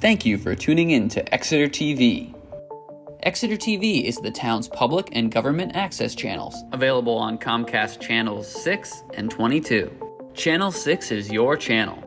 Thank you for tuning in to Exeter TV. Exeter TV is the town's public and government access channels, available on Comcast Channels 6 and 22. Channel 6 is your channel.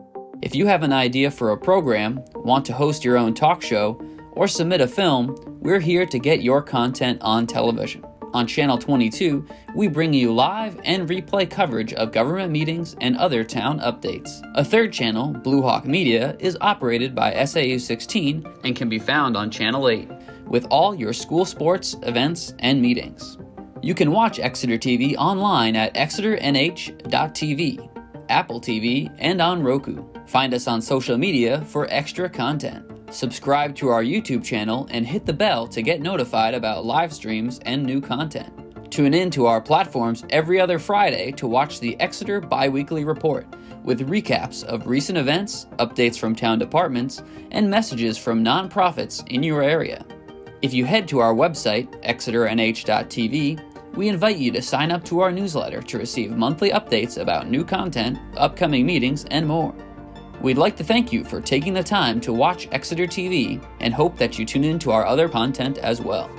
If you have an idea for a program, want to host your own talk show, or submit a film, we're here to get your content on television. On Channel 22, we bring you live and replay coverage of government meetings and other town updates. A third channel, Blue Hawk Media, is operated by SAU 16 and can be found on Channel 8, with all your school sports, events, and meetings. You can watch Exeter TV online at exeternh.tv, Apple TV, and on Roku. Find us on social media for extra content. Subscribe to our YouTube channel and hit the bell to get notified about live streams and new content. Tune in to our platforms every other Friday to watch the Exeter Biweekly Report, with recaps of recent events, updates from town departments, and messages from nonprofits in your area. If you head to our website, exeternh.tv, we invite you to sign up to our newsletter to receive monthly updates about new content, upcoming meetings, and more. We'd like to thank you for taking the time to watch Exeter TV and hope that you tune in to our other content as well.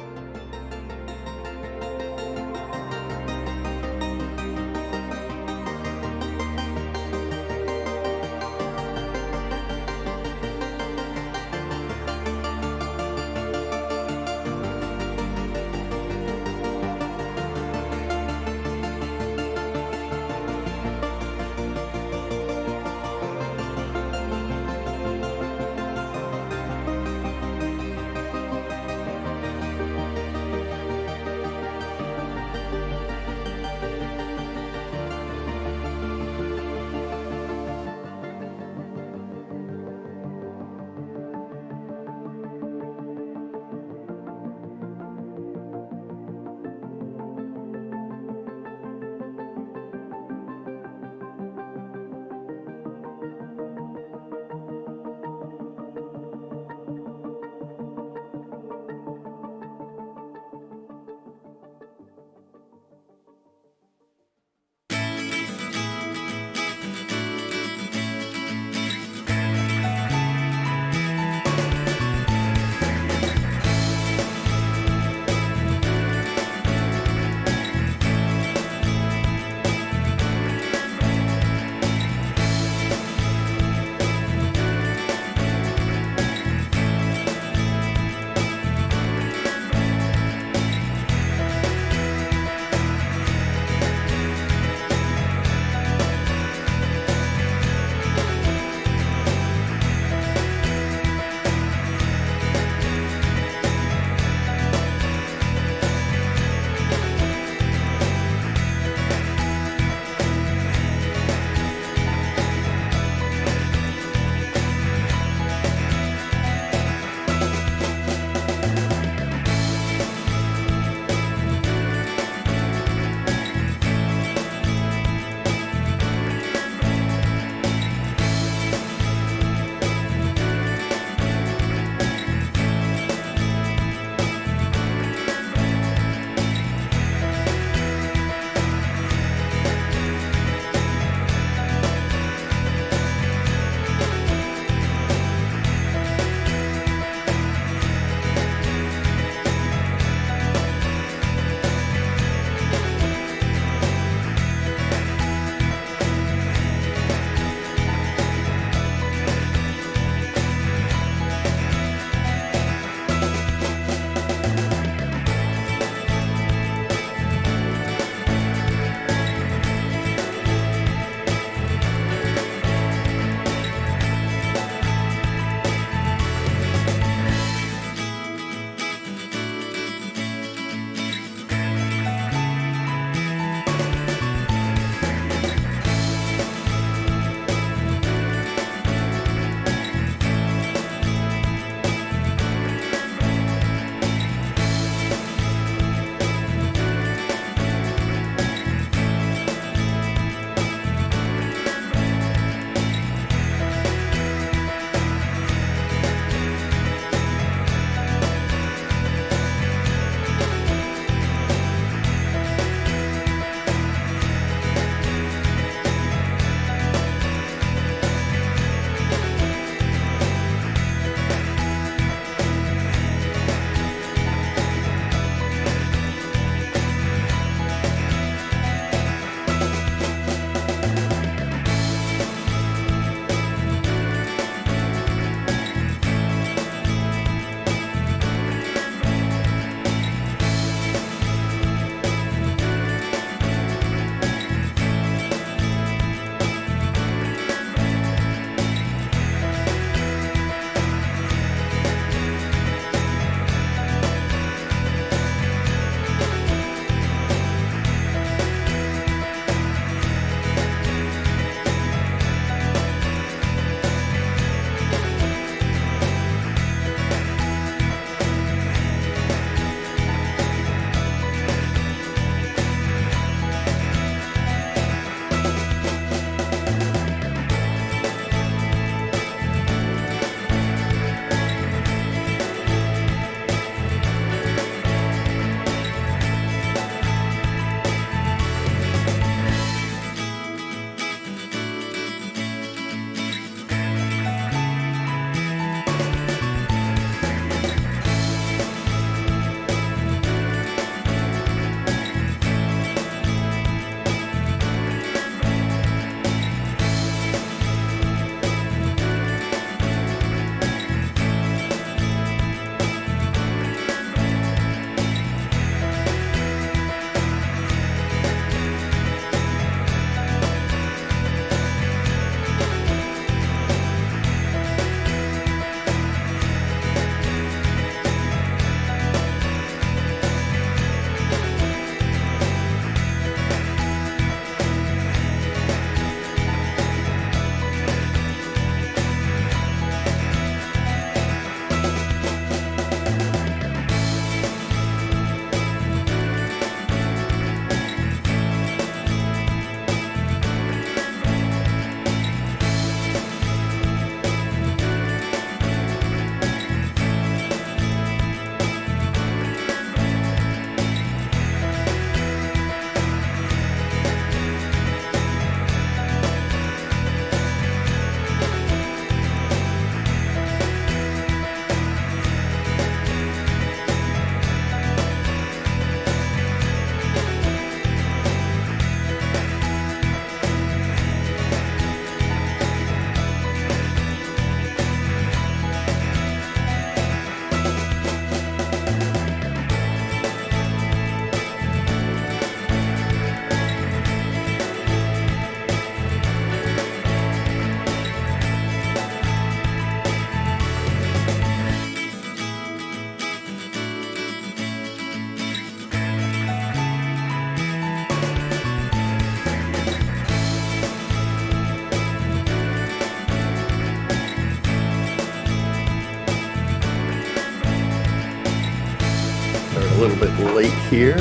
little bit late here.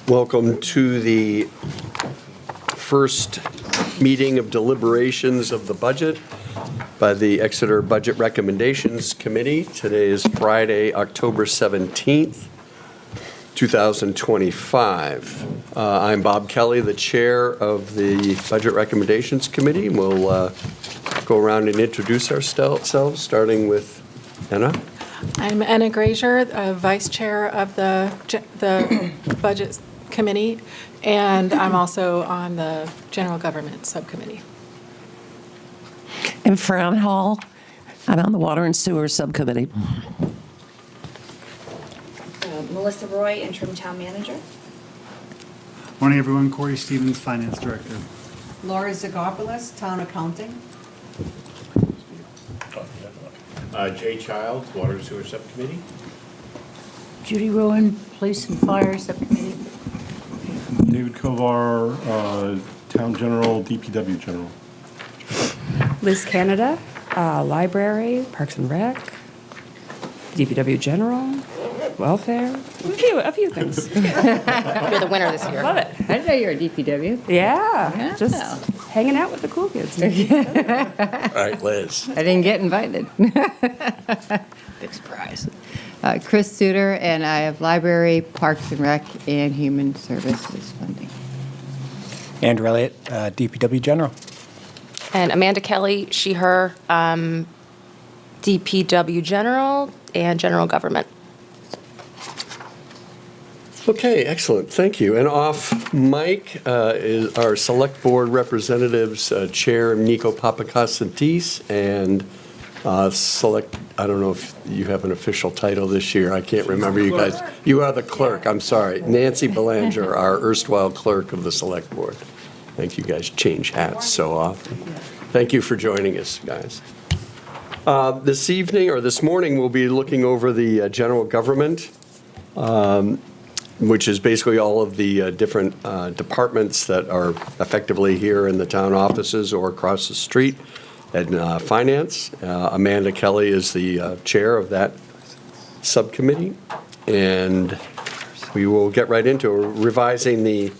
Welcome to the first meeting of deliberations of the budget by the Exeter Budget Recommendations Committee. Today is Friday, October 17th, 2025. I'm Bob Kelly, the chair of the Budget Recommendations Committee. We'll go around and introduce ourselves, starting with Anna. I'm Anna Grazier, vice chair of the Budget Committee, and I'm also on the General Government Subcommittee. And Fran Hall, I'm on the Water and Sewer Subcommittee. Melissa Roy, interim town manager. Morning, everyone. Corey Stevens, finance director. Laura Zagopoulos, town accounting. Jay Childs, Water and Sewer Subcommittee. Judy Rowan, Police and Fire Subcommittee. David Kovar, Town General, DPW General. Liz Canada, Library, Parks and Rec, DPW General, Welfare, a few things. You're the winner this year. Love it. I didn't know you were a DPW. Yeah, just hanging out with the cool kids. All right, Liz. I didn't get invited. Big surprise. Chris Suter, and I have Library, Parks and Rec, and Human Services funding. Andrew Elliott, DPW General. And Amanda Kelly, she, her, DPW General and General Government. Okay, excellent. Thank you. And off mic is our select board representatives, Chair Nico Papakasantis, and select, I don't know if you have an official title this year. I can't remember you guys. You are the clerk, I'm sorry. Nancy Belanger, our erstwhile clerk of the select board. Thank you guys change hats so often. Thank you for joining us, guys. This evening or this morning, we'll be looking over the general government, which is basically all of the different departments that are effectively here in the town offices or across the street. And finance, Amanda Kelly is the chair of that subcommittee. And we will get right into revising the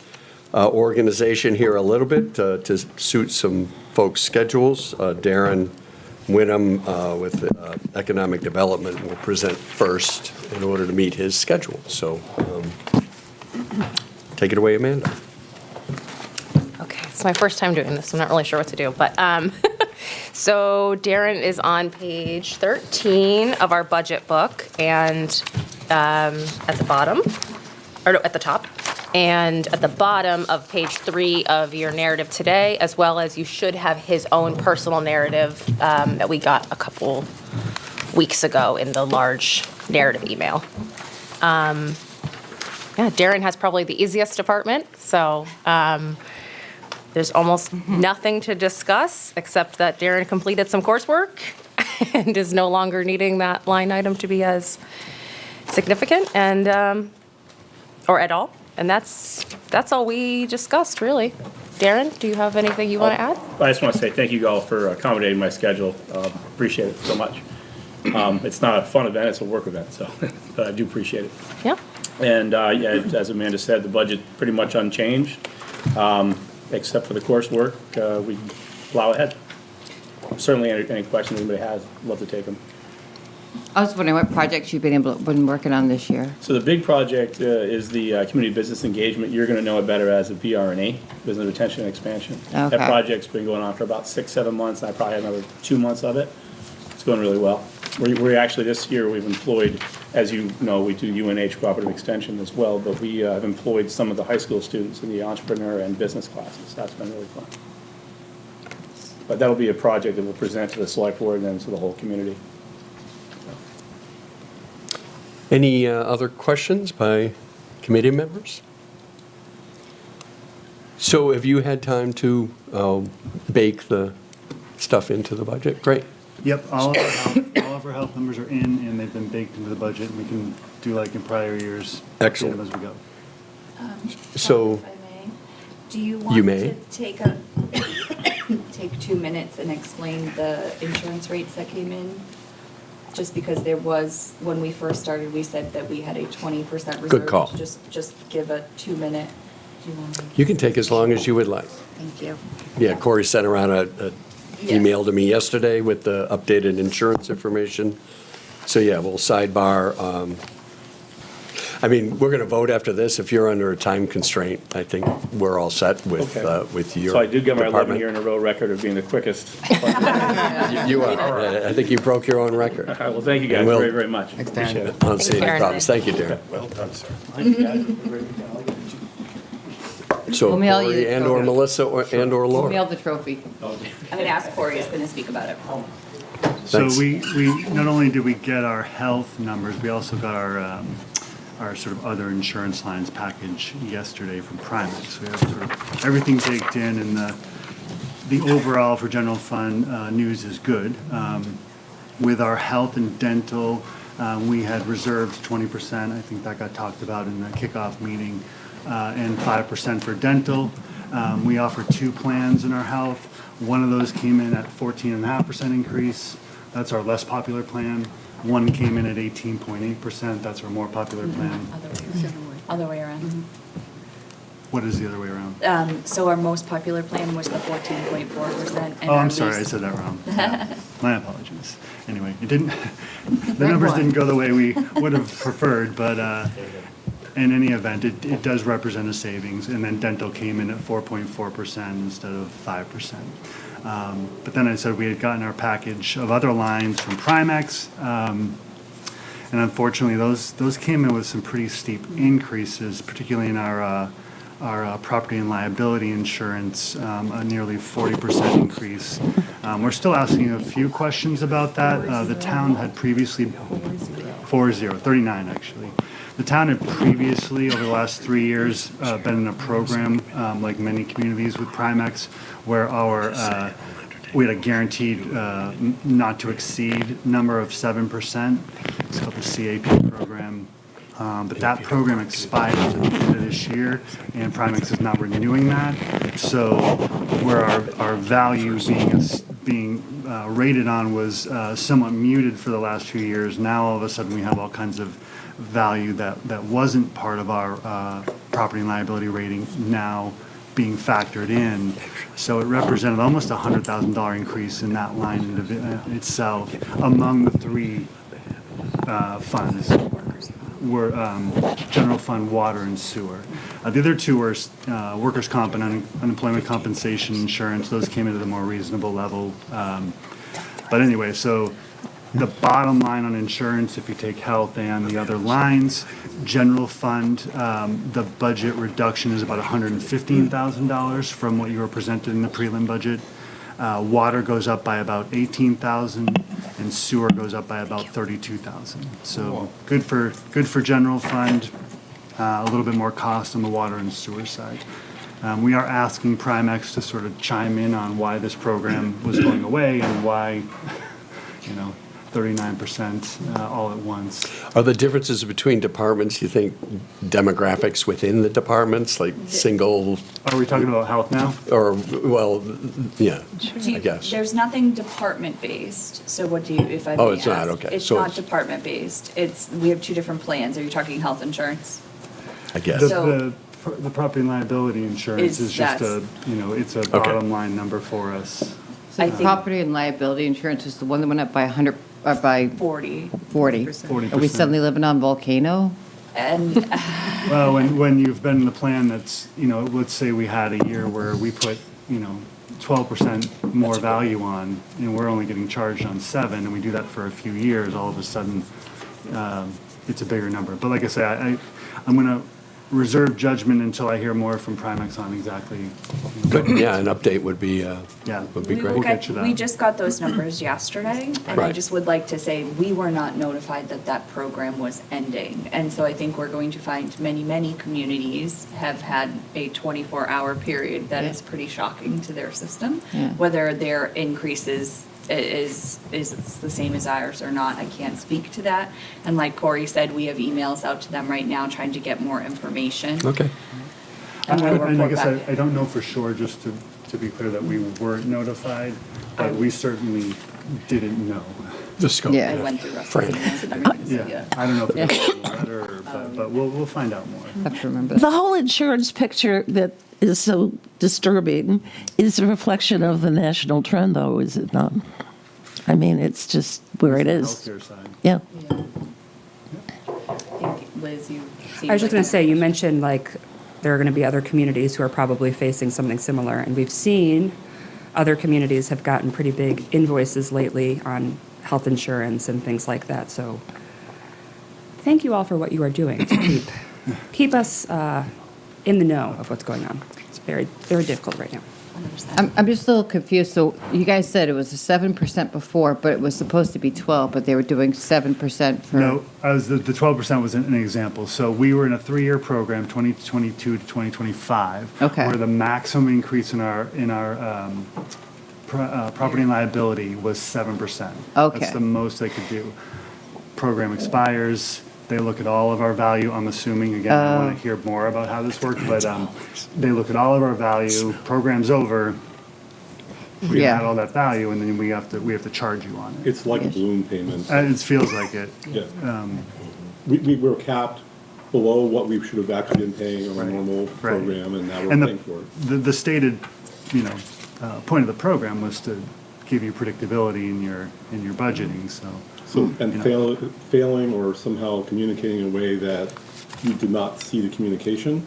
organization here a little bit to suit some folks' schedules. Darren Wyndham with Economic Development will present first in order to meet his schedule. So take it away, Amanda. Okay, it's my first time doing this. I'm not really sure what to do, but so Darren is on page 13 of our budget book, and at the bottom, or no, at the top, and at the bottom of page 3 of your narrative today, as well as you should have his own personal narrative that we got a couple weeks ago in the large narrative email. Yeah, Darren has probably the easiest department, so there's almost nothing to discuss except that Darren completed some coursework and is no longer needing that line item to be as significant and or at all. And that's all we discussed, really. Darren, do you have anything you want to add? I just want to say thank you all for accommodating my schedule. Appreciate it so much. It's not a fun event, it's a work event, so but I do appreciate it. Yeah. And yeah, as Amanda said, the budget pretty much unchanged, except for the coursework. We plow ahead. Certainly, any questions anybody has, love to take them. I was wondering what projects you've been working on this year. So the big project is the community business engagement. You're going to know it better as a BR&E, business retention and expansion. Okay. That project's been going on for about 6-7 months, and I probably have another 2 months of it. It's going really well. We're actually, this year, we've employed, as you know, we do UNH cooperative extension as well, but we have employed some of the high school students in the entrepreneur and business classes. That's been really fun. But that'll be a project that we'll present to the select board and then to the whole community. Any other questions by committee members? So have you had time to bake the stuff into the budget? Great. Yep, all of our health numbers are in, and they've been baked into the budget, and we can do like in prior years. Excellent. As we go. So, If I may, do you You want may. to take 2 minutes and explain the insurance rates that came in just because there was, when we first started, we said that we had a 20% reserve. Good call. Just give a 2-minute. Do you want to? You can take as long as you would like. Thank you. Yeah, Corey sent around a Yes. email to me yesterday with the updated insurance information. So yeah, we'll sidebar. I mean, we're going to vote after this. If you're under a time constraint, I think we're all set with your So I do get my 11 department. year in a row record of being the quickest. You are. I think you broke your own record. All right, well, thank you guys And we'll- very, very much. Appreciate it. I don't see any Karen. problems. Thank you, Darren. Well done, sir. So We'll mail you Corey the and/or trophy. Melissa and/or Laura. Mail the trophy. I'm going to ask Corey is going to speak about it. So Thanks. we not only did we get our health numbers, we also got our sort of other insurance lines package yesterday from Primex. We have sort of everything baked in, and the overall for general fund news is good. With our health and dental, we had reserved 20%. I think that got talked about in the kickoff meeting, and 5% for dental. We offer 2 plans in our health. One of those came in at 14.5% increase. That's our less popular plan. One came in at 18.8%. That's our more popular plan. Other way around. What is the other way around? So our most popular plan was the 14.4%. Oh, I'm sorry, I said that wrong. Yeah. My apologies. Anyway, it didn't, the numbers didn't go the way we would have preferred, but in any event, it does represent a savings. And then dental came in at 4.4% instead of 5%. But then I said we had gotten our package of other lines from Primex. And unfortunately, those came in with some pretty steep increases, particularly in our property and liability insurance, a nearly 40% increase. We're still asking a few questions about that. The town had previously, 39 actually. The town had previously, over the last 3 years, been in a program, like many communities with Primex, where we had a guaranteed not to exceed number of 7%. It's called the CAP program. But that program expired at the end of this year, and Primex is not renewing that. So where our value being rated on was somewhat muted for the last few years, now all of a sudden we have all kinds of value that wasn't part of our property and liability rating now being factored in. So it represented almost a $100,000 increase in that line itself among the 3 funds. Were general fund, water, and sewer. The other 2 were workers' comp and unemployment compensation insurance. Those came into the more reasonable level. But anyway, so the bottom line on insurance, if you take health and the other lines, general fund, the budget reduction is about $115,000 from what you were presented in the prelim budget. Water goes up by about $18,000, and sewer goes up by about $32,000. So good for general fund. A little bit more cost on the water and sewer side. We are asking Primex to sort of chime in on why this program was going away and why, 39% all at once. Are the differences between departments, you think, demographics within the departments, like single, Are we talking about health now? or, well, yeah, I guess. There's nothing department-based, so what do you, if I may Oh, it's not, ask? okay. It's So not it's- department-based. We have 2 different plans. Are you talking health insurance? I guess. So- The property and liability insurance is just it's a Okay. bottom line number for us. So I the think- property and liability insurance is the one that went up by 100, by 40. 40. 40%. Are we suddenly living on Volcano? And Well, when you've been in the plan that's, let's say we had a year where we put, 12% more value on, and we're only getting charged on 7, and we do that for a few years, all of a sudden, it's a bigger number. But like I say, I'm going to reserve judgment until I hear more from Primex on exactly. Good, yeah, an update would be Yeah. great. We'll get you that. we just got those numbers yesterday, and I Right. just would like to say, we were not notified that that program was ending. And so I think we're going to find many, many communities have had a 24-hour period that is pretty shocking to their system. Yeah. Whether their increases is the same as ours or not, I can't speak to that. And like Corey said, we have emails out to them right now trying to get more information. Okay. And we'll And I report guess back. I don't know for sure, just to be clear, that we weren't notified, but we certainly didn't know. The scope. Yeah. I went through Russell's Frame. emails and everything, so Yeah, I don't know if it's a letter, but we'll find out more. I have to remember that. The whole insurance picture that is so disturbing is a reflection of the national trend, though, is it not? I mean, it's just where it is. Healthcare side. Yeah. I think, Liz, you. I was just going to say, you mentioned like there are going to be other communities who are probably facing something similar, and we've seen other communities have gotten pretty big invoices lately on health insurance and things like that. So thank you all for what you are doing to keep us in the know of what's going on. It's very, very difficult right now. 100%. I'm just a little confused. So you guys said it was a 7% before, but it was supposed to be 12, but they were doing 7% for. No, the 12% was an example. So we were in a 3-year program, 2022 to 2025. Okay. Where the maximum increase in our property and liability was 7%. Okay. That's the most they could do. Program expires, they look at all of our value, I'm assuming, again, I want to hear more about how this worked, but they look at all of our value, program's over, we Yeah. had all that value, and then we have to charge you on it. It's like a balloon payment. It feels like it. Yeah. We were capped below what we should have actually been paying on a normal program, and now we're And paying for it. the stated, point of the program was to give you predictability in your budgeting, so. And failing or somehow communicating in a way that you did not see the communication.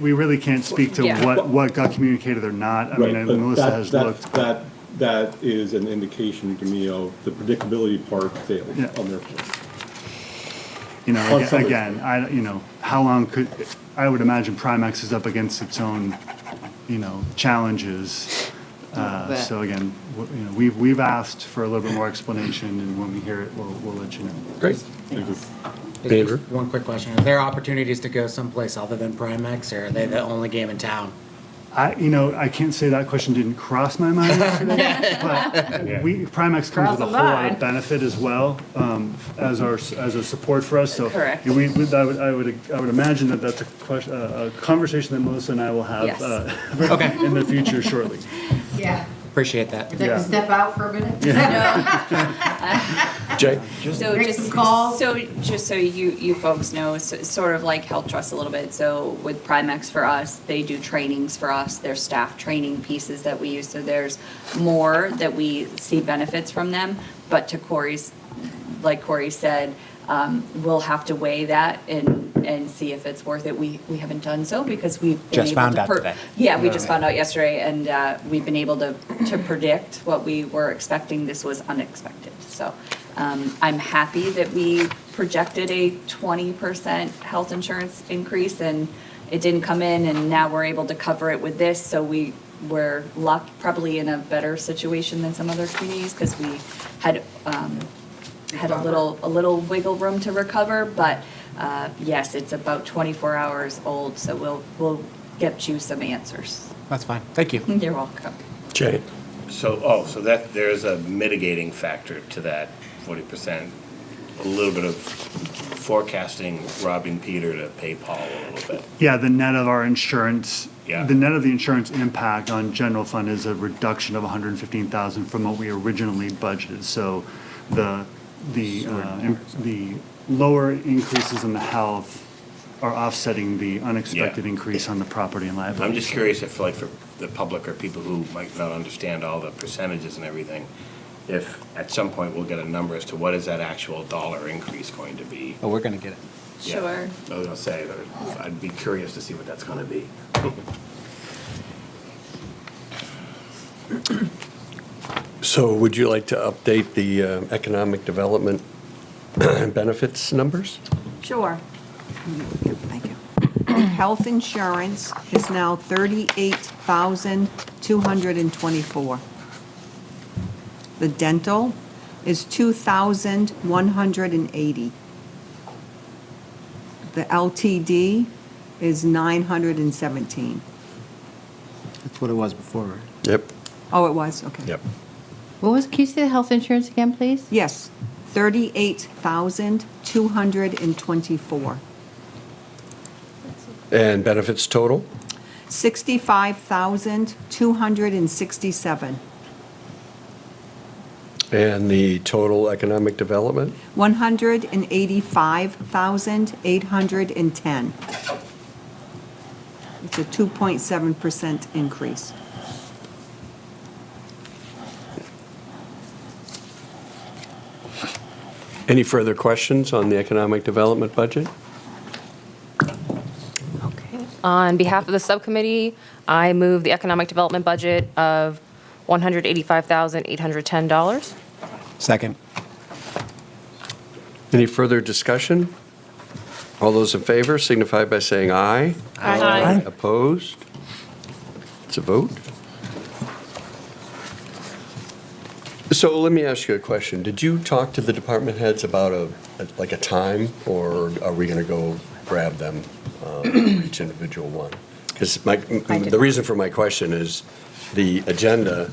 We really can't speak to Yeah. what got communicated or not. I Right, mean, but Melissa has looked. That is an indication to me of the predictability part failed Yeah. on their part. Again, how long I would imagine Primex is up against its own, challenges. bit. So again, we've asked for a little bit more explanation, and when we hear it, we'll let you know. Great. Thank you. Andrew? One quick question. Are there opportunities to go someplace other than Primex, or are they the only game in town? I can't say that question didn't cross my mind yesterday, but Primex comes with a whole lot of benefit as well, as a support for us, so. Correct. I would imagine that that's a conversation that Melissa and I will have, Yes. in the future shortly. Yeah. Appreciate that. Would like to step out for a minute? Jay? So Make just some calls. just so you folks know, sort of like Health Trust a little bit. So with Primex for us, they do trainings for us. There's staff training pieces that we use. So there's more that we see benefits from them. But to like Corey said, we'll have to weigh that and see if it's worth it. We haven't done so because we've been Just able found to out today. Yeah, we just found out yesterday, and we've been able to predict what we were expecting. This was unexpected. So I'm happy that we projected a 20% health insurance increase, and it didn't come in, and now we're able to cover it with this. So we're probably in a better situation than some other communities because we had a little wiggle room to recover, but yes, it's about 24 hours old, so we'll get you some answers. That's fine. Thank you. You're welcome. Jay? So that there's a mitigating factor to that 40%. A little bit of forecasting, robbing Peter to pay Paul a little bit. Yeah, the net of our insurance, Yeah. the net of the insurance impact on general fund is a reduction of $115,000 from what we originally budgeted. So the lower increases in the health are offsetting the unexpected Yeah. increase on the property and liability. I'm just curious if, like, for the public or people who might not understand all the percentages and everything, if at some point we'll get a number as to what is that actual dollar increase going to be. Oh, we're going to get it. Yeah. Sure. I was gonna say, that I'd be curious to see what that's gonna be. So would you like to update the economic development benefits numbers? Sure. Thank you. Health insurance is now $38,224. The dental is $2,180. The LTD is $917. That's what it was before, right? Yep. Oh, it was, okay. Yep. Can you say the health insurance again, please? Yes, $38,224. And benefits total? $65,267. And the total economic development? 185,810. It's a 2.7% increase. Any further questions on the economic development budget? On behalf of the subcommittee, I move the economic development budget of $185,810. Second. Any further discussion? All those in favor signify by saying aye. Aye. Opposed? It's a vote. So let me ask you a question. Did you talk to the department heads about a time, or are we going to go grab them, each individual one? Because the reason for my question is the agenda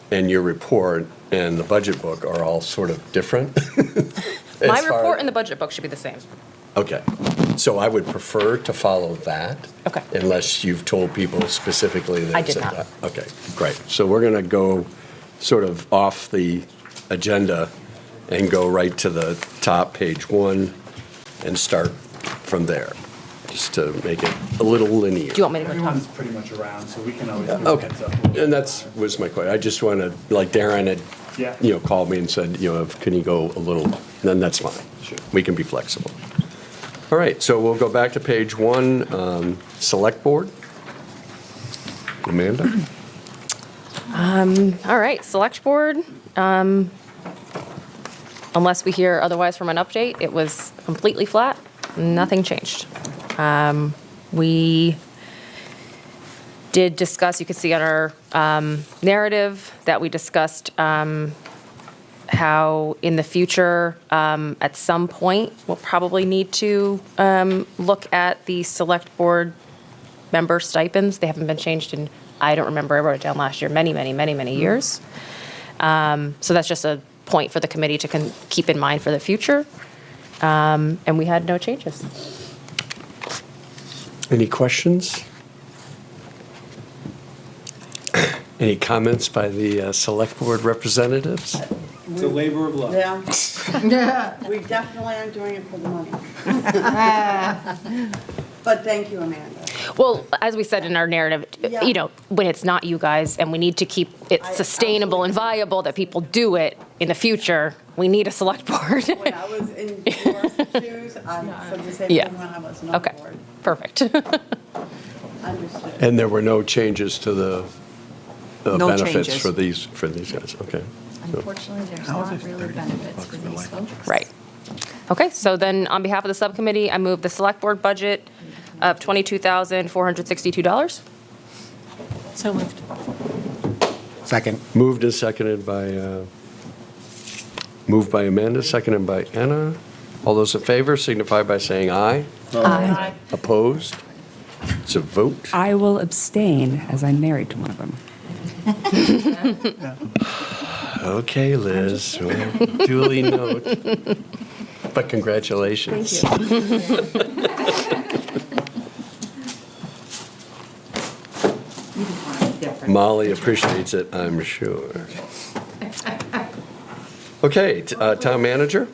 and your report and the budget book are all sort of different. My report and the budget book should be the same. Okay, so I would prefer to follow that. Okay. Unless you've told people specifically that I it's did at not. that. Okay, great. So we're going to go sort of off the agenda and go right to the top, page 1, and start from there, just to make it a little linear. Do you want me to go? Everyone's pretty much around, so we can always give Okay, heads up. and was my question. I just want to, like Darren had, Yeah. called me and said, can you go a little, then that's fine. Sure. We can be flexible. All right, so we'll go back to page 1, Select Board. Amanda? All right, select board. Unless we hear otherwise from an update, it was completely flat. Nothing changed. We did discuss, you can see on our narrative that we discussed how in the future, at some point, we'll probably need to look at the select board member stipends. They haven't been changed in, I don't remember, I wrote it down last year, many years. So that's just a point for the committee to keep in mind for the future. And we had no changes. Any questions? Any comments by the Select Board representatives? It's a labor of love. Yeah. We definitely aren't doing it for the money. But thank you, Amanda. Well, as we said in our narrative, Yeah. when it's not you guys and we need to keep it sustainable and viable that people do it in the future, we need a select board. When I was in your shoes, I said the same Yeah. thing when I was on Okay, board. perfect. Understood. And there were no changes to the No benefits changes. for these guys, okay. Unfortunately, there's not really benefits for these folks. Right. Okay, so then on behalf of the subcommittee, I move the select board budget of $22,462. So moved. Second. Moved and seconded moved by Amanda, seconded by Anna. All those in favor signify by saying aye. Aye. Opposed? It's a vote. I will abstain as I'm married to one of them. Okay, Liz, well, duly note. But congratulations. Molly appreciates it, I'm sure. Okay, town manager?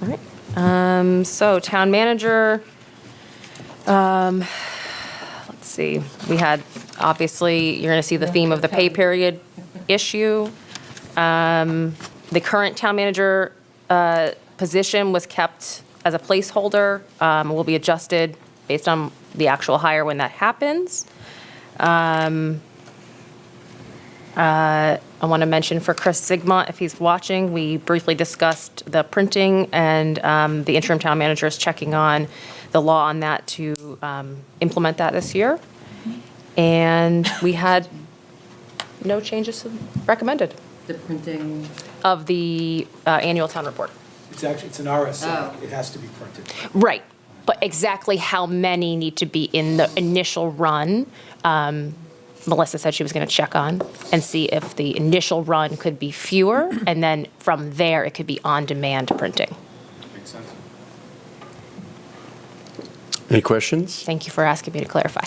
All right. So town manager, let's see, we had, obviously, you're going to see the theme of the pay period issue. The current town manager position was kept as a placeholder, will be adjusted based on the actual hire when that happens. I want to mention for Chris Sigma, if he's watching, we briefly discussed the printing, and the interim town manager is checking on the law on that to implement that this year. And we had no changes recommended The printing. of the annual town report. It's an RSA. Oh. It has to be printed. Right, but exactly how many need to be in the initial run, Melissa said she was going to check on and see if the initial run could be fewer, and then from there, it could be on-demand printing. Makes sense. Any questions? Thank you for asking me to clarify.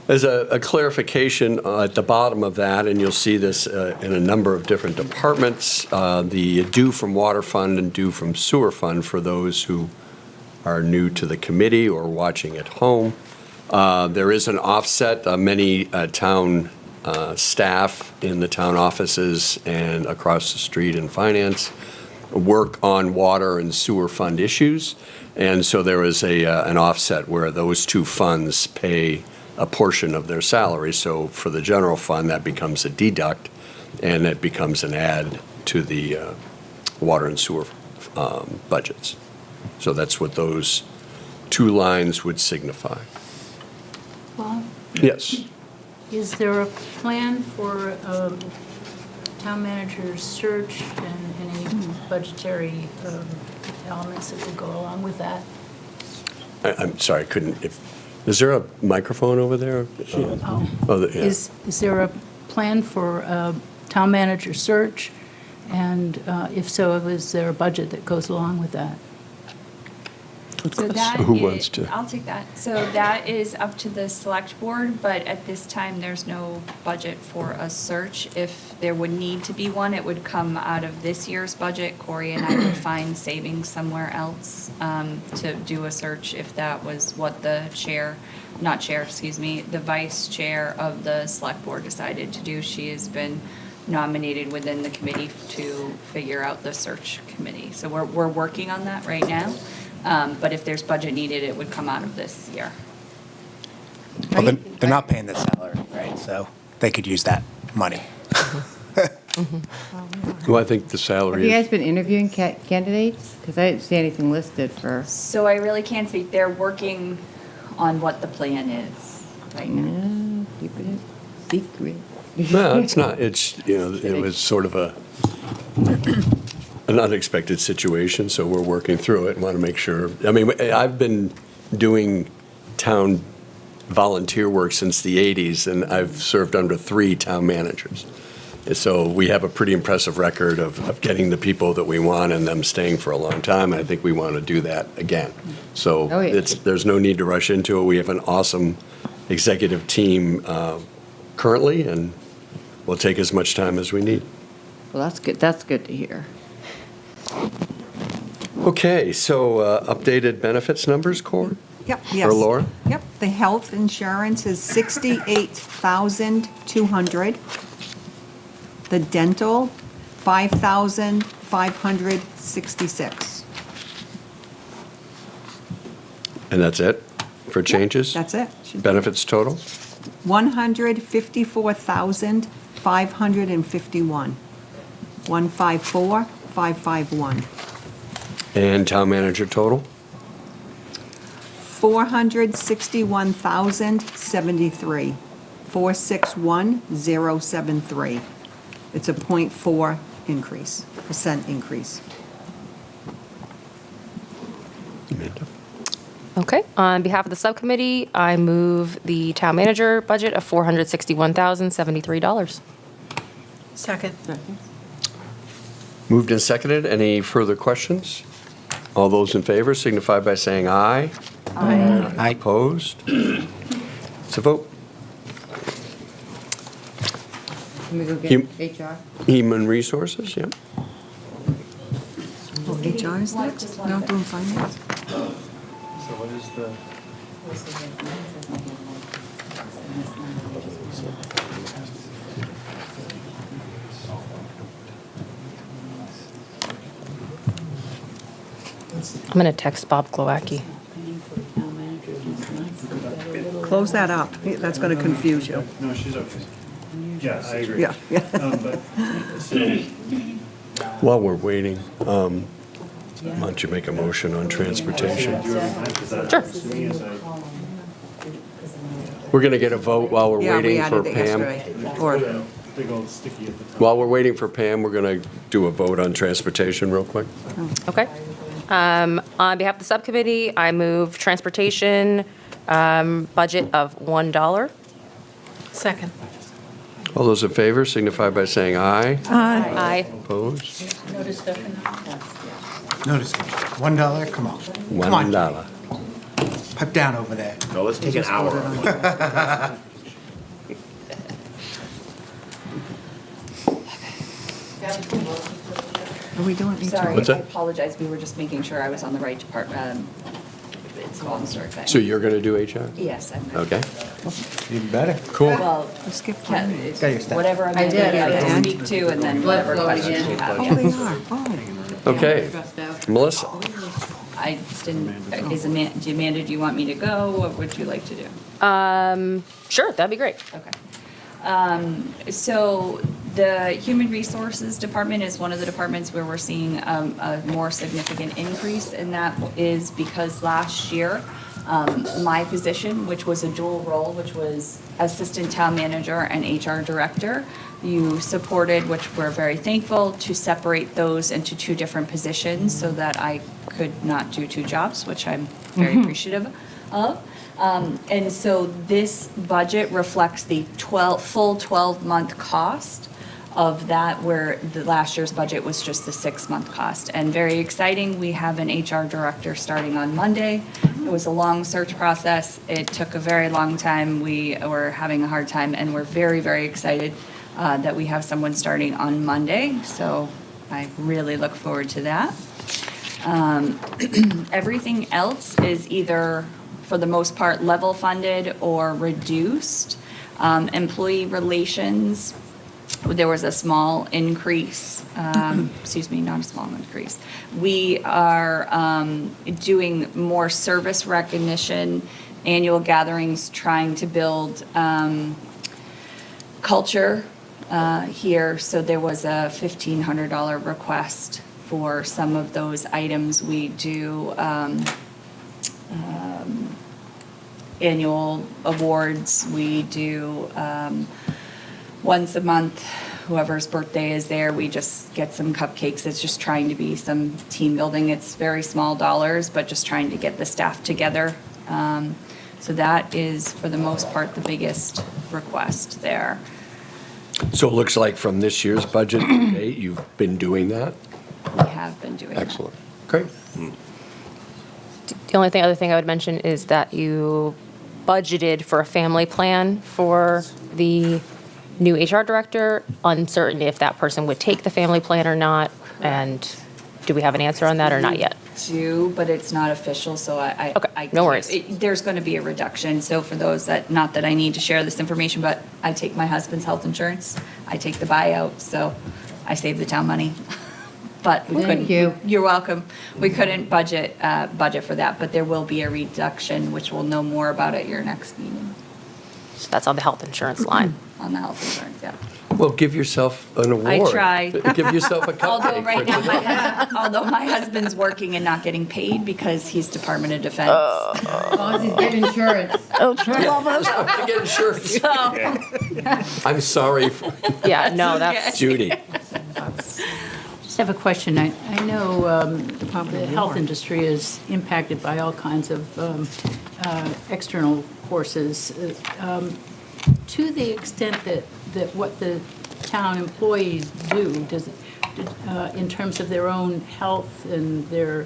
As a clarification at the bottom of that, and you'll see this in a number of different departments, the due from water fund and due from sewer fund for those who are new to the committee or watching at home. There is an offset. Many town staff in the town offices and across the street in finance work on water and sewer fund issues. And so there is an offset where those two funds pay a portion of their salary. So for the general fund, that becomes a deduct, and it becomes an add to the water and sewer budgets. So that's what those two lines would signify. Well, Yes. is there a plan for town manager's search and any budgetary elements that would go along with that? I'm sorry, is there a microphone over there? Yeah. Is there a plan for a town manager search? And if so, is there a budget that goes along with that? So that Who is- wants to? I'll take that. So that is up to the select board, but at this time, there's no budget for a search. If there would need to be one, it would come out of this year's budget. Corey and I would find savings somewhere else to do a search if that was what the the vice chair of the select board decided to do. She has been nominated within the committee to figure out the search committee. So we're working on that right now. But if there's budget needed, it would come out of this year. Well, they're not paying the salary, right? So they could use that money. Well, I think the Have salary you is. guys been interviewing candidates? Because I didn't see anything listed for. So I really can't speak. They're working on what the plan is right now. Keep it secret. No, it's not. It was sort of an unexpected situation, so we're working through it and want to make sure. I mean, I've been doing town volunteer work since the 80s, and I've served under 3 town managers. And so we have a pretty impressive record of getting the people that we want and them staying for a long time. And I think we want to do that again. So there's no need to rush into it. We have an awesome executive team currently, and we'll take as much time as we need. Well, that's good. That's good to hear. Okay, so updated benefits numbers, Cor? Yep, yes. Or Laura? Yep, the health insurance is 68,200. The dental, 5,566. And that's it for changes? That's it. Benefits total? 154,551. 154,551. And town manager total? 461,073. 461,073. It's a 0.4 increase, percent increase. Okay, on behalf of the subcommittee, I move the town manager budget of $461,073. Second. Moved and seconded. Any further questions? All those in favor signify by saying aye. Aye. Aye. Opposed? It's a vote. Can we go You- get HR? Human Resources, yeah. Oh, HR is next? No, doing finance? So what is the? I'm going to text Bob Glowacki. Close that up. That's going to confuse you. No, she's okay. Yeah, I agree. Yeah, yeah. But, so, While we're waiting, why don't you make a motion on transportation? Sure. We're going to get a vote while we're Yeah, we waiting for added it Pam. yesterday. Or, big old sticky at the top. While we're waiting for Pam, we're going to do a vote on transportation real quick. Okay. On behalf of the subcommittee, I move transportation budget of $1. Second. All those in favor signify by saying aye. Aye. Opposed? No discussion? No discussion. $1, come on. Come on, $1. pipe down over there. No, let's take an hour. Are we doing each? Sorry, What's I that? apologize. We were just making sure I was on the right department. It's a long story. but- So you're going to do HR? Yes, I'm good. Okay, Even better. cool. Well, Skip Ken, Got your stuff. whatever I'm I going to did, I did. speak to, and then whatever questions you have. Oh, yeah. they are, oh. Okay, Melissa? I just didn't, Amanda, do you want me to go? What would you like to do? Sure, that'd be great. Okay. So the Human Resources Department is one of the departments where we're seeing a more significant increase, and that is because last year, my position, which was a dual role, which was Assistant Town Manager and HR Director, you supported, which we're very thankful, to separate those into two different positions so that I could not do two jobs, which I'm very appreciative of. And so this budget reflects the full 12-month cost of that, where the last year's budget was just the 6-month cost. And very exciting, we have an HR director starting on Monday. It was a long search process. It took a very long time. We were having a hard time, and we're very, very excited that we have someone starting on Monday. So I really look forward to that. Everything else is either, for the most part, level funded or reduced. Employee relations, there was a small increase, excuse me, not a small increase. We are doing more service recognition, annual gatherings, trying to build culture here. So there was a $1,500 request for some of those items. We do annual awards. We do once a month, whoever's birthday is there, we just get some cupcakes. It's just trying to be some team building. It's very small dollars, but just trying to get the staff together. So that is, for the most part, the biggest request there. So it looks like from this year's budget to date, you've been doing that? We have been doing that. Excellent. Great. The only other thing I would mention is that you budgeted for a family plan for the new HR director, uncertain if that person would take the family plan or not, and do we have an answer on that or not yet? Do, but it's not official, so I Okay, no worries. There's going to be a reduction. So for those that, not that I need to share this information, but I take my husband's health insurance, I take the buyout, so I save the town money. But we couldn't. Thank you. You're welcome. We couldn't budget for that, but there will be a reduction, which we'll know more about at your next meeting So that's on the health insurance line. on the health insurance, yeah. Well, give yourself an award. I try. Give yourself a Although cupcake. right for now, today. although my husband's working and not getting paid because he's Department of Defense. As long as he's getting insurance. Oh, love it. To get insurance. So, I'm sorry, Yeah, no, that's, Judy. Just have a question. I know the health industry is impacted by all kinds of external forces. To the extent that what the town employees do, in terms of their own health and their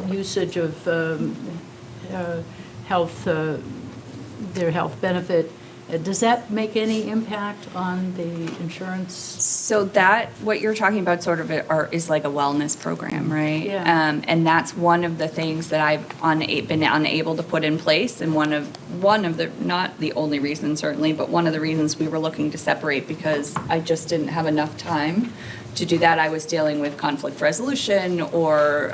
usage of health, their health benefit, does that make any impact on the insurance? so that, what you're talking about sort of is like a wellness program, right? Yeah. And that's one of the things that I've been unable to put in place, and one of the, not the only reason certainly, but one of the reasons we were looking to separate, because I just didn't have enough time to do that. I was dealing with conflict resolution or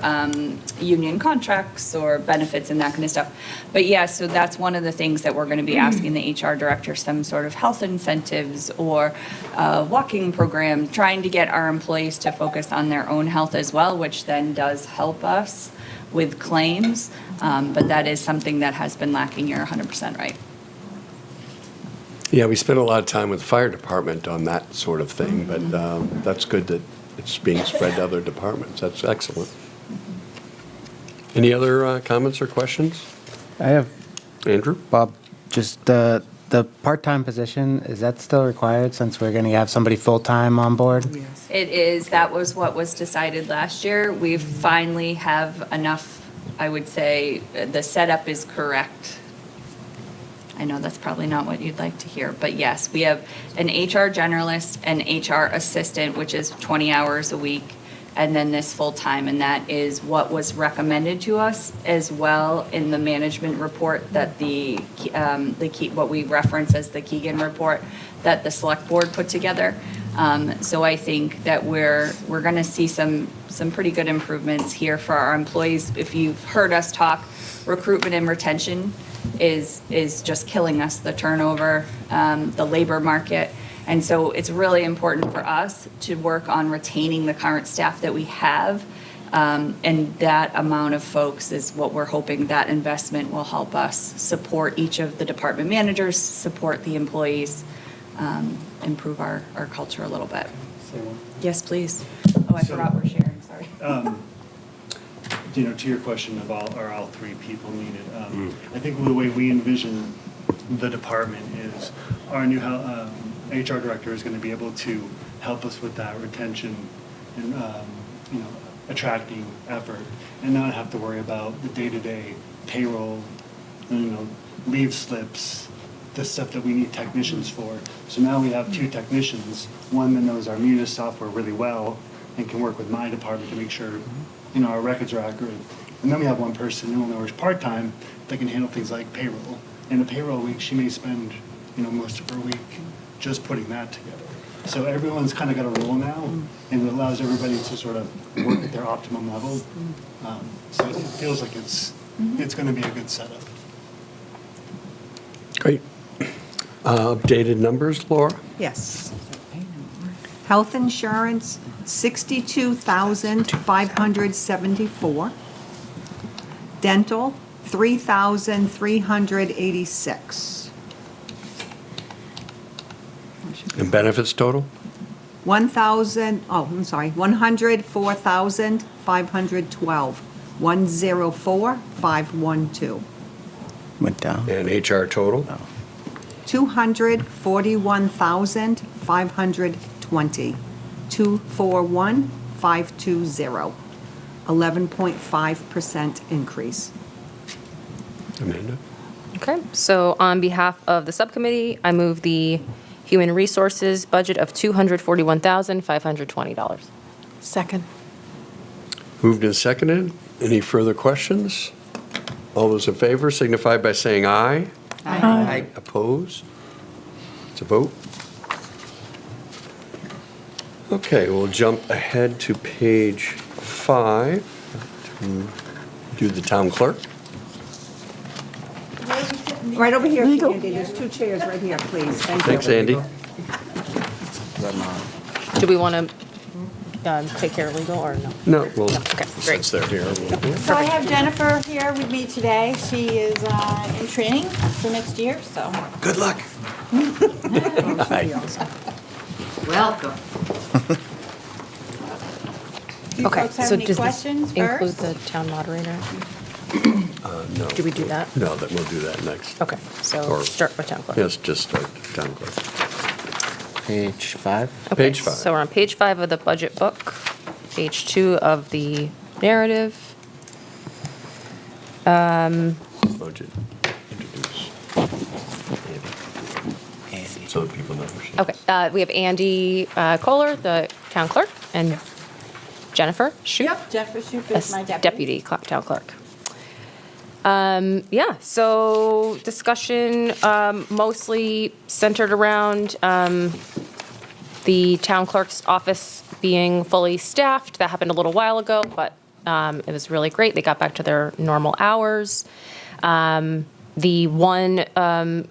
union contracts or benefits and that kind of stuff. But yeah, so that's one of the things that we're going to be asking the HR director, some sort of health incentives or walking program, trying to get our employees to focus on their own health as well, which then does help us with claims. But that is something that has been lacking. You're 100% right. Yeah, we spent a lot of time with the fire department on that sort of thing, but that's good that it's being spread to other departments. That's excellent. Any other comments or questions? I have, Andrew? Bob, just the part-time position, is that still required since we're going to have somebody full-time on board? It is. That was what was decided last year. We finally have enough, I would say, the setup is correct. I know that's probably not what you'd like to hear, but yes, we have an HR generalist, an HR assistant, which is 20 hours a week, and then this full-time, and that is what was recommended to us as well in the management report that what we reference as the Keegan report that the select board put together. So I think that we're going to see some pretty good improvements here for our employees. If you've heard us talk, recruitment and retention is just killing us, the turnover, the labor market. And so it's really important for us to work on retaining the current staff that we have. And that amount of folks is what we're hoping that investment will help us support each of the department managers, support the employees, improve our culture a little bit. Yes, please. Oh, I forgot we're sharing, sorry. To your question of are all three people needed, I think the way we envision the department is our new HR director is going to be able to help us with that retention and, attracting effort, and not have to worry about the day-to-day payroll, leave slips, the stuff that we need technicians for. So now we have two technicians, one that knows our Munis software really well and can work with my department to make sure, our records are accurate. And then we have one person who knows part-time that can handle things like payroll. In a payroll week, she may spend, most of her week just putting that together. So everyone's kind of got a role now, and it allows everybody to sort of work at their optimum level. So it feels like it's going to be a good setup. Great. Updated numbers, Laura? Yes. Health insurance, 62,574. Dental, 3,386. And benefits total? 104,512. 104,512. Went down. And HR total? 241,520. 241,520. 11.5% increase. Amanda? Okay, so on behalf of the subcommittee, I move the Human Resources budget of $241,520. Second. Moved and seconded. Any further questions? All those in favor signify by saying aye. Aye. Opposed? It's a vote. Okay, we'll jump ahead to page 5 to do the town clerk. Right over here, Andy. There's two chairs right here, please. Thank you. Thanks, Andy. Do we want to take care of legal or no? No, well, Okay, great. since they're here. So I have Jennifer here with me today. She is in training for next year, so. Good luck. Welcome. You Okay, folks have so any does this questions include first? the town moderator? No. Do we do that? No, that we'll do that next. Okay, so Or- start with town clerk. Yes, just start town clerk. Page 5. Okay, Page 5. So we're on page 5 of the budget book, page 2 of the narrative. Budget. Introduce. Andy. So that people know who she is. Okay, we have Andy Kohler, the town clerk, and Jennifer Shoup. Yep, Jennifer Shoup as is my deputy town clerk. Yeah, so discussion mostly centered around the town clerk's office being fully staffed. That happened a little while ago, but it was really great. They got back to their normal hours. The one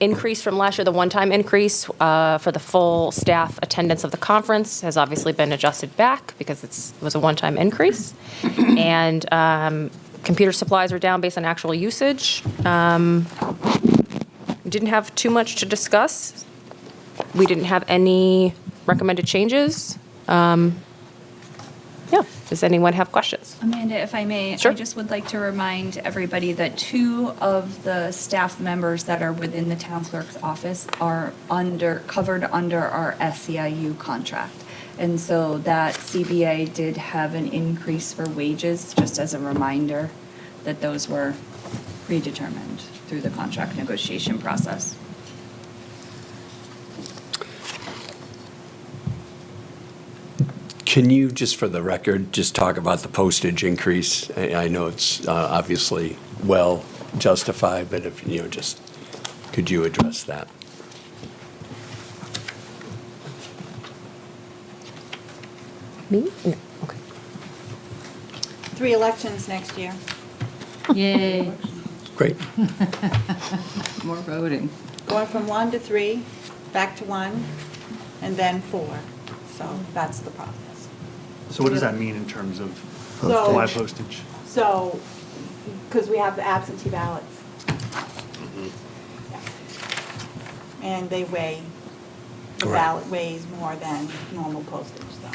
increase from last year, the one-time increase for the full staff attendance of the conference has obviously been adjusted back because it was a one-time increase. And computer supplies are down based on actual usage. Didn't have too much to discuss. We didn't have any recommended changes. Yeah, does anyone have questions? Amanda, if I may, Sure. I just would like to remind everybody that 2 of the staff members that are within the town clerk's office are covered under our SEIU contract. And so that CBA did have an increase for wages, just as a reminder that those were predetermined through the contract negotiation process. Can you, just for the record, just talk about the postage increase? I know it's obviously well justified, but if, just, could you address that? Me? No. Okay. 3 elections next year. Yay. Great. More voting. Going from 1 to 3, back to 1, and then 4. So that's the process. So what does that mean in terms of So- why postage? So, because we have the absentee ballots. Yeah. And they weigh, the Right. ballot weighs more than normal postage, so.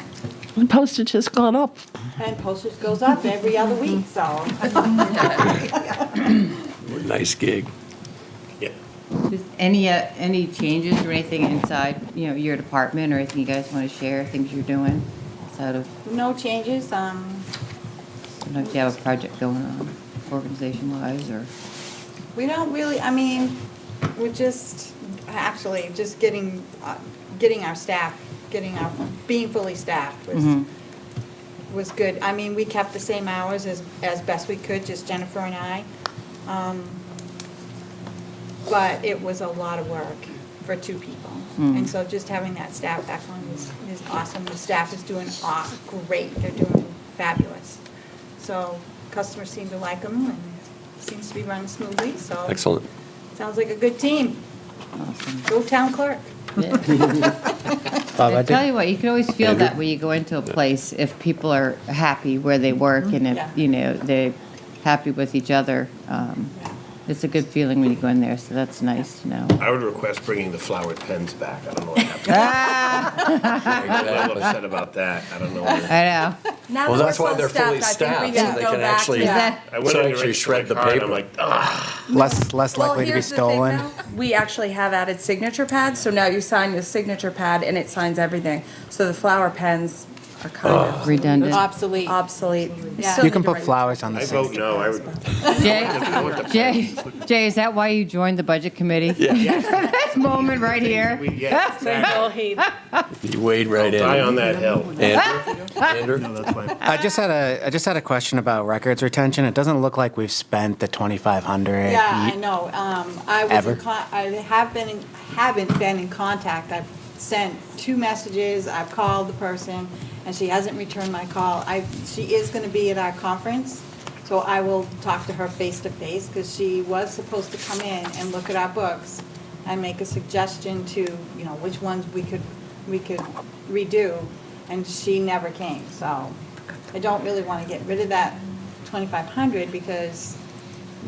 And postage has gone up. And postage goes up every other week, so. Nice gig. Yeah. Just any changes or anything inside, your department or anything you guys want to share, things you're doing outside of, No changes, sometimes you have a project going on, organization-wise, or? we don't really, I mean, we're just, actually, just getting our staff, being fully staffed was good. I mean, we kept the same hours as best we could, just Jennifer and I. But it was a lot of work for 2 people. And so just having that staff back on is awesome. The staff is doing great. They're doing fabulous. So customers seem to like them and it seems to be running smoothly, so. Excellent. Sounds like a good team. Awesome. Go town clerk. I tell you what, you can always feel that when you go into a place, if people are happy where they work and if, they're happy with each other. It's a good feeling when you go in there, so that's nice to know. I would request bringing the flowered pens back. I don't know what happened. I'm a little upset about that. I don't know. I know. Well, that's why they're fully staffed, so they can actually, I went in to register shred my the car and I'm paper. like, ah. Less likely to be stolen. We actually have added signature pads, so now you sign your signature pad and it signs everything. So the flower pens are kind of Redundant. Obsolete. Yeah. You can put flowers on the I sign. vote no. I would. Jay, is that why you joined the budget committee? Yeah. For this moment right here? Yeah, exactly. You wade right in. Die on that hill. Andrew? No, that's fine. I just had a question about records retention. It doesn't look like we've spent the 2,500. Yeah, I know. I was Ever? haven't been in contact. I've sent 2 messages. I've called the person, and she hasn't returned my call. She is going to be at our conference, so I will talk to her face to face because she was supposed to come in and look at our books and make a suggestion to which ones we could redo, and she never came. So I don't really want to get rid of that 2,500 because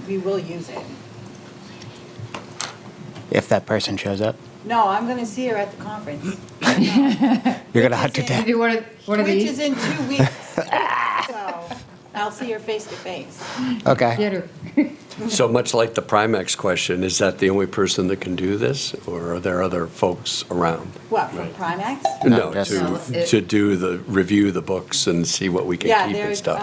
we will use it. If that person shows up, No, I'm going to see her at the conference. you're gonna hunt her down. Do one of Which these? is in 2 weeks. So I'll see her face to face. Okay. Get her. So much like the Primex question, is that the only person that can do this, or are there other folks around? What, from Primex? No, just- to review the books and see what we can Yeah, keep and there's, stuff.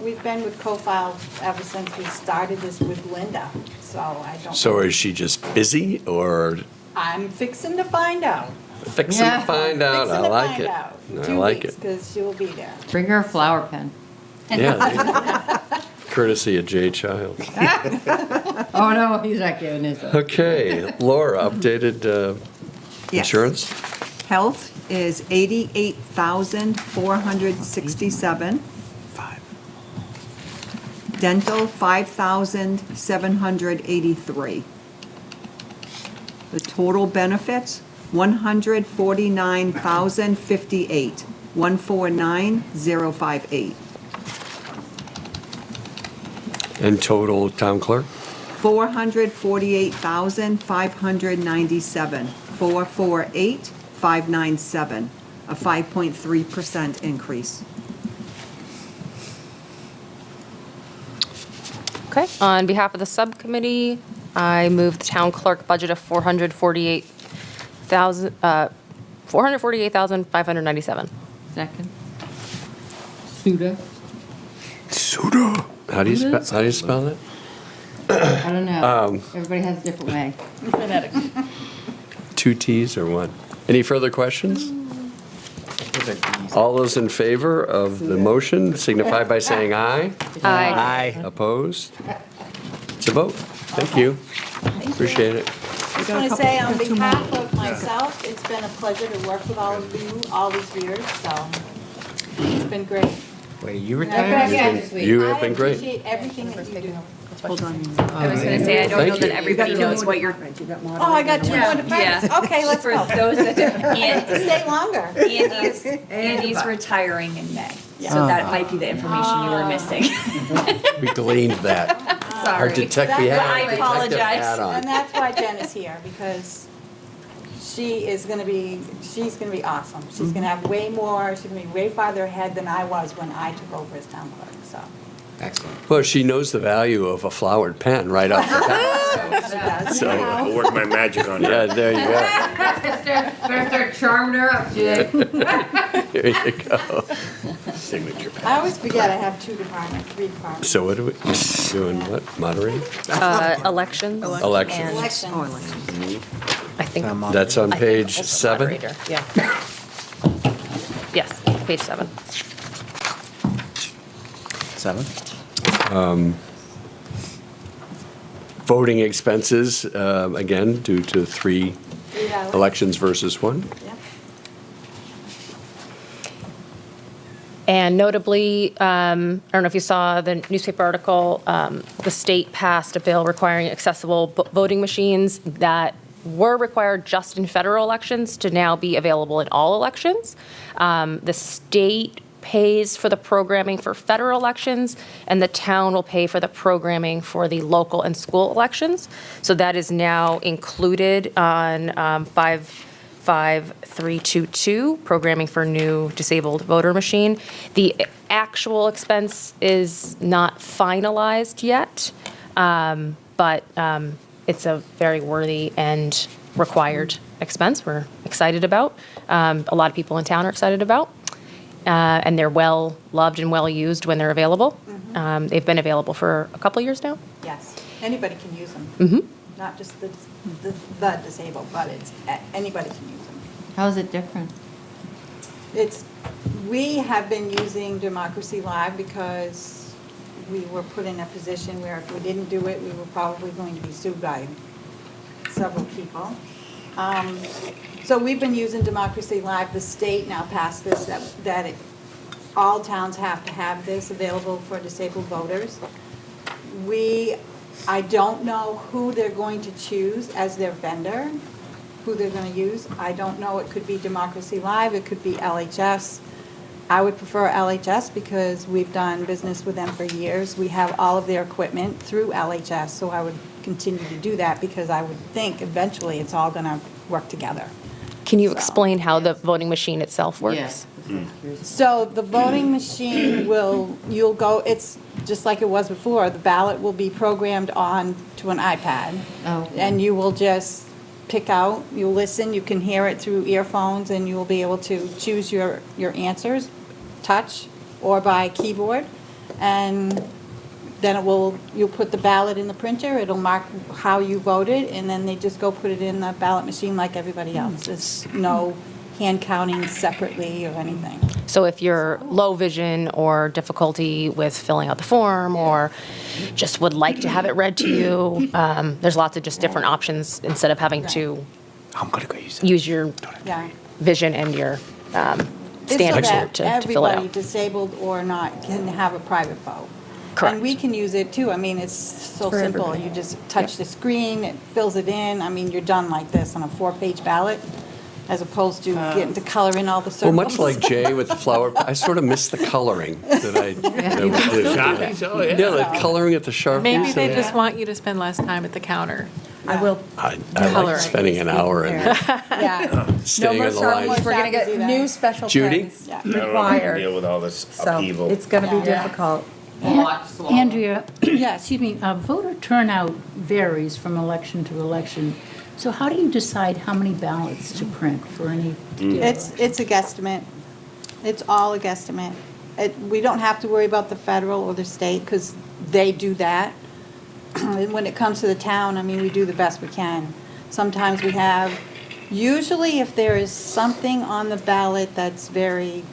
we've been with CoFile ever since we started this with Linda, so I don't. So is she just busy, or I'm fixing to find out. fixing to find out? I like it. I like it. Because she will be there. Bring her a flower pen. Yeah. Courtesy of Jay Childs. Oh, no, he's not giving his up. Okay, Laura, updated Yes. insurance? Health is 88,467. Dental, 5,783. The total benefits, 149,058, 149,058. And total town clerk? 448,597, 448,597, a 5.3% increase. Okay, on behalf of the subcommittee, I move the town clerk budget of $448,597. Second. Suda. Suda. How do you spell that? I don't know. Everybody has a different way. Two Ts or one? Any further questions? All those in favor of the motion signify by saying aye. Aye. Opposed? It's a vote. Thank you. Appreciate it. I just want to say, on behalf of myself, it's been a pleasure to work with all of you all these years, so it's been great. Wait, you retired? You have been I great. appreciate everything that you do. Hold on. I was gonna say, I don't Thank know that you. everybody knows what you're. Oh, I got two more departments. Okay, let's For go. those that don't, I have to stay longer. Andy's retiring in May, so that might be the information you were missing. We gleaned that. Our Sorry. detective, we had I our detective apologize. hat on. And that's why Jen is here, because she's gonna be awesome. She's gonna have way more, she's gonna be way farther ahead than I was when I took over as town clerk, so. Excellent. Well, she knows the value of a flowered pen right off the bat. So, I'll work my magic on yeah, that. there you go. Better start charming her up, Jay. There you go. Signature pen. I always forget I have three departments. So what are we doing? What? Moderating? Elections. Elections. Election. I think. That's on I think page also 7? moderator, yeah. Yes, page 7. 7? Voting expenses, again, due to 3 Yeah. elections versus 1. Yeah. And notably, I don't know if you saw the newspaper article, the state passed a bill requiring accessible voting machines that were required just in federal elections to now be available in all elections. The state pays for the programming for federal elections, and the town will pay for the programming for the local and school elections. So that is now included on 55322, programming for new disabled voter machine. The actual expense is not finalized yet, but it's a very worthy and required expense we're excited about. A lot of people in town are excited about. And they're well-loved and well-used when they're available. They've been available for a couple years now. Yes, anybody can use them. Not just the disabled, but anybody can use them. How is it different? We have been using Democracy Live because we were put in a position where if we didn't do it, we were probably going to be sued by several people. So we've been using Democracy Live. The state now passed this, that all towns have to have this available for disabled voters. I don't know who they're going to choose as their vendor, who they're going to use. I don't know. It could be Democracy Live. It could be LHS. I would prefer LHS because we've done business with them for years. We have all of their equipment through LHS, so I would continue to do that because I would think eventually it's all going to work together. Can you explain how the voting machine itself works? Yes. So the voting machine it's just like it was before. The ballot will be programmed on to an iPad. Oh. And you will just pick out, you'll listen, you can hear it through earphones, and you will be able to choose your answers, touch or by keyboard. And then you'll put the ballot in the printer, it'll mark how you voted, and then they just go put it in the ballot machine like everybody else. There's no hand counting separately or anything. So if you're low vision or difficulty with filling out the form or just would like to have it read to you, there's lots of just different options instead of having to I'm going to go use use your Yeah. vision and your It's standard so that to fill it everybody, out. disabled or not, can have a private vote. Correct. And we can use it too. I mean, it's so For simple. everybody. You just touch the screen, it fills it in. I mean, you're done like this on a 4-page ballot, as opposed to getting to color in all the Well, circles. much like Jay with the flower, I sort of miss the coloring that I that we did. Sharpies? Oh, yeah. Yeah, the coloring at the Sharpies. Maybe they and- just want you to spend less time at the counter. I will. I Coloring. like spending an hour in Yeah. staying on the line. We're gonna get new special Judy? pens Yeah. I don't know if I can required. deal with all this So upheaval. it's gonna be Yeah. difficult. Andrea, excuse me, voter turnout varies from election to election. So how do you decide how many ballots to print for any particular election? It's a guesstimate. It's all a guesstimate. We don't have to worry about the federal or the state because they do that. when it comes to the town, I mean, we do the best we can. Sometimes we have, usually if there is something on the ballot that's very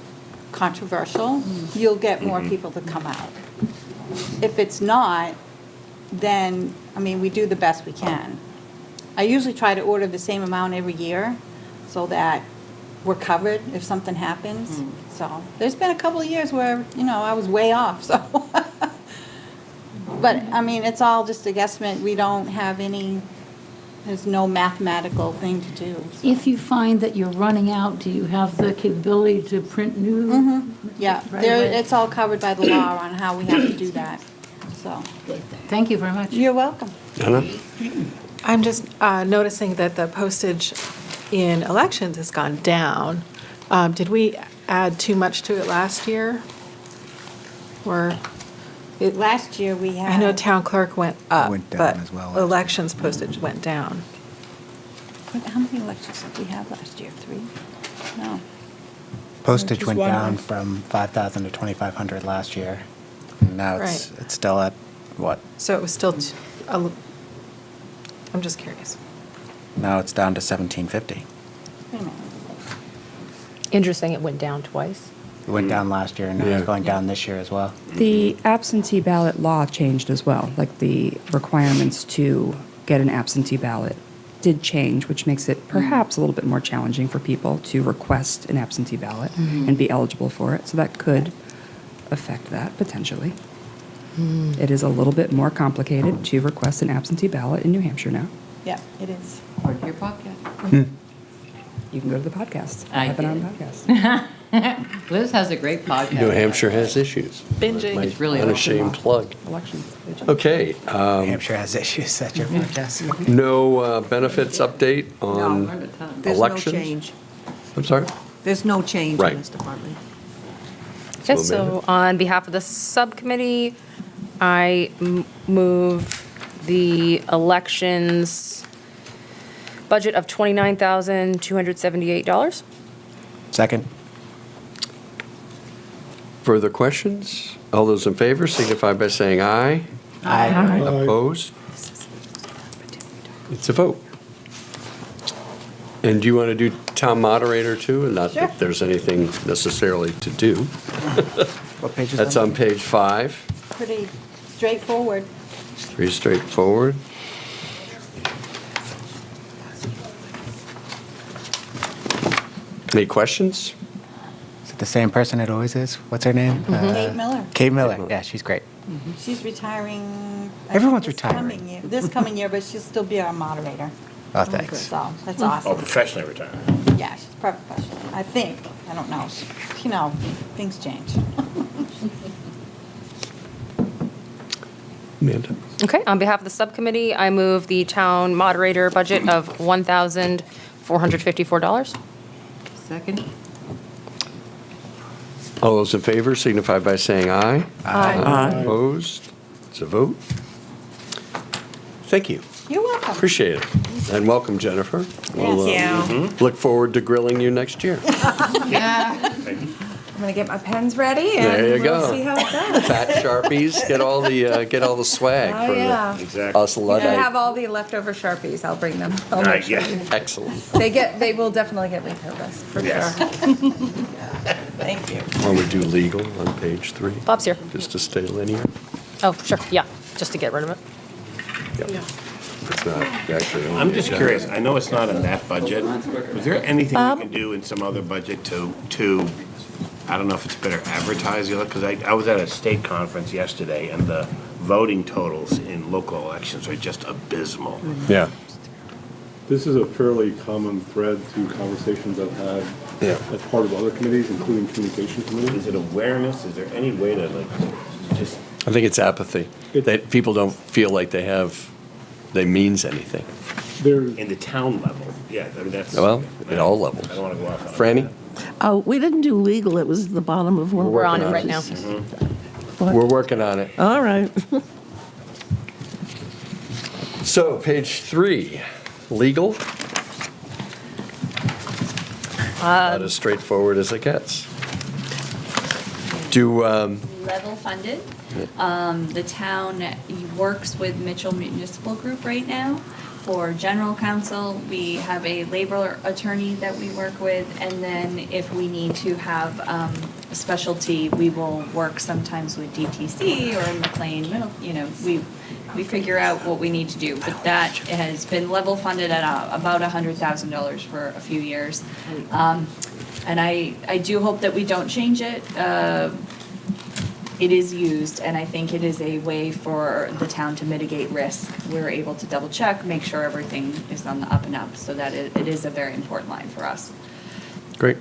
controversial, you'll get more people to come out. If it's not, then, I mean, we do the best we can. I usually try to order the same amount every year so that we're covered if something happens. So there's been a couple of years where, I was way off, so. But, I mean, it's all just a guesstimate. We don't have there's no mathematical thing to do. So. If you find that you're running out, do you have the capability to print new? Yeah, Right away? it's all covered by the law on how we have to do that, so. Thank you very much. You're welcome. Anna? I'm just noticing that the postage in elections has gone down. Did we add too much to it last year? Or, Last year, we had. I know town clerk went up, Went down but as well. elections postage went down. How many elections did we have last year? 3? No. Postage Just went one down month. from 5,000 to 2,500 last year. And now it's still at, what? So it was still, I'm just curious. Now it's down to 1,750. Wait a minute. Interesting, it went down twice. It went down last year and now it's going down this year as well. The absentee ballot law changed as well, like the requirements to get an absentee ballot did change, which makes it perhaps a little bit more challenging for people to request an absentee ballot and be eligible for it. So that could affect that potentially. It is a little bit more complicated to request an absentee ballot in New Hampshire now. Yeah, it is. Or your podcast. You can go to the podcast. I have it on did. podcast. Liz has a great podcast. New Hampshire has issues. Binging. My It's really unashamed plug. Elections. Okay, New Hampshire has issues at your podcast. no benefits update on Learned a ton. There's no elections? change. I'm sorry? There's no change Right. in this department. Okay, So so amended. on behalf of the subcommittee, I move the elections budget of $29,278. Second? Further questions? All those in favor signify by saying aye. Aye. Opposed? It's a vote. And do you want to do town moderator too? And not Sure. that there's anything necessarily to do. What page is That's that? on page 5. Pretty straightforward. Pretty straightforward. Any questions? Is it the same person it always is? What's her name? Kate Miller. Kate Miller. Yeah, she's great. She's retiring. Everyone's this retiring. coming year- This coming year, but she'll still be our moderator. Oh, thanks. So, that's Oh, awesome. professionally retired. Yeah, she's professional, I think. I don't know. Things change. Amanda? Okay, on behalf of the subcommittee, I move the town moderator budget of $1,454. Second? All those in favor signify by saying aye. Aye. Opposed? It's a vote. Thank you. You're welcome. Appreciate it. And welcome, Jennifer. We'll, Thank look forward to grilling you next year. Yeah. I'm gonna get my pens ready and There you we'll go. see how it goes. Fat Sharpies, get all the swag Oh, from yeah. Exactly. us You can have Luddite. all the leftover Sharpies. I'll bring them. I'll make sure. Yeah. Excellent. They will definitely get repurposed, for Yes. sure. Thank you. Why don't we do legal on page 3? Bob's here. Just to stay linear. Oh, sure, yeah, just to get rid of it. Yep. It's not actually on I'm the just agenda. curious, I know it's not in that budget. Was there anything we can do in some other budget to, I don't know if it's better advertise, because I was at a state conference yesterday and the voting totals in local elections are just abysmal. Yeah. This is a fairly common thread through conversations I've had as part of other committees, including communication committees. Is it awareness? Is there any way to just? I think it's apathy. That people don't feel like they means anything. In the town level, yeah, I mean, that's. Well, at all levels. I don't want to go off on. Franny? Oh, we didn't do legal. It was the bottom of one. We're on it right now. We're working on it. All right. So, page 3, legal. About as straightforward as it gets. Do, Level funded. The town works with Mitchell Municipal Group right now. For general counsel, we have a labor attorney that we work with, and then if we need to have a specialty, we will work sometimes with DTC or McLean Middle, we figure out what we need to do. But that has been level funded at about $100,000 for a few years. And I do hope that we don't change it. It is used, and I think it is a way for the town to mitigate risk. We're able to double check, make sure everything is on the up and up, so that it is a very important line for us. Great.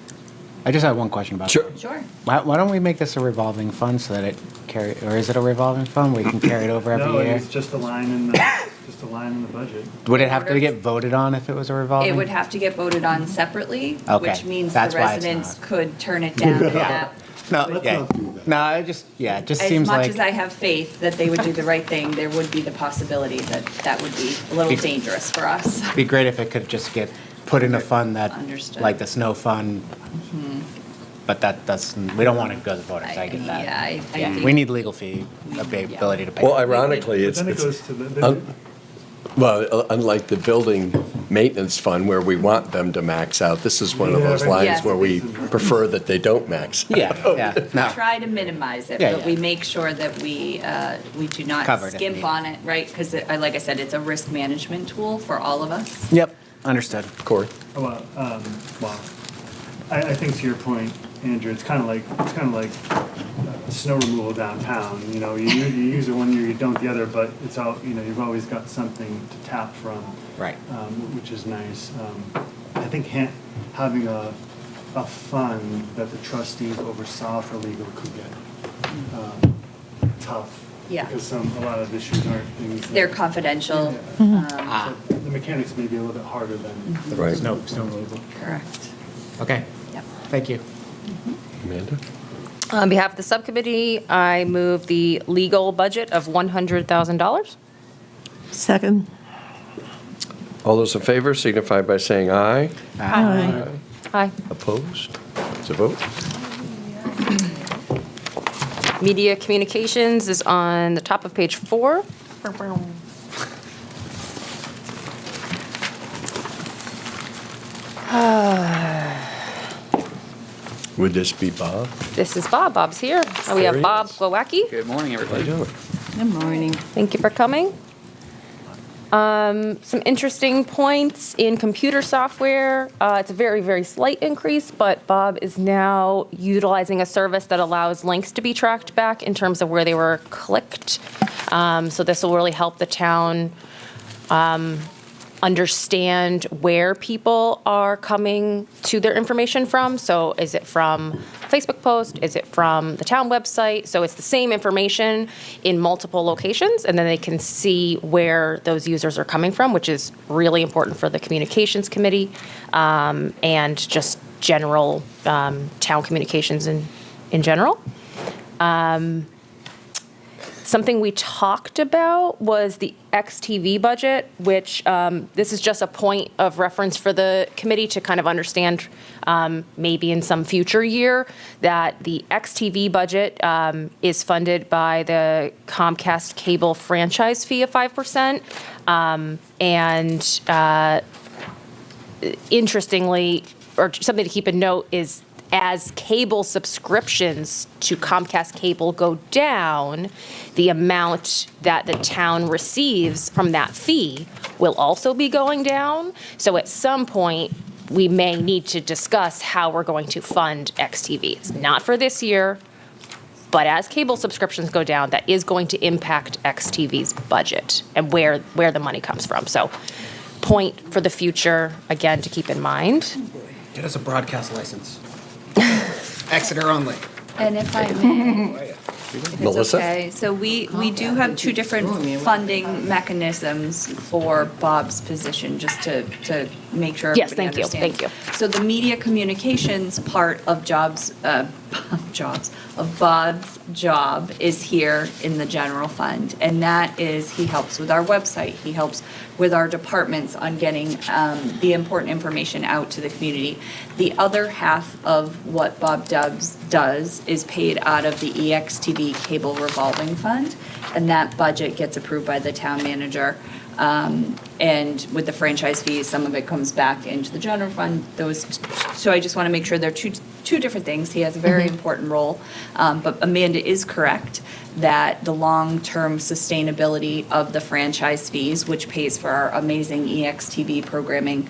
I just have one question about Sure. that. Sure. Why don't we make this a revolving fund so that it or is it a revolving fund? We can carry it over every No, year? it's just a line in the, budget. Would it have to get voted on if it was a revolving? It would have to get voted on separately, Okay, which means the that's why it's residents not. could turn it down. Yeah. No, yeah. No, it just seems As much like. as I have faith that they would do the right thing, there would be the possibility that that would be a little dangerous for us. It'd be great if it could just get put in a fund that, Understood. like the snow fund, but that doesn't, we don't want to go to the voters, I get that. Yeah, I think. We need legal fee, ability to pay. Well, ironically, But then it goes to unlike the building maintenance fund where we want them to max out, this is one of those lines Yes. where we prefer that they don't max. Yeah, no. Try to minimize it, Yeah, but yeah. we make sure that we do not Covered if skimp needed. on it, right? Because like I said, it's a risk management tool for all of us. Yep, understood. Corey? Well, I think to your point, Andrew, it's kind of like snow removal downtown. You use it one year, you don't the other, but it's all you've always got something to tap from, Right. Which is nice. I think having a fund that the trustees oversaw for legal could get tough. Yeah. Because a lot of issues aren't things. that- They're confidential. So the mechanics may be a little bit harder than. Right. Snow removal. Correct. Okay. Yep. Thank you. Amanda? On behalf of the subcommittee, I move the legal budget of $100,000. Second. All those in favor signify by saying aye. Aye. Aye. Opposed? It's a vote. Media communications is on the top of page 4. Would this be Bob? This is Bob. Bob's here. We There have he Bob is. Glowacki. Good morning, How you everybody. doing? Good morning. Thank you for coming. Some interesting points in computer software. It's a very, very slight increase, but Bob is now utilizing a service that allows links to be tracked back in terms of where they were clicked. So this will really help the town understand where people are coming to their information from. So is it from a Facebook post? Is it from the town website? So it's the same information in multiple locations, and then they can see where those users are coming from, which is really important for the communications committee and just general town communications in general. Something we talked about was the XTV budget, which this is just a point of reference for the committee to kind of understand maybe in some future year that the XTV budget is funded by the Comcast cable franchise fee of 5%. Interestingly, or something to keep a note is as cable subscriptions to Comcast Cable go down, the amount that the town receives from that fee will also be going down. So at some point, we may need to discuss how we're going to fund XTV. It's not for this year, but as cable subscriptions go down, that is going to impact XTV's budget and where the money comes from. So point for the future, again, to keep in mind. Get us a broadcast license. Exeter only. And if I may, if it's Melissa? okay, so we do have two different funding mechanisms for Bob's position, just to make sure Yes, everybody thank you, understands. thank you. So the media communications part of Bob's job is here in the general fund. And that is, he helps with our website, he helps with our departments on getting the important information out to the community. The other half of what Bob does is paid out of the EXTV cable revolving fund, and that budget gets approved by the town manager. And with the franchise fees, some of it comes back into the general fund. So I just want to make sure they're two different things. He has a very important role, but Amanda is correct that the long-term sustainability of the franchise fees, which pays for our amazing EXTV programming,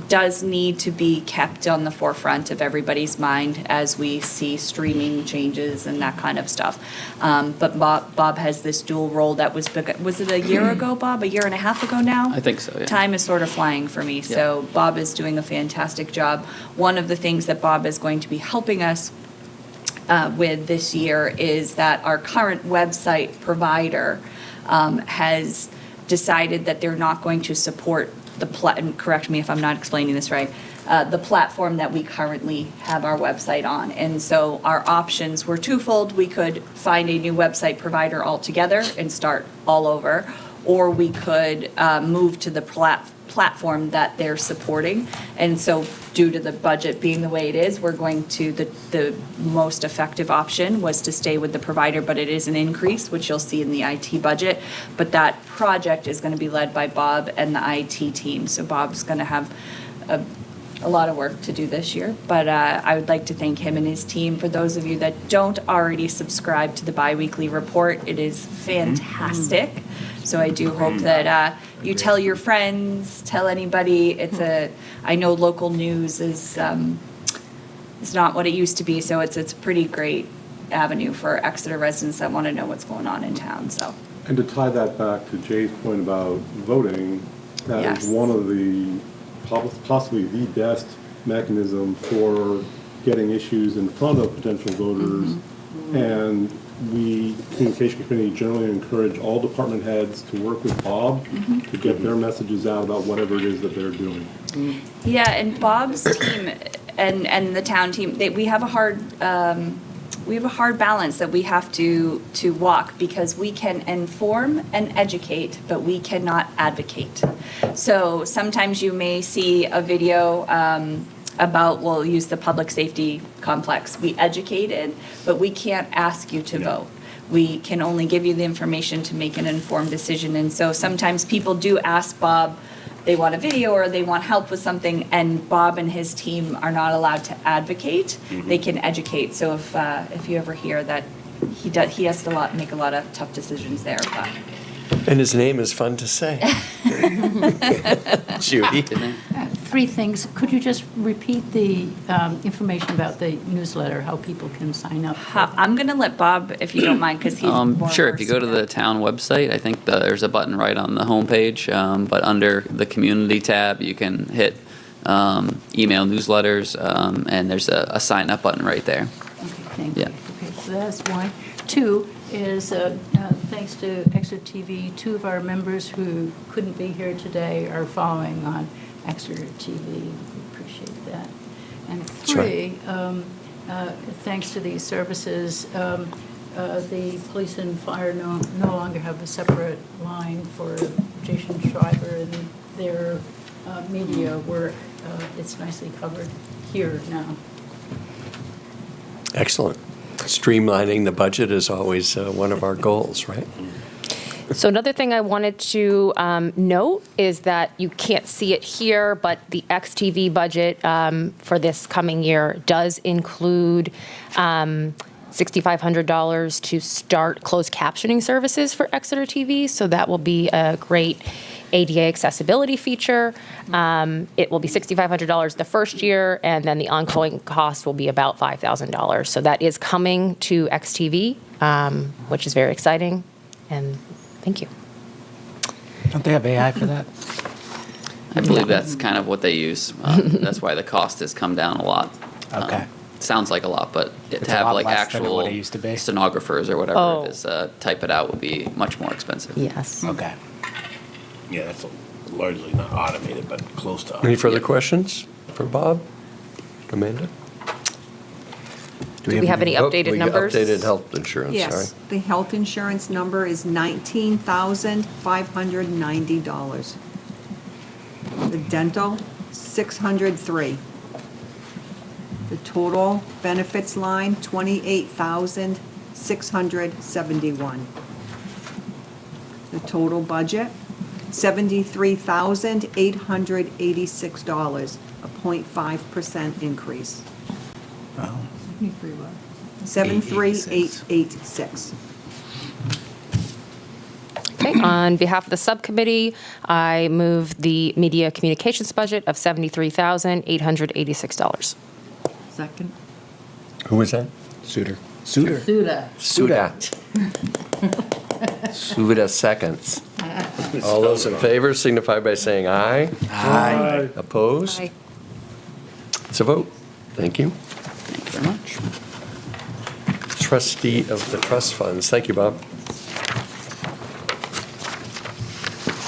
does need to be kept on the forefront of everybody's mind as we see streaming changes and that kind of stuff. But Bob has this dual role that was it a year ago, Bob? A year and a half ago now? I think so, yeah. Time is sort of flying for me. So Bob is doing a fantastic job. One of the things that Bob is going to be helping us with this year is that our current website provider has decided that they're not going to support and correct me if I'm not explaining this right, the platform that we currently have our website on. And so our options were twofold. We could find a new website provider altogether and start all over, or we could move to the platform that they're supporting. And so due to the budget being the way it is, we're going to, the most effective option was to stay with the provider, but it is an increase, which you'll see in the IT budget. But that project is going to be led by Bob and the IT team. So Bob's going to have a lot of work to do this year, but I would like to thank him and his team. For those of you that don't already subscribe to the biweekly report, it is fantastic. So I do hope that you tell your friends, tell anybody. I know local news is not what it used to be, so it's a pretty great avenue for Exeter residents that want to know what's going on in town. So. And to tie that back to Jay's point about voting, that is one of the possibly the best mechanism for getting issues in front of potential voters. And we, Communication Committee, generally encourage all department heads to work with Bob to get their messages out about whatever it is that they're doing. Yeah, and Bob's team and the town team, we have a hard balance that we have to walk, because we can inform and educate, but we cannot advocate. So sometimes you may see a video about, we'll use the public safety complex. We educated, but we can't ask you to vote. We can only give you the information to make an informed decision. And so sometimes people do ask Bob, they want a video or they want help with something, and Bob and his team are not allowed to advocate. They can educate. So if you ever hear that he has to make a lot of tough decisions there. But. And his name is fun to say. Judy. Three things. Could you just repeat the information about the newsletter, how people can sign up? I'm going to let Bob, if you don't mind, because he's more Sure, if you go to the town website, I think there's a button right on the homepage, but under the community tab, you can hit email newsletters, and there's a sign up button right there. Okay, thank you. Okay, so that's one. Two is, thanks to Exeter TV, two of our members who couldn't be here today are following on Exeter TV. We appreciate that. And three, thanks to these services, the police and fire no longer have a separate line for Jason Schreiber and their media work. It's nicely covered here now. Excellent. Streamlining the budget is always one of our goals, right? So another thing I wanted to note is that you can't see it here, but the XTV budget for this coming year does include $6,500 to start closed captioning services for Exeter TV. So that will be a great ADA accessibility feature. It will be $6,500 the first year, and then the ongoing cost will be about $5,000. So that is coming to XTV, which is very exciting. And thank you. Don't they have AI for that? I believe that's kind of what they use. That's why the cost has come down a lot. Okay. Sounds like a lot, but It's to a have lot like less than actual what it used to be. stenographers or whatever Oh. it is, type it out would be much more expensive. Yes. Okay. Yeah, that's largely not automated, but close to Any automated. further questions for Bob? Amanda? Do we have any updated numbers? We updated health insurance, sorry. Yes, the health insurance number is $19,590. The dental, $603. The total benefits line, $28,671. The total budget, $73,886, a 0.5% increase. Wow. 73886. Okay, on behalf of the subcommittee, I move the media communications budget of $73,886. Second. Who was that? Suter. Suda. Suda. Suda seconds. All those in favor signify by saying aye. Aye. Opposed? Aye. It's a vote. Thank you. Thank you very much. Trustee of the trust funds. Thank you, Bob.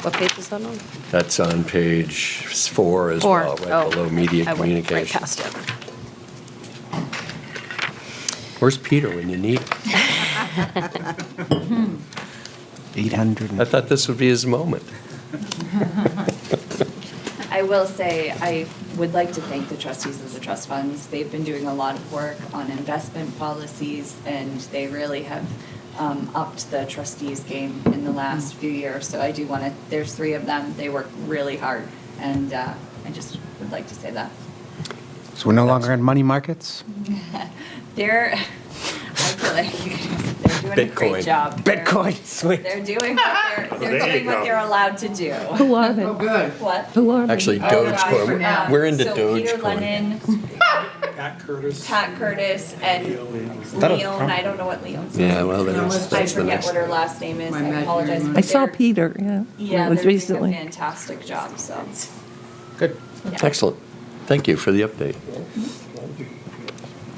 What page is that on? That's on page 4 as 4. well, right Oh, below media I went communication. right past it. Where's Peter when you need him? 800. I thought this would be his moment. I will say, I would like to thank the trustees of the trust funds. They've been doing a lot of work on investment policies, and they really have upped the trustees' game in the last few years. So I do want to, there's 3 of them, they work really hard, and I just would like to say that. So we're no longer in money markets? They're, I feel like they're doing a Bitcoin. great job. Bitcoin, sweet. They're doing what they're doing what they're allowed to do. Who are they? What? Who are they? Actually, Oh, Dogecoin. gosh. We're into So Peter Dogecoin. Lennon, Pat Curtis, and Leon, I don't know what Leon's name is. Yeah, well, I that's the forget next. what her last name is, I apologize. I but saw they're- Peter, yeah. Yeah, It was they're doing a recently. fantastic job, so. Good. Excellent. Thank you for the update.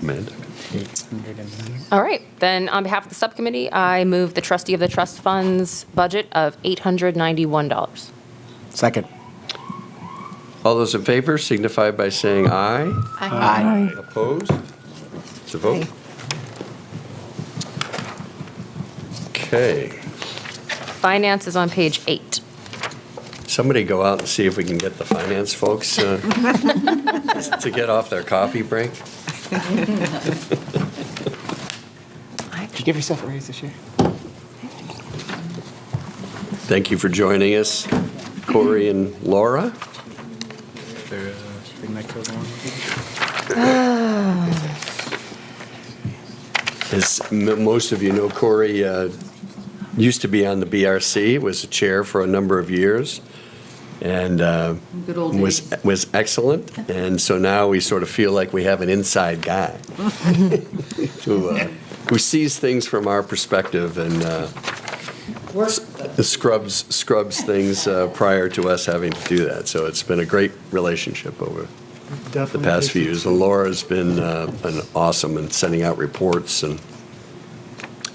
Amanda? 809. All right, then on behalf of the subcommittee, I move the trustee of the trust funds budget of $891. Second. All those in favor signify by saying aye. Aye. Opposed? It's a vote. Okay. Finance is on page 8. Somebody go out and see if we can get the finance folks to get off their coffee break. Did you give yourself a raise this year? Thank you for joining us, Corey and Laura. As most of you know, Corey used to be on the BRC, was a chair for a number of years, and Good old was excellent. And so now we sort of feel like we have an inside guy who sees things from our perspective and scrubs things prior to us having to do that. So it's been a great relationship over the past few years. And Laura's been awesome in sending out reports and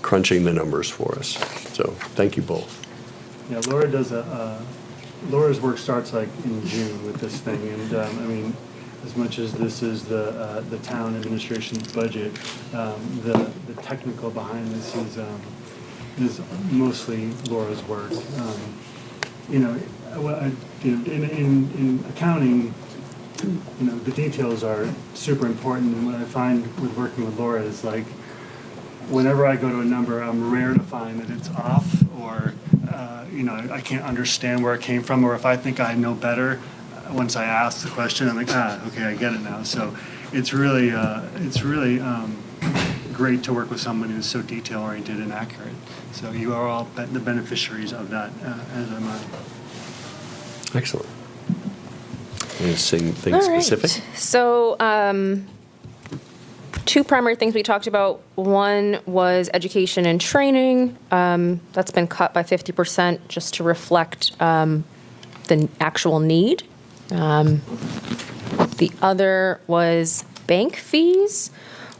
crunching the numbers for us. So thank you both. Yeah, Laura does Laura's work starts like in June with this thing, and I mean, as much as this is the town administration's budget, the technical behind this is mostly Laura's work. In accounting, the details are super important, and what I find with working with Laura is like, whenever I go to a number, I'm rare to find that it's off or, I can't understand where it came from, or if I think I know better, once I ask the question, I'm like, okay, I get it now. So it's really great to work with someone who's so detail-oriented and accurate. So you are all the beneficiaries of that, as am I. Excellent. Anything All right. specific? So, 2 primary things we talked about. One was education and training. That's been cut by 50% just to reflect the actual need. The other was bank fees,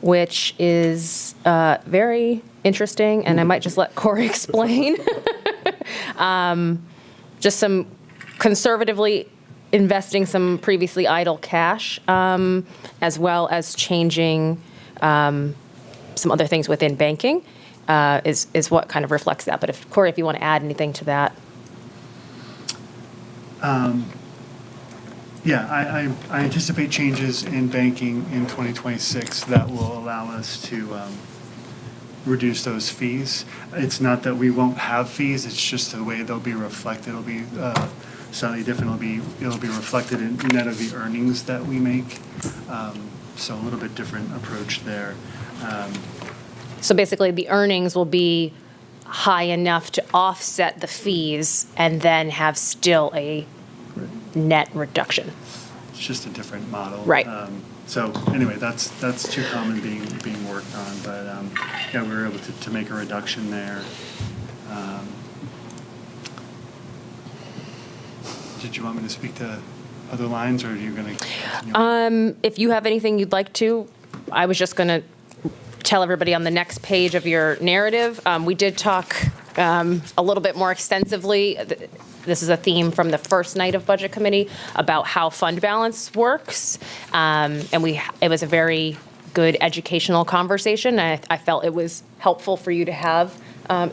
which is very interesting, and I might just let Corey explain. Just some conservatively investing some previously idle cash, as well as changing some other things within banking is what kind of reflects that. But if, Corey, if you want to add anything to that. Yeah, I anticipate changes in banking in 2026 that will allow us to reduce those fees. It's not that we won't have fees, it's just the way they'll be reflected. It'll be slightly different. It'll be reflected in net of the earnings that we make. So a little bit different approach there. So basically, the earnings will be high enough to offset the fees and then have still a net reduction. It's just a different model. Right. So anyway, that's too common being worked on, but yeah, we were able to make a reduction there. Did you want me to speak to other lines, or are you going to? If you have anything you'd like to, I was just going to tell everybody on the next page of your narrative. We did talk a little bit more extensively. This is a theme from the first night of Budget Committee about how fund balance works. And it was a very good educational conversation. I felt it was helpful for you to have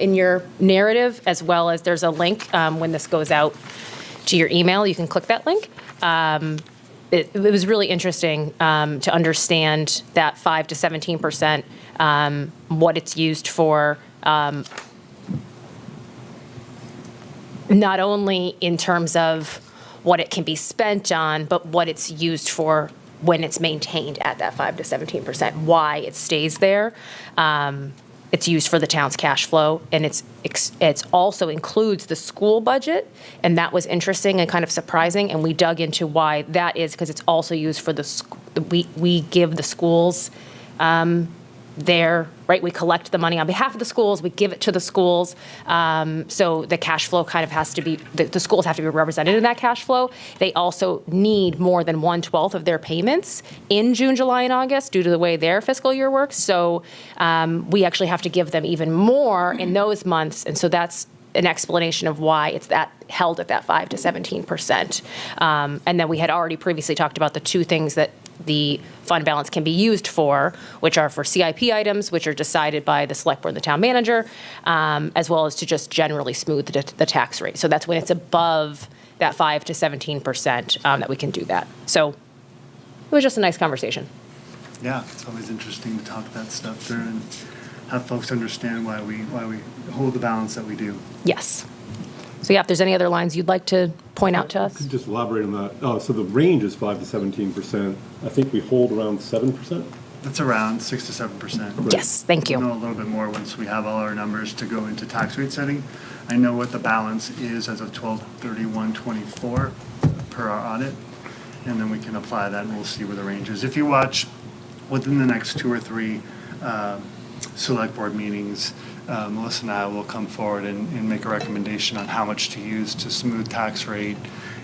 in your narrative, as well as there's a link when this goes out to your email. You can click that link. It was really interesting to understand that 5 to 17%, what it's used for, not only in terms of what it can be spent on, but what it's used for when it's maintained at that 5 to 17%, why it stays there. It's used for the town's cash flow, and it's also includes the school budget, and that was interesting and kind of surprising, and we dug into why that is, because it's also used for we give the schools we collect the money on behalf of the schools, we give it to the schools, so the cash flow kind of has to be, the schools have to be represented in that cash flow. They also need more than 1/12 of their payments in June, July, and August due to the way their fiscal year works, so we actually have to give them even more in those months, and so that's an explanation of why it's held at that 5 to 17%. And then we had already previously talked about the two things that the fund balance can be used for, which are for CIP items, which are decided by the select board and the town manager, as well as to just generally smooth the tax rate. So that's when it's above that 5 to 17% that we can do that. So it was just a nice conversation. Yeah, it's always interesting to talk that stuff through and have folks understand why we hold the balance that we do. Yes. So yeah, if there's any other lines you'd like to point out to us. Could you just elaborate on that? Oh, so the range is 5 to 17%. I think we hold around 7%. That's around 6 to 7%. Yes, thank you. We'll know a little bit more once we have all our numbers to go into tax rate setting. I know what the balance is as of 12/31/24 per our audit, and then we can apply that and we'll see where the range is. If you watch within the next 2 or 3 select board meetings, Melissa and I will come forward and make a recommendation on how much to use to smooth tax rate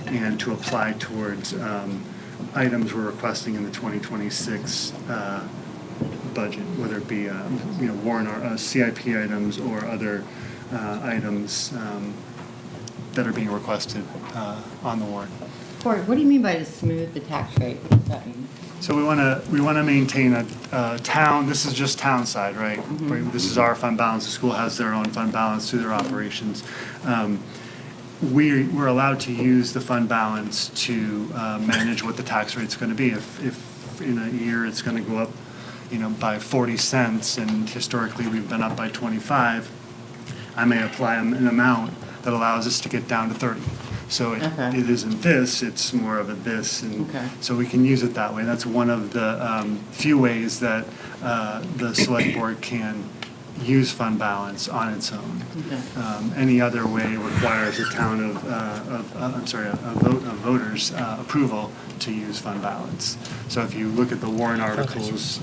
and to apply towards items we're requesting in the 2026 budget, whether it be warrant or CIP items or other items that are being requested on the warrant. Corey, what do you mean by to smooth the tax rate? What does that mean? So we want to maintain a town. This is just town side, right? Right? This is our fund balance. The school has their own fund balance through their operations. We're allowed to use the fund balance to manage what the tax rate's going to be. If in a year it's going to go up, by 40 cents, and historically we've been up by 25, I may apply an amount that allows us to get down to 30. So it isn't this, it's more of a this, and so we can use it that way. That's one of the few ways that the select board can use fund balance on its own. Any other way requires a vote of voters' approval to use fund balance. So if you look at the warrant articles,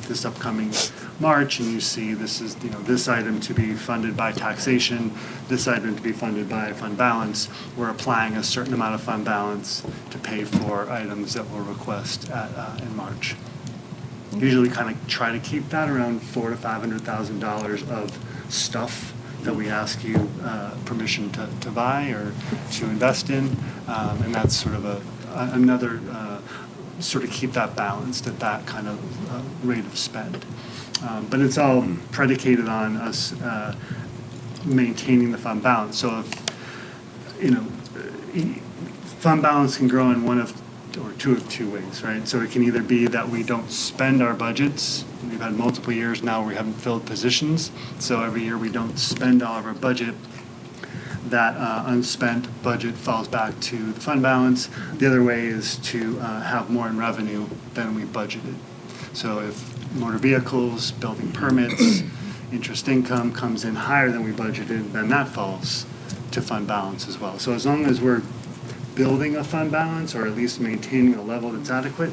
this upcoming March, and you see this is, this item to be funded by taxation, this item to be funded by fund balance, we're applying a certain amount of fund balance to pay for items that we'll request in March. Usually kind of try to keep that around $400,000 to $500,000 of stuff that we ask you permission to buy or to invest in, and that's sort of another sort of keep that balanced at that kind of rate of spend. But it's all predicated on us maintaining the fund balance. So if, fund balance can grow in one of, or two ways, right? So it can either be that we don't spend our budgets. We've had multiple years now where we haven't filled positions. So every year we don't spend all of our budget. That unspent budget falls back to the fund balance. The other way is to have more in revenue than we budgeted. So if motor vehicles, building permits, interest income comes in higher than we budgeted, then that falls to fund balance as well. So as long as we're building a fund balance, or at least maintaining a level that's adequate,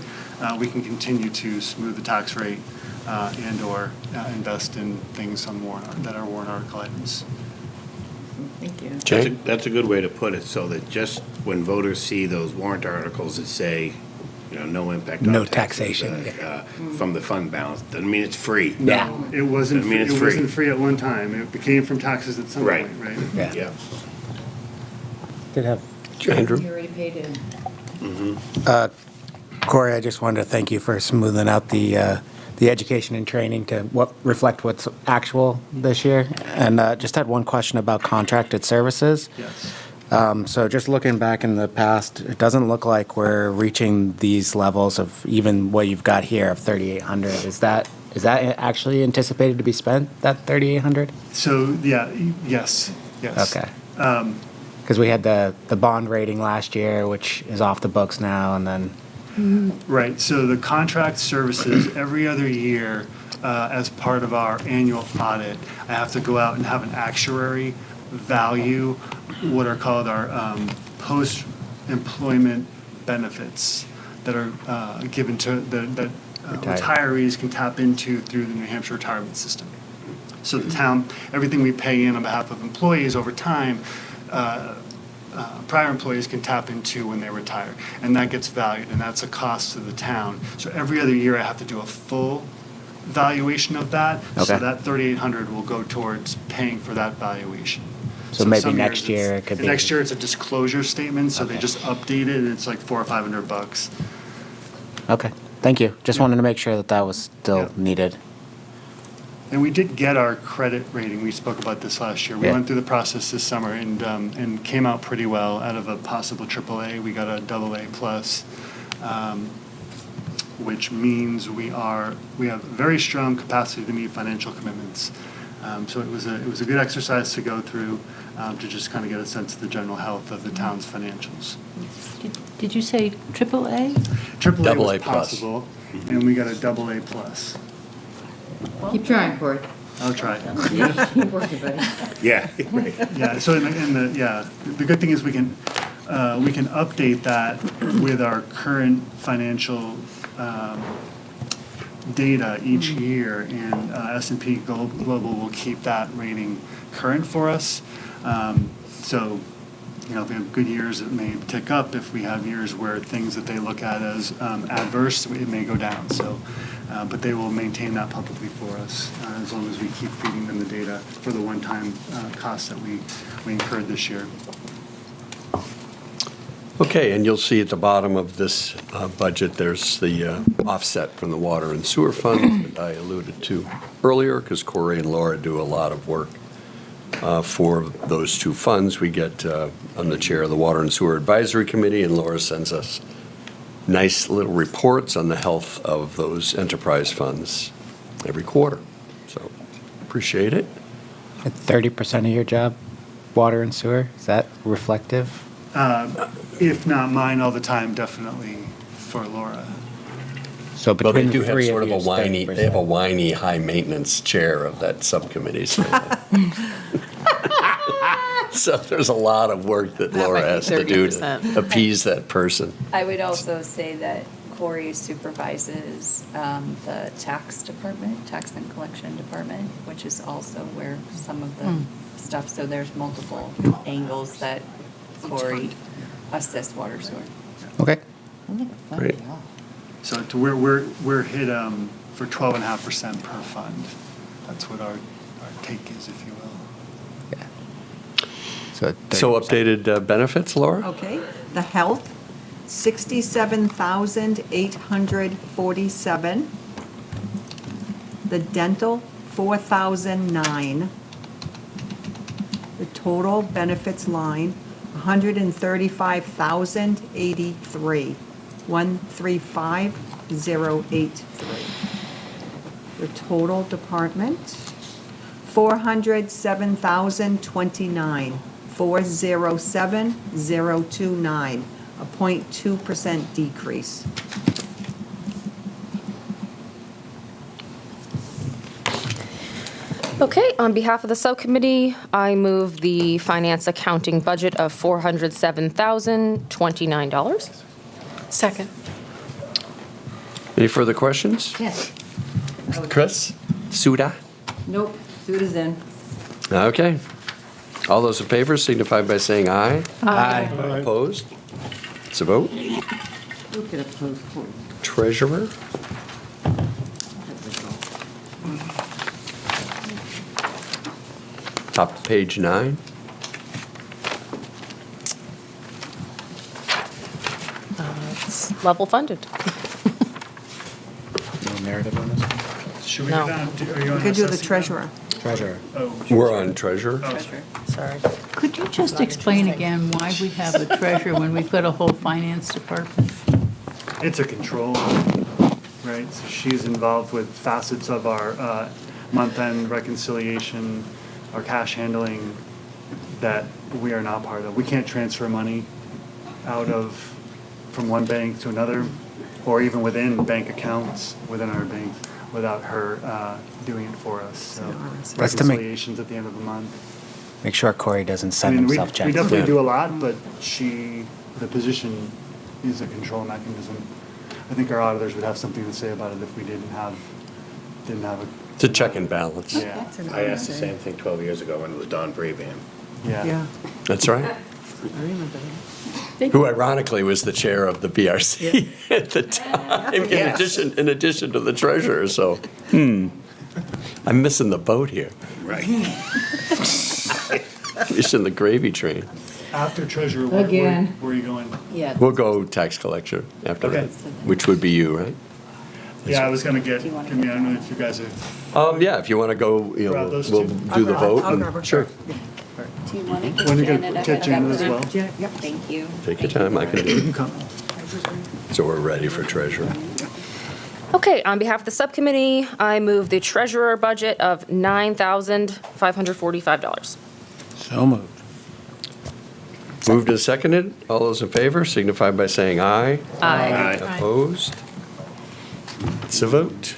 we can continue to smooth the tax rate and/or invest in things on that are warrant article items. Thank you. That's a good way to put it, so that just when voters see those warrant articles that say, no impact on No taxes, taxation, from the fund balance, doesn't mean it's free. No, it wasn't. I mean, it's it free. wasn't free at one time. It became from taxes at some Right. point, right? Yeah. Did have Andrew? You already paid in. Corey, I just wanted to thank you for smoothing out the education and training to reflect what's actual this year. And just had one question about contracted services. Yes. So just looking back in the past, it doesn't look like we're reaching these levels of even what you've got here of 3,800. Is that actually anticipated to be spent, that 3,800? So, yes. Okay. Because we had the bond rating last year, which is off the books now, and then... Right, so the contract services, every other year, as part of our annual audit, I have to go out and have an actuary value what are called our post-employment benefits that are given to, that retirees can tap into through the New Hampshire retirement system. So the town, everything we pay in on behalf of employees over time, prior employees can tap into when they retire, and that gets valued, and that's a cost to the town. So every other year, I have to do a full valuation of that. Okay. So that 3,800 will go towards paying for that valuation. So maybe some next years year it's- it could be... Next year, it's a disclosure statement, so they Okay. just update it, and it's like $400 or $500. Okay, thank you. Just wanted to make sure that was still Yeah. needed. And we did get our credit rating. We spoke about this last year. We Yeah. went through the process this summer and came out pretty well. Out of a possible AAA, we got a AA plus, which means we have very strong capacity to meet financial commitments. So it was a good exercise to go through to just kind of get a sense of the general health of the town's financials. Did you say AAA? AAA AA was plus. possible, and we got a AA plus. Keep trying, Corey. I'll try. Keep working, buddy. Yeah, right. Yeah, so the good thing is we can update that with our current financial data each year, and S&P Global will keep that rating current for us. So, if we have good years, it may tick up. If we have years where things that they look at as adverse, it may go down. So, but they will maintain that publicly for us as long as we keep feeding them the data for the one-time costs that we incurred this year. Okay, and you'll see at the bottom of this budget, there's the offset from the water and sewer fund that I alluded to earlier, because Corey and Laura do a lot of work for those two funds. I'm the chair of the Water and Sewer Advisory Committee, and Laura sends us nice little reports on the health of those enterprise funds every quarter. So, appreciate it. At 30% of your job, water and sewer, is that reflective? If not mine all the time, definitely for Laura. So Well, they between do the have three sort of of you, they have a whiny, high-maintenance chair of that subcommittee. So there's a lot of work that That Laura might be has to do to 30%. appease that person. I would also say that Corey supervises the tax department, tax and collection department, which is also where some of the stuff, so there's multiple angles that Corey assists water sewer. Okay. Great. So we're hit for 12.5% per fund. That's what our take is, if you will. So updated benefits, Laura? Okay, the health, 67,847. The The dental, 4,009. The total benefits line, 135,083. 135,083. The total department, 407,029. 407,029, a 0.2% decrease. Okay, on behalf of the subcommittee, I move the finance accounting budget of $407,029. Second. Any further questions? Yes. Chris? Suda? Nope, food is in. Okay. All those in favor signify by saying aye. Aye. Opposed? It's a vote. Look at a post for Treasurer? Top of page 9. It's level funded. No narrative on this? Should we No. go down, are you on We could do the assessing? treasurer. Treasurer. Oh, We're on treasurer. Sorry. Could you just explain again why we have a treasurer when we've got a whole finance department? it's a control, right? So she's involved with facets of our month-end reconciliation, our cash handling that we are not part of. We can't transfer money out of, from one bank to another, or even within bank accounts within our bank without her doing it for us. So That's to make- reconciliations at the end of the month. Make sure Corey doesn't I send mean, himself we checks. definitely do a lot, but the position is a control mechanism. I think our auditors would have something to say about it if we didn't have a, It's a check and balance. yeah, I asked the same thing 12 years ago when it was Don Brevan. yeah. Yeah, That's right. I remember that. Who ironically was the chair of the BRC at the time, Yes. in addition to the treasurer, so, I'm missing the boat here. Right. Missing the gravy train. After treasurer, Again. where are you going? Yeah. We'll go tax collector after Okay. that, which would be you, right? Yeah, I was gonna get, I mean, I don't know if you guys have, Yeah, if you want to go, Grab those we'll two. do the vote. I'll and- grab her. Sure, Do you want to when you get gonna Janet get ahead Janet of as that? well? Yep. Thank you. take your time, I can do it. So we're ready for treasurer. Okay, on behalf of the subcommittee, I move the treasurer budget of $9,545. So moved. Moved and seconded, all those in favor signify by saying aye. Aye. Opposed? It's a vote.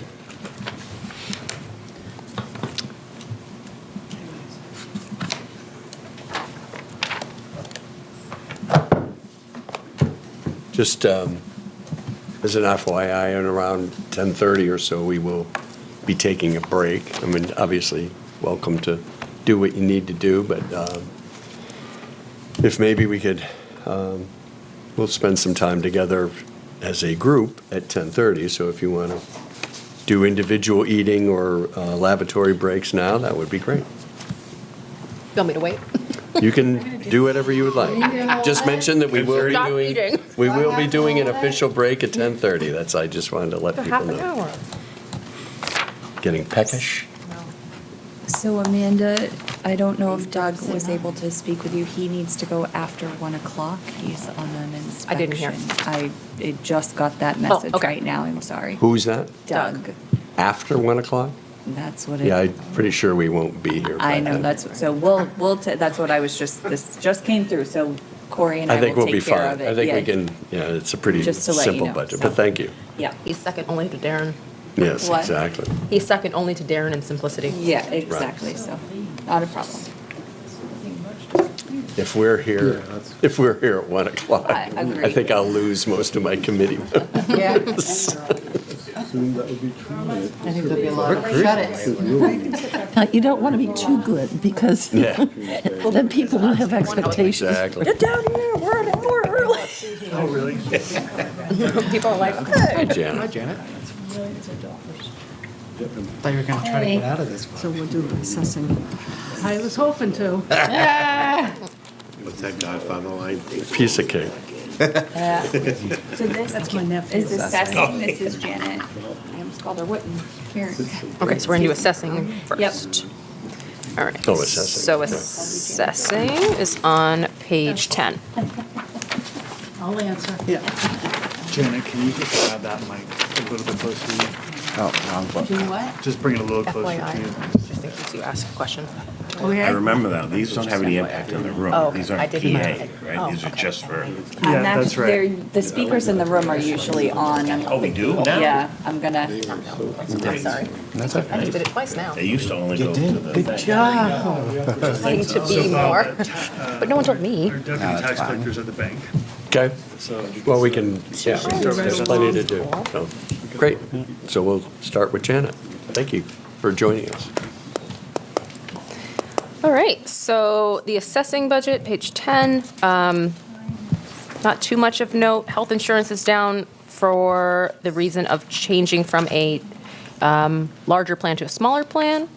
Just as an FYI, at around 10:30 or so, we will be taking a break. I mean, obviously, welcome to do what you need to do, but if maybe we could, we'll spend some time together as a group at 10:30, so if you want to do individual eating or lavatory breaks now, that would be great. You want me to wait? You can do whatever you would like. Just mention that we will be Stop doing, eating. we will be doing an official break at 10:30. That's, I just wanted to let For people half an know. hour. Getting peckish? So Amanda, I don't know if Doug was able to speak with you. He needs to go after 1 o'clock. He's on an inspection. I didn't hear. I just got that message okay. right now. I'm sorry. Who's that? Doug. After 1 o'clock? That's what it. Yeah, I'm pretty sure we won't be here. by I know, then. that's, so that's what I was this just came through, so Corey and I I think will we'll be take care fine. of it. I think we Yeah. can, yeah, it's a pretty Just to let you simple know, budget, so. but thank you. Yeah, He's second only to Darren. Yes, What? exactly. He's second only to Darren in simplicity. yeah, exactly, so, not a problem. If we're here, if we're here at 1 o'clock, I agree. I think I'll lose most of my committee members. Assume that would be true. I think there'll be a lot of shut it. You don't want to be too good because Yeah, then people will have expectations. exactly. Get down here, we're an hour early. Oh, really? People are like, Hi, Janet. Janet? Thought you were gonna try to get out of this one. So we'll do assessing. I was hoping to. What's that Godfather line? Piece of cake. So this That's my nephew. is assessing, this is Janet Calder Witten. Here. Okay, so we're gonna do assessing first. All right. Oh, assessing. So assessing is on page 10. I'll answer. Janet, can you just grab that mic a little bit closer to you? Oh, wrong book. Do what? Just bring it a little closer to you. FYI, just in case you ask a question. Oh, I yeah? remember that, these don't have any impact on the room. Oh, These I aren't did PA, not. right? Oh, These are okay. just for, Yeah, that's right. The speakers in the room are usually on. oh, we do now? Yeah, I'm gonna. I'm sorry. That's I okay. just did it twice now. They used to only go to the thing. Trying to be more, but no one told me. Our deputy tax collectors at the bank. Okay, well, we can, yeah, there's plenty to do. So, great, so we'll start with Janet. Thank you for joining us. All right, so the assessing budget, page 10. Not too much of note. Health insurance is down for the reason of changing from a larger plan to a smaller plan.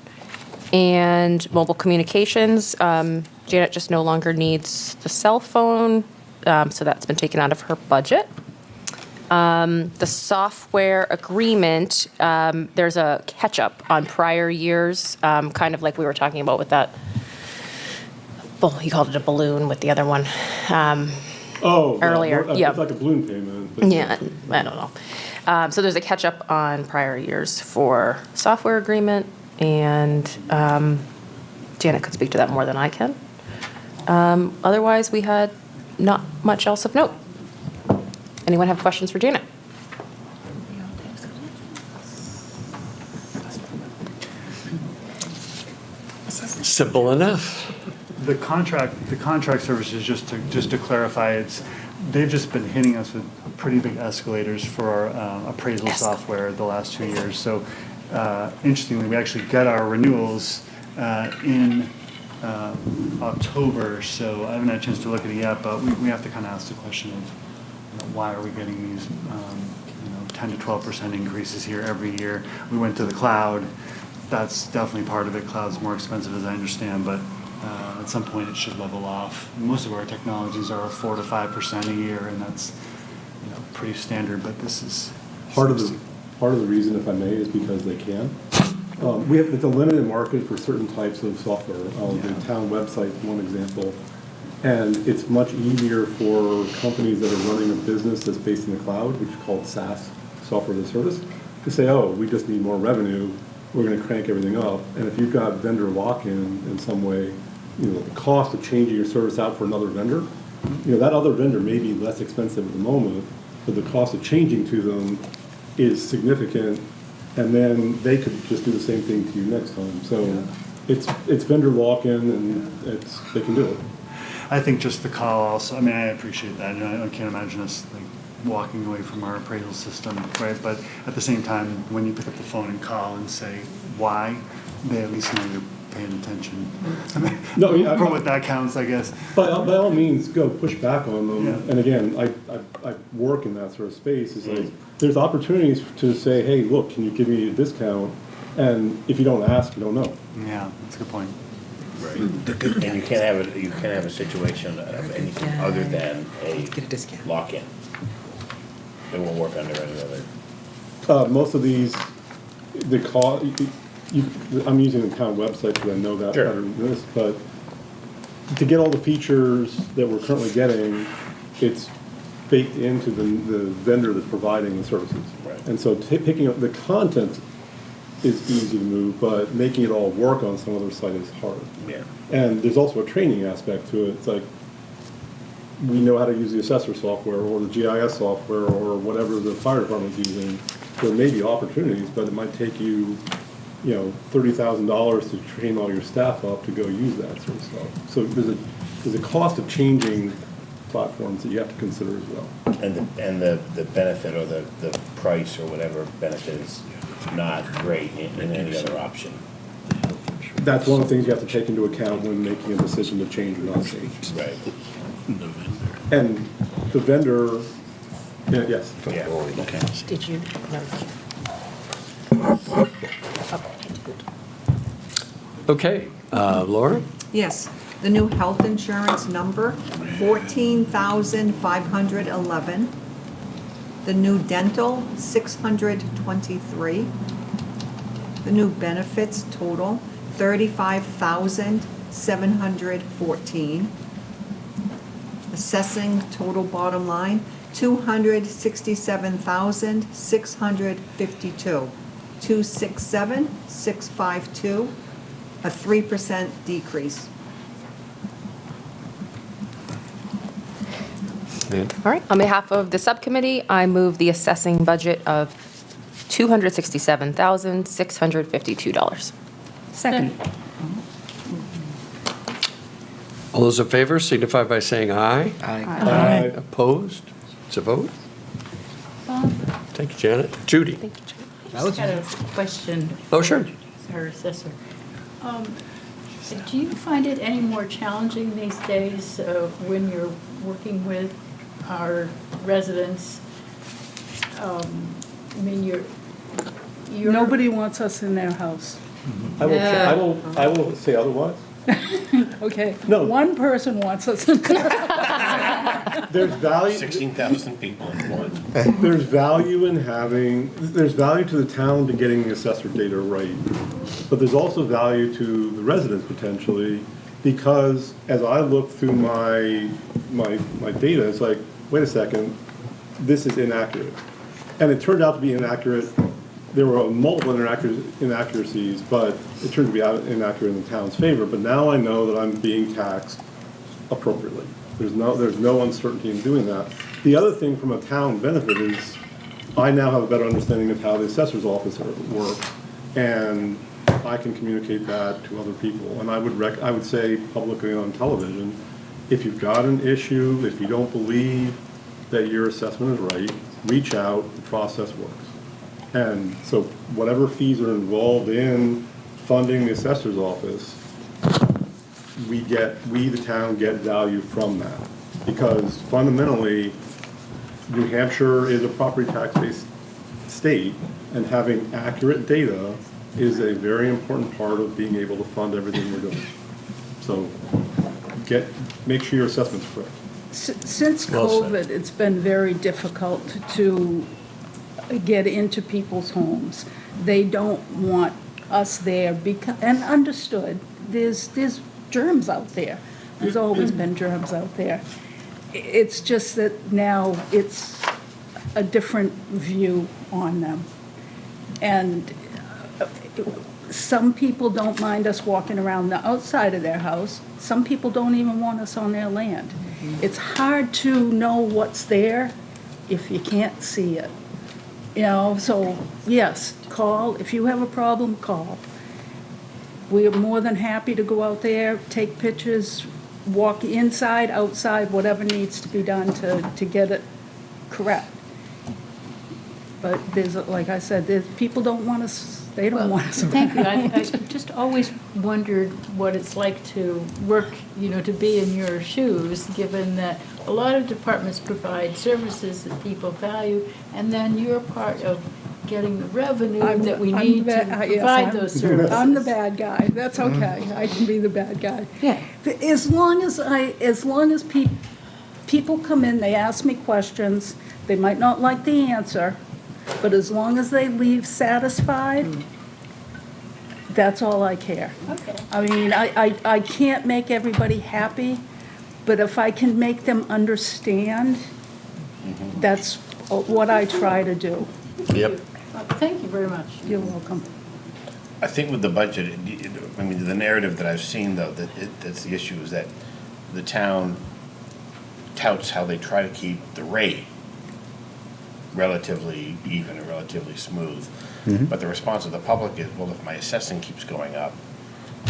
And mobile communications, Janet just no longer needs the cell phone, so that's been taken out of her budget. The software agreement, there's a catch-up on prior years, kind of like we were talking about with that, well, he called it a balloon with the other one. Earlier, yeah. It's like a balloon payment. but- Yeah, I don't know. So there's a catch-up on prior years for software agreement, and Janet could speak to that more than I can. Otherwise, we had not much else of note. Anyone have questions for Janet? Simple enough. The contract services, just to clarify, they've just been hitting us with pretty big escalators for our appraisal software the last 2 years. So interestingly, we actually got our renewals in October, so I haven't had a chance to look at it yet, but we have to kind of ask the question of why are we getting these 10 to 12% increases here every year. We went to the cloud. That's definitely part of it. Cloud's more expensive, as I understand, but at some point it should level off. Most of our technologies are 4 to 5% a year, and that's pretty standard. But this is Part of the reason, if I may, is because they can. It's a limited market for certain types of software. The town website is one example. And it's much easier for companies that are running a business that's based in the cloud, which is called SaaS, software as a service, to say, oh, we just need more revenue, we're going to crank everything up. And if you've got vendor lock-in in some way, the cost of changing your service out for another vendor, that other vendor may be less expensive at the moment, but the cost of changing to them is significant, and then they could just do the same thing to you next time. So it's vendor lock-in, and they can do it. I think just the call also, I mean, I appreciate that, and I can't imagine us walking away from our appraisal system, right? But at the same time, when you pick up the phone and call and say why, they at least know you're paying attention. For what that counts, I guess. By all means, go push back on them. Yeah. And again, I work in that sort of space. It's like, there's opportunities to say, hey, look, can you give me a discount? And if you don't ask, you don't know. Yeah, that's a good point. Right. And you can't have a situation of anything other than a lock-in. It won't work under any other. Most of these, I'm using the town website because I know that better than this, but to get all the features that we're currently getting, it's baked into the vendor that's providing the services. Right. And so picking up the content is easy to move, but making it all work on some other site is hard. Yeah. And there's also a training aspect to it. It's like, we know how to use the assessor software or the GIS software or whatever the fire department's using. There may be opportunities, but it might take you, $30,000 to train all your staff up to go use that sort of stuff. So there's a cost of changing platforms that you have to consider as well. And the benefit or the price or whatever benefit is not great in any other option. That's one of the things you have to take into account when making a decision to change or not change. Right. And the vendor, yes. Yeah. Okay. Did you? No. Okay, Laura? Yes, the new health insurance number, 14,511. The new dental, 623. The new benefits total, 35,714. Assessing total bottom line, 267,652. 267,652, a 3% decrease. All right, on behalf of the subcommittee, I move the assessing budget of $267,652. Second. All those in favor signify by saying aye. Aye. Opposed? It's a vote. Thank you, Janet. Judy? I just had a question. Oh, sure. For our assessor. Do you find it any more challenging these days when you're working with our residents? I mean, you're. Nobody wants us in their house. I will say otherwise. Okay. No. One person wants us in their house. There's value. 16,000 people in one. There's value in there's value to the town to getting the assessor data right. But there's also value to the residents potentially, because as I look through my data, it's like, wait a second, this is inaccurate. And it turned out to be inaccurate. There were multiple inaccuracies, but it turned to be inaccurate in the town's favor. But now I know that I'm being taxed appropriately. There's no uncertainty in doing that. The other thing from a town benefit is I now have a better understanding of how the assessor's office works, and I can communicate that to other people. And I would say publicly on television, if you've got an issue, if you don't believe that your assessment is right, reach out. The process works. And so whatever fees are involved in funding the assessor's office, we, the town, get value from that. Because fundamentally, New Hampshire is a property tax-based state, and having accurate data is a very important part of being able to fund everything we're doing. So make sure your assessment's correct. Since Well said. COVID, it's been very difficult to get into people's homes. They don't want us there and understood, there's germs out there. There's always been germs out there. It's just that now it's a different view on them. And some people don't mind us walking around the outside of their house. Some people don't even want us on their land. It's hard to know what's there if you can't see it. You know, so yes, call. If you have a problem, call. We are more than happy to go out there, take pictures, walk inside, outside, whatever needs to be done to get it correct. But there's, like I said, people don't want us, they don't want us around. Thank you. I just always wondered what it's like to work, to be in your shoes, given that a lot of departments provide services that people value, and then you're part of getting the revenue that we need to provide those services. I'm the bad guy. That's okay. I can be the bad guy. Yeah. As long as people come in, they ask me questions, they might not like the answer, but as long as they leave satisfied, that's all I care. Okay. I mean, I can't make everybody happy, but if I can make them understand, that's what I try to do. Yep. Thank you very much. You're welcome. I think with the budget, I mean, the narrative that I've seen, though, that's the issue, is that the town touts how they try to keep the rate relatively even and relatively smooth. But the response of the public is, well, if my assessing keeps going up,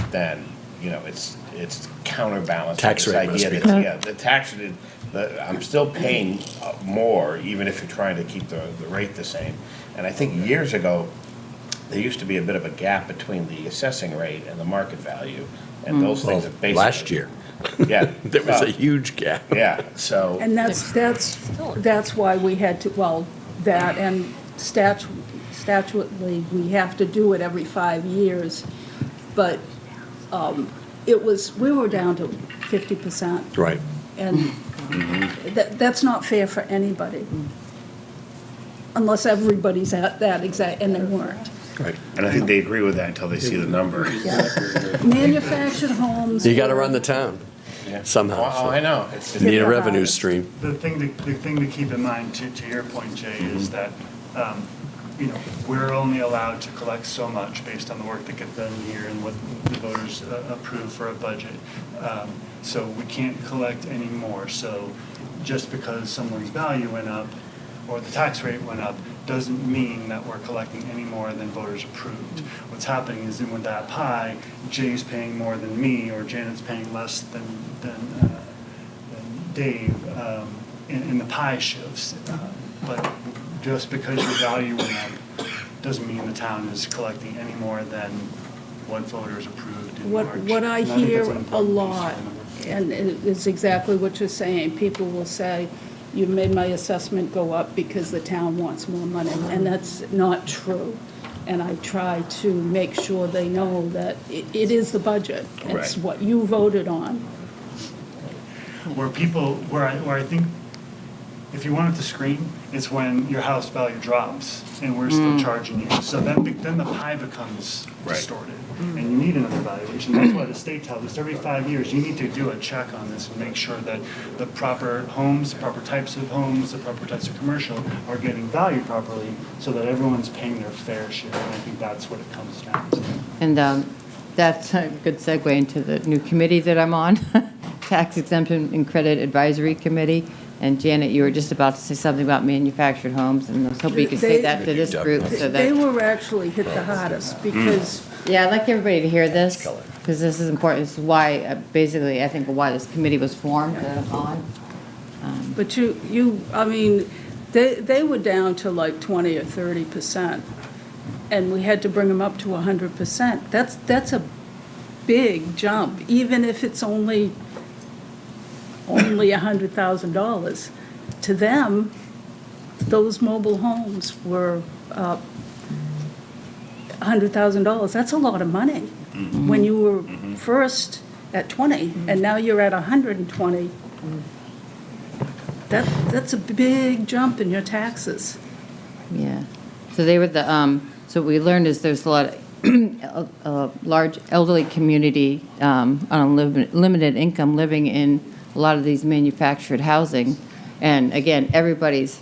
then, it's counterbalanced. Tax this rate must idea be that, up. yeah, the tax, I'm still paying more, even if you're trying to keep the rate the same. And I think years ago, there used to be a bit of a gap between the assessing rate and the market value, and those things have basically. Last year. Yeah. There was a huge gap. Yeah, so. And that's why we had to, that and statutorily, we have to do it every 5 years. But we were down to 50%. Right. And that's not fair for anybody. unless everybody's at that exact, and they weren't. Right. And I think they agree with that until they see the number. Manufactured homes. You got to were- run the town somehow. Oh, I know. You need a revenue stream. The thing to keep in mind, to your point, Jay, is that, we're only allowed to collect so much based on the work that gets done here and what the voters approve for a budget. So we can't collect any more. So just because someone's value went up or the tax rate went up doesn't mean that we're collecting any more than voters approved. What's happening is in with that pie, Jay's paying more than me, or Janet's paying less than Dave, and the pie shifts. But just because your value went up doesn't mean the town is collecting any more than what voters approved in March. What I And think hear that's an a important piece lot, to remember. and it's exactly what you're saying, people will say, you made my assessment go up because the town wants more money, and that's not true. And I try to make sure they know that it is the budget. It's Right. what you voted on. Where I think, if you want it to scream, it's when your house value drops and we're still charging you. So then the pie becomes distorted. And you need another valuation. That's why the state tells us every 5 years, you need to do a check on this and make sure that the proper homes, the proper types of homes, the proper types of commercial are getting valued properly so that everyone's paying their fair share. And I think that's what it comes down to. And that's a good segue into the new committee that I'm on, Tax Exemption and Credit Advisory Committee. And Janet, you were just about to say something about manufactured homes, and I was hoping you could say that to this group. So They that, were actually hit the hardest because yeah, I'd like everybody to hear this, because this is important. This is why, basically, I think why this committee was formed that I'm on. But I mean, they were down to like 20 or 30%, and we had to bring them up to 100%. That's a big jump, even if it's only $100,000. To them, those mobile homes were $100,000. That's a lot of money. When you were first at 20, and now you're at 120, that's a big jump in your taxes. Yeah. So they were so what we learned is there's a lot of a large elderly community on a limited income living in a lot of these manufactured housing. And again, everybody's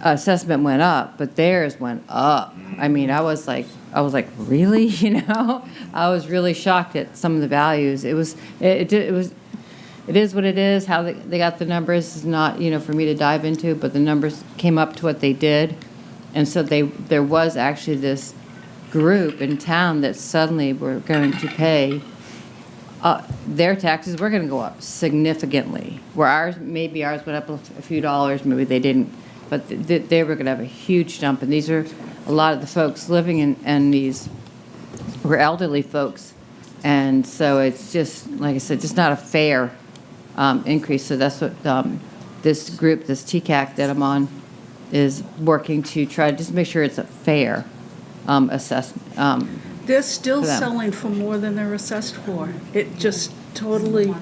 assessment went up, but theirs went up. I mean, I was like, really? I was really shocked at some of the values. It is what it is. How they got the numbers is not, for me to dive into, but the numbers came up to what they did. And so there was actually this group in town that suddenly were going to pay, their taxes were going to go up significantly. Where maybe ours went up a few dollars, maybe they didn't, but they were going to have a huge jump. And these are a lot of the folks living in these were elderly folks. And so it's just, like I said, just not a fair increase. So that's what this group, this TCAC that I'm on, is working to try to just make sure it's a fair assessment. They're still For them. selling for more than they're assessed for. It just totally,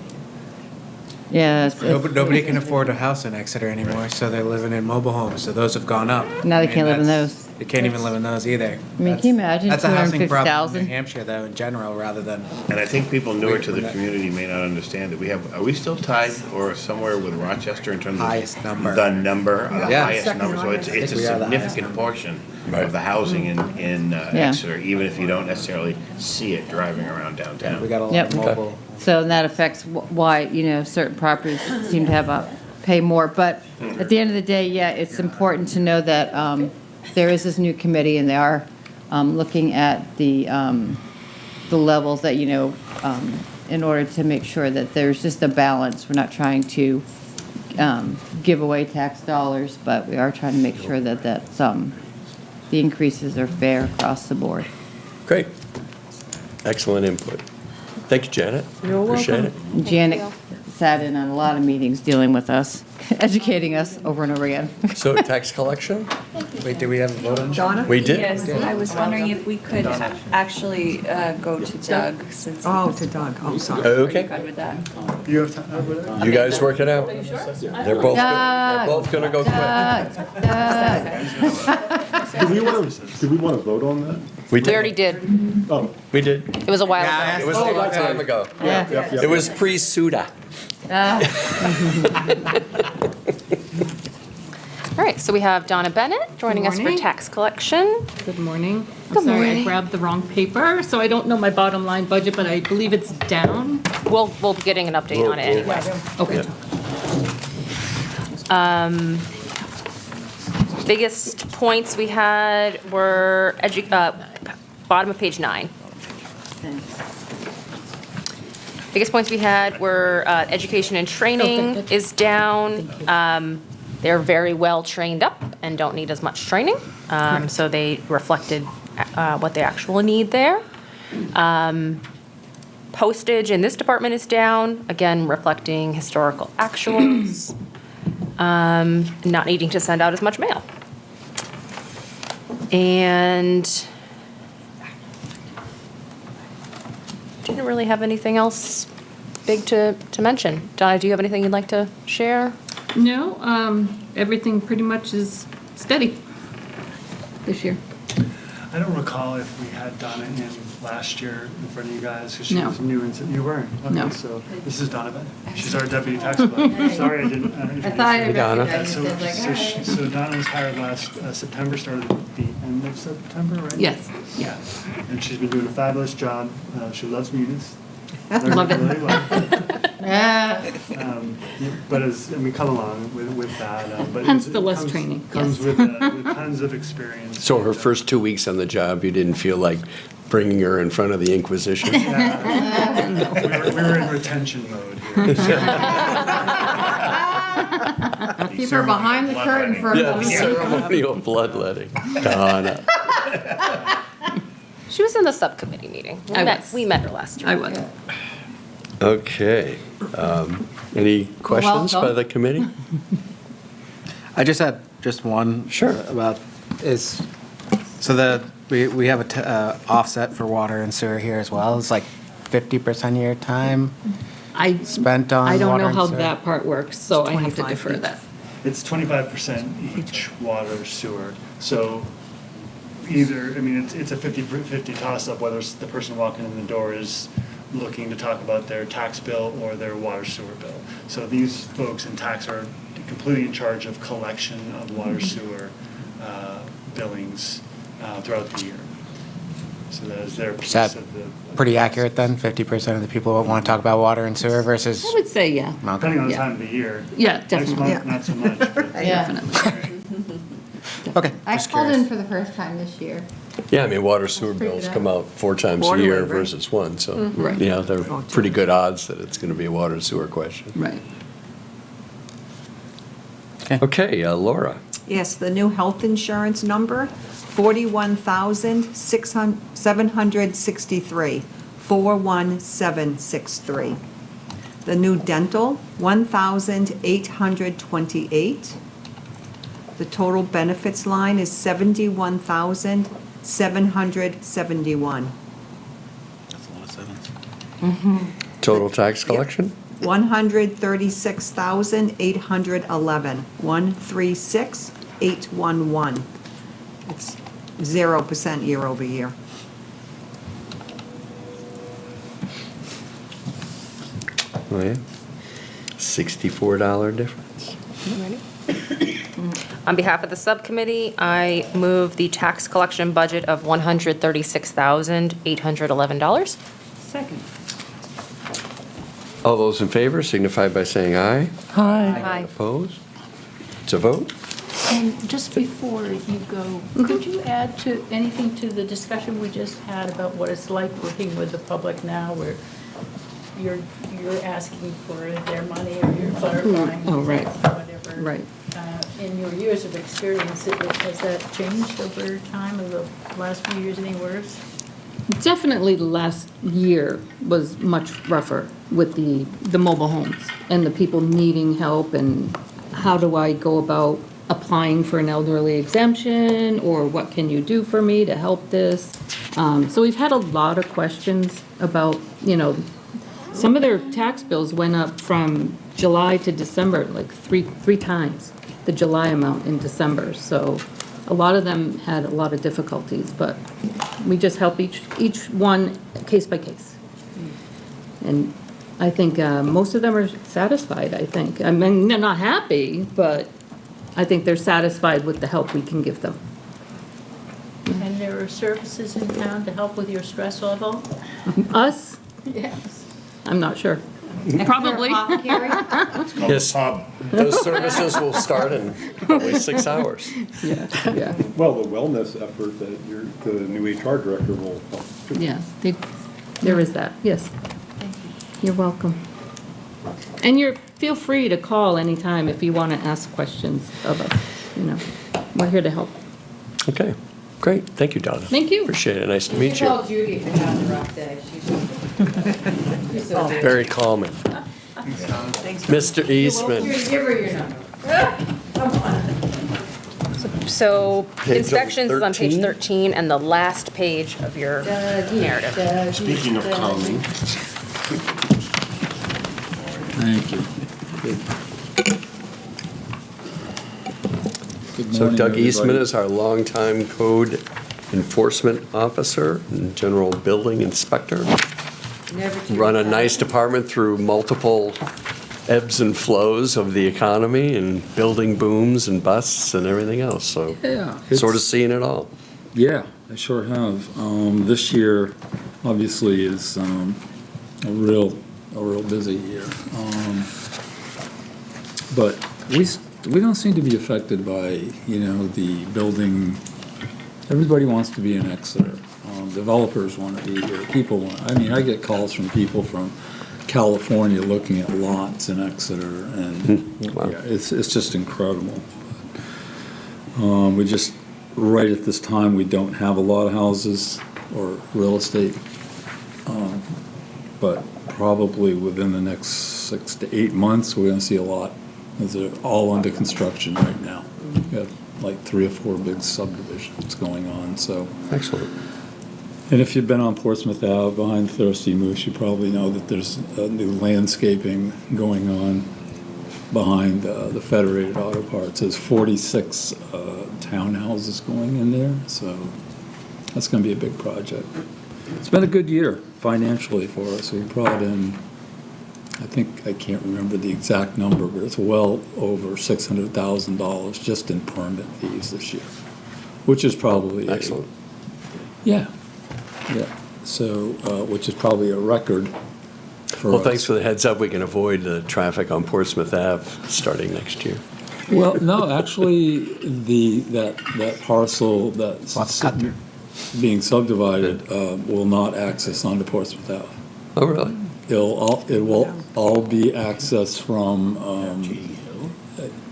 Yeah, it's- Nobody can afford a house in Exeter anymore, so they're living in mobile homes, so those have gone up. Now they I mean, can't live in that's- those. They can't even live in those either. I mean, can you imagine That's a housing problem in 250,000? New Hampshire, though, in general, rather than. And I think people newer to the community may not understand that are we still tied or somewhere with Rochester in terms of? Highest number. The number, the Yeah. highest number, so it's a I think we are the highest significant portion of the housing in Yeah. Exeter, even if you don't necessarily see it driving around downtown. We got a lot Yep. of mobile. So that affects why, certain properties seem to have pay more. But at the end of the day, yeah, it's important to know that there is this new committee, and they are looking at the levels that, in order to make sure that there's just a balance. We're not trying to give away tax dollars, but we are trying to make sure that the increases are fair across the board. Great. Excellent input. Thank you, Janet. You're Appreciate welcome. it. Janet sat in on a lot of meetings dealing with us, educating us over and over again. So tax collection? Wait, did we have a vote on? Donna? We did. Yes, I was wondering if we could actually go to Doug since. Oh, to Doug, oh, sorry. Okay. Good with that. You have time over there? You guys work it out. They're both, they're both gonna go quick. Do we want to vote on that? We We already did. Oh, We did. It was a while ago. It was a long time ago. It was pre-SUDA. All right, so we have Donna Bennett joining us for morning. tax collection. Good morning. Good I'm sorry, I morning. grabbed the wrong paper, so I don't know my bottom line budget, but I believe it's down. We'll be getting an update on it anyway. Okay. Biggest points we had were bottom of page 9. Biggest points we had were education and training good. is down. They're very well trained up and don't need as much training. So they reflected what they actually need there. Postage in this department is down, again, reflecting historical actuals. Not needing to send out as much mail. And didn't really have anything else big to mention. Donna, do you have anything you'd like to share? No, everything pretty much is steady this year. I don't recall if we had Donna in last year in front of you guys, because she No. was new and you weren't. Okay, No. So this is Donna Bennett. She's our deputy tax collector. Sorry, I didn't introduce I thought I her. Donna. recognized you. I was like, all right. So Donna was hired last September, started at the end of September, right? Yes. Yeah. And she's been doing a fabulous job. She loves munis. Love it. Really well. Yeah. But and we come along with that. But Hence it the less comes- training, Comes yes. with tons of experience. So her first 2 weeks on the job, you didn't feel like bringing her in front of the Inquisition? We were in retention mode here. Keep her behind the curtain for a Yeah, moment. ceremonial bloodletting. Donna. She was in the subcommittee meeting. We met her last year. I was. Okay. Any questions by welcome. the committee? I just had just one. Sure. About is, so we have a offset for water and sewer here as well. It's like 50% of your time spent on I don't water know and how sewer? that part works, so I have to 25 defer each. that. It's 25% each water, sewer. So either, I mean, it's a 50-50 toss-up, whether it's the person walking in the door is looking to talk about their tax bill or their water sewer bill. So these folks in tax are completely in charge of collection of water sewer billings throughout the year. So that is their piece that of the. Pretty accurate then? 50% of the people want to talk about water and sewer versus? I would say, yeah. Depending on the Yeah. time of the year. Yeah, Next definitely. month, not so much. but- Okay. I just called curious. in for the first time this year. Yeah, I mean, water sewer Figured bills out. come out 4 times a Quarterly, year right? versus 1, so, Right. yeah, they're pretty good odds that it's going to be a water sewer question. Right. Okay, Laura. Yes, the new health insurance number, 41,763, 41763. The new dental, 1,828. The total benefits line is 71,771. Total tax collection? 136,811, 136,811. It's 0% year over year. Oh, yeah. $64 difference. On behalf of the subcommittee, I move the tax collection budget of $136,811. Second. All those in favor signify by saying aye. Aye. Opposed? It's a vote. And just before you go, could you add to anything to the discussion we just had about what it's like working with the public now, where you're asking for their money or you're clarifying? Oh, right. Whatever. Right. In your years of experience, has that changed over time, of the last few years, any worse? definitely the last year was much rougher with the mobile homes and the people needing help, and how do I go about applying for an elderly exemption, or what can you do for me to help this? So we've had a lot of questions about, some of their tax bills went up from July to December, like three times the July amount in December. So a lot of them had a lot of difficulties, but we just help each one case by case. And I think most of them are satisfied, I think. I mean, they're not happy, but I think they're satisfied with the help we can give them. And there are services in town to help with your stress level? Us? Yes. I'm not sure. Probably. Yes, those services will start in probably 6 hours. Yeah. Well, the wellness effort that the new HR director will help. Yeah, there is that, yes. You're welcome. And feel free to call anytime if you want to ask questions of us, we're here to help. Okay, great. Thank you, Donna. Thank you. Appreciate it. Nice to meet you. Call Judy if you're having a rough day. She's so good. Very calming. Mr. Eastman. Give her your number. So Page inspections is on page 13. 13 and the last page of your narrative. Speaking of calming. Thank you. Good So morning, Doug Eastman everybody. is our longtime code enforcement officer and general building inspector. Run a nice department through multiple ebbs and flows of the economy and building booms and busts and everything else, so Yeah, sort of it's- seeing it all. Yeah, I sure have. This year, obviously, is a real busy year. But we don't seem to be affected by, the building. Everybody wants to be in Exeter. Developers want to be here. I get calls from people from California looking at lots in Exeter, and Wow. yeah, it's just incredible. We just, right at this time, we don't have a lot of houses or real estate. But probably within the next 6 to 8 months, we're gonna see a lot, as they're all under construction right now. We have like 3 or 4 big subdivisions going on, so. Excellent. And if you've been on Portsmouth Ave behind Thirsty Moose, you probably know that there's new landscaping going on behind the Federated Auto Parts. There's 46 townhouses going in there, so that's going to be a big project. It's been a good year financially for us. We brought in, I can't remember the exact number, but it's well over $600,000 just in permit fees this year, which is probably Excellent. Yeah. So, which is probably a record for Well, us. thanks for the heads up. We can avoid the traffic on Portsmouth Ave starting next year. Well, no, actually, that parcel that's being subdivided will not access onto Portsmouth Ave. Oh, really? It will all be accessed from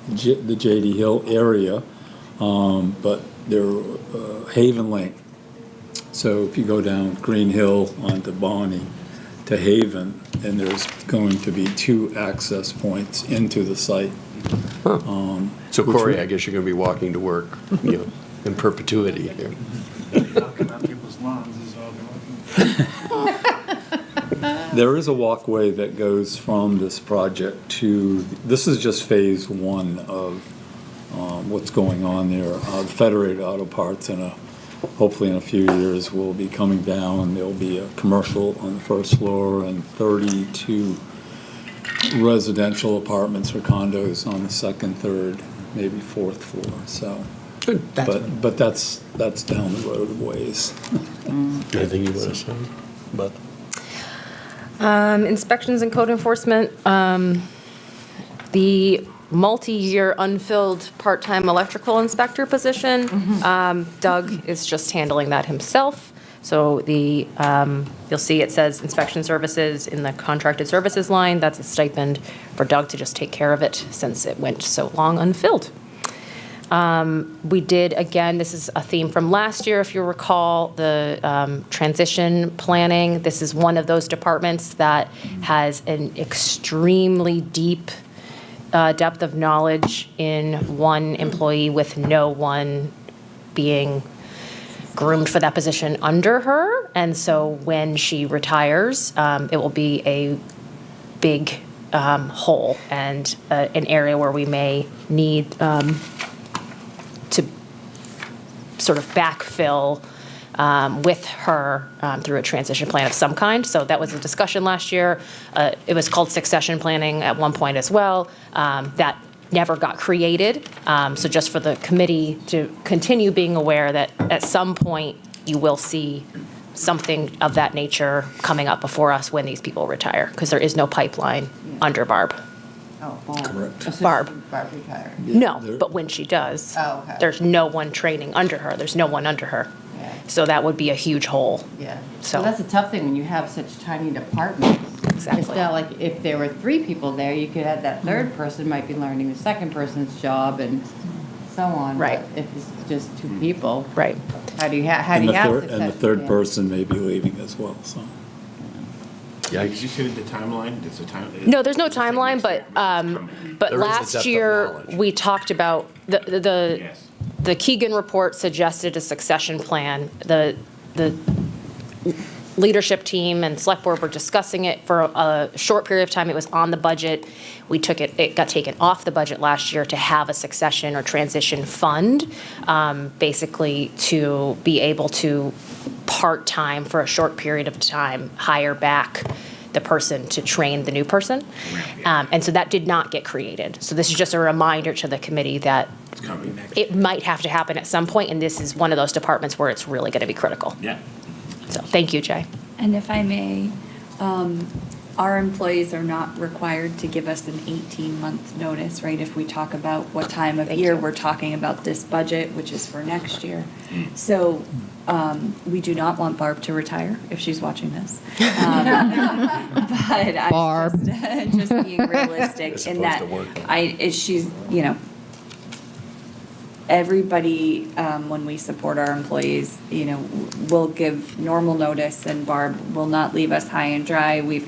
the J.D. Hill area, but they're Haven Lane. So if you go down Green Hill onto Bonnie to Haven, and there's going to be 2 access points into the site. So Corey, I guess you're going to be walking to work, in perpetuity here. Knocking on people's lawns is all they're looking. There is a walkway that goes from this project to, this is just phase 1 of what's going on there. The Federated Auto Parts hopefully in a few years will be coming down. There'll be a commercial on the first floor and 32 residential apartments or condos on the second, third, maybe 4th floor, so. Good. But that's down the road a ways. Anything you want to say? But Inspections and code enforcement, the multi-year unfilled part-time electrical inspector position, Doug is just handling that himself. So you'll see it says inspection services in the contracted services line. That's a stipend for Doug to just take care of it since it went so long unfilled. We did, again, this is a theme from last year, if you recall, the transition planning. This is one of those departments that has an extremely deep depth of knowledge in one employee with no one being groomed for that position under her. And so when she retires, it will be a big hole and an area where we may need to sort of backfill with her through a transition plan of some kind. So that was a discussion last year. It was called succession planning at one point as well. That never got created. So just for the committee to continue being aware that at some point you will see something of that nature coming up before us when these people retire, because there is no pipeline under Barb. Oh, Barb. Correct. Barb. Barb retired. No, but when she does, Oh, okay. there's no one training under her. There's no one under her. Yeah. So that would be a huge hole. Yeah. So- So that's a tough thing when you have such tiny departments. Exactly. It's not like if there were 3 people there, you could have that third person might be learning the second person's job and so on. Right. But if it's just 2 people. Right. How do you have And the succession third plan? person may be leaving as well, so. Did you say the timeline? There's a time? No, there's no timeline, but There is a last depth of year, knowledge. we talked about, the Yes. the Keegan report suggested a succession plan. The leadership team and select board were discussing it for a short period of time. It was on the budget. It got taken off the budget last year to have a succession or transition fund, basically to be able to part-time for a short period of time, hire back the person to train the new person. And so that did not get created. So this is just a reminder to the committee that It's coming next. it might have to happen at some point, and this is one of those departments where it's really going to be critical. Yeah. So thank you, Jay. And if I may, our employees are not required to give us an 18-month notice, right? If we talk about what time of year we're talking about this budget, which is for next year. So we do not want Barb to retire if she's watching this. But I'm just being realistic in that she's, everybody, when we support our employees, will give normal notice, and Barb will not leave us high and dry. We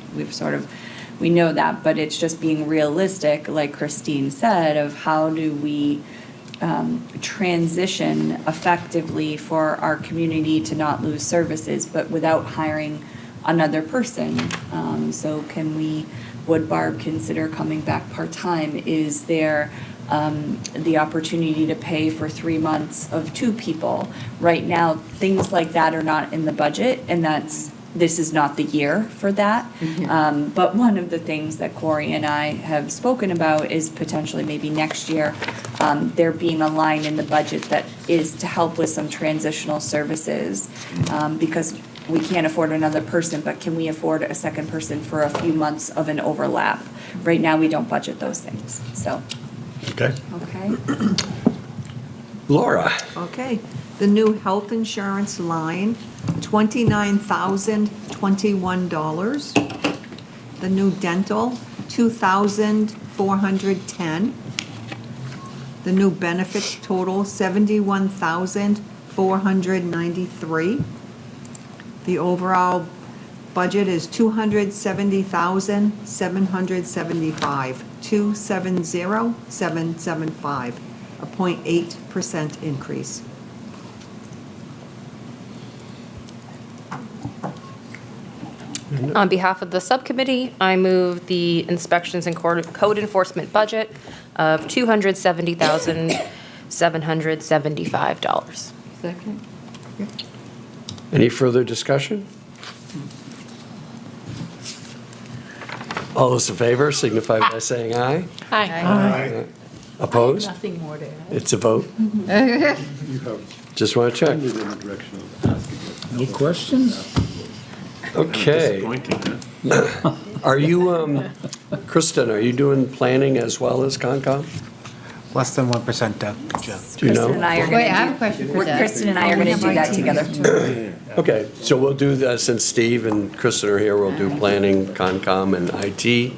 know that, but it's just being realistic, like Christine said, of how do we transition effectively for our community to not lose services, but without hiring another person. So would Barb consider coming back part-time? Is there the opportunity to pay for 3 months of 2 people? Right now, things like that are not in the budget, and this is not the year for that. But one of the things that Corey and I have spoken about is potentially maybe next year, there being a line in the budget that is to help with some transitional services, because we can't afford another person, but can we afford a second person for a few months of an overlap? Right now, we don't budget those things, so. Okay. Okay. Laura? Okay. The new health insurance line, $29,021. The new dental, $2,410. The new benefits total, $71,493. The overall budget is $270,775. 270,775, a 0.8% increase. On behalf of the subcommittee, I move the inspections and code enforcement budget of $270,775. Second. Any further discussion? All those in favor signify by saying aye. Aye. Opposed? Nothing more to add. It's a vote. You have Just want to check. tended in the direction of asking. No questions? Okay. Disappointing, huh? Are you, Kristen, are you doing planning as well as Concom? Less than 1%, Doug. Good job. Do you know? Kristen and I are Wait, I have a gonna question do, for Doug. Kristen and I are gonna do that together. Okay, so we'll do that, since Steve and Kristen are here, we'll do planning, Concom, and IT.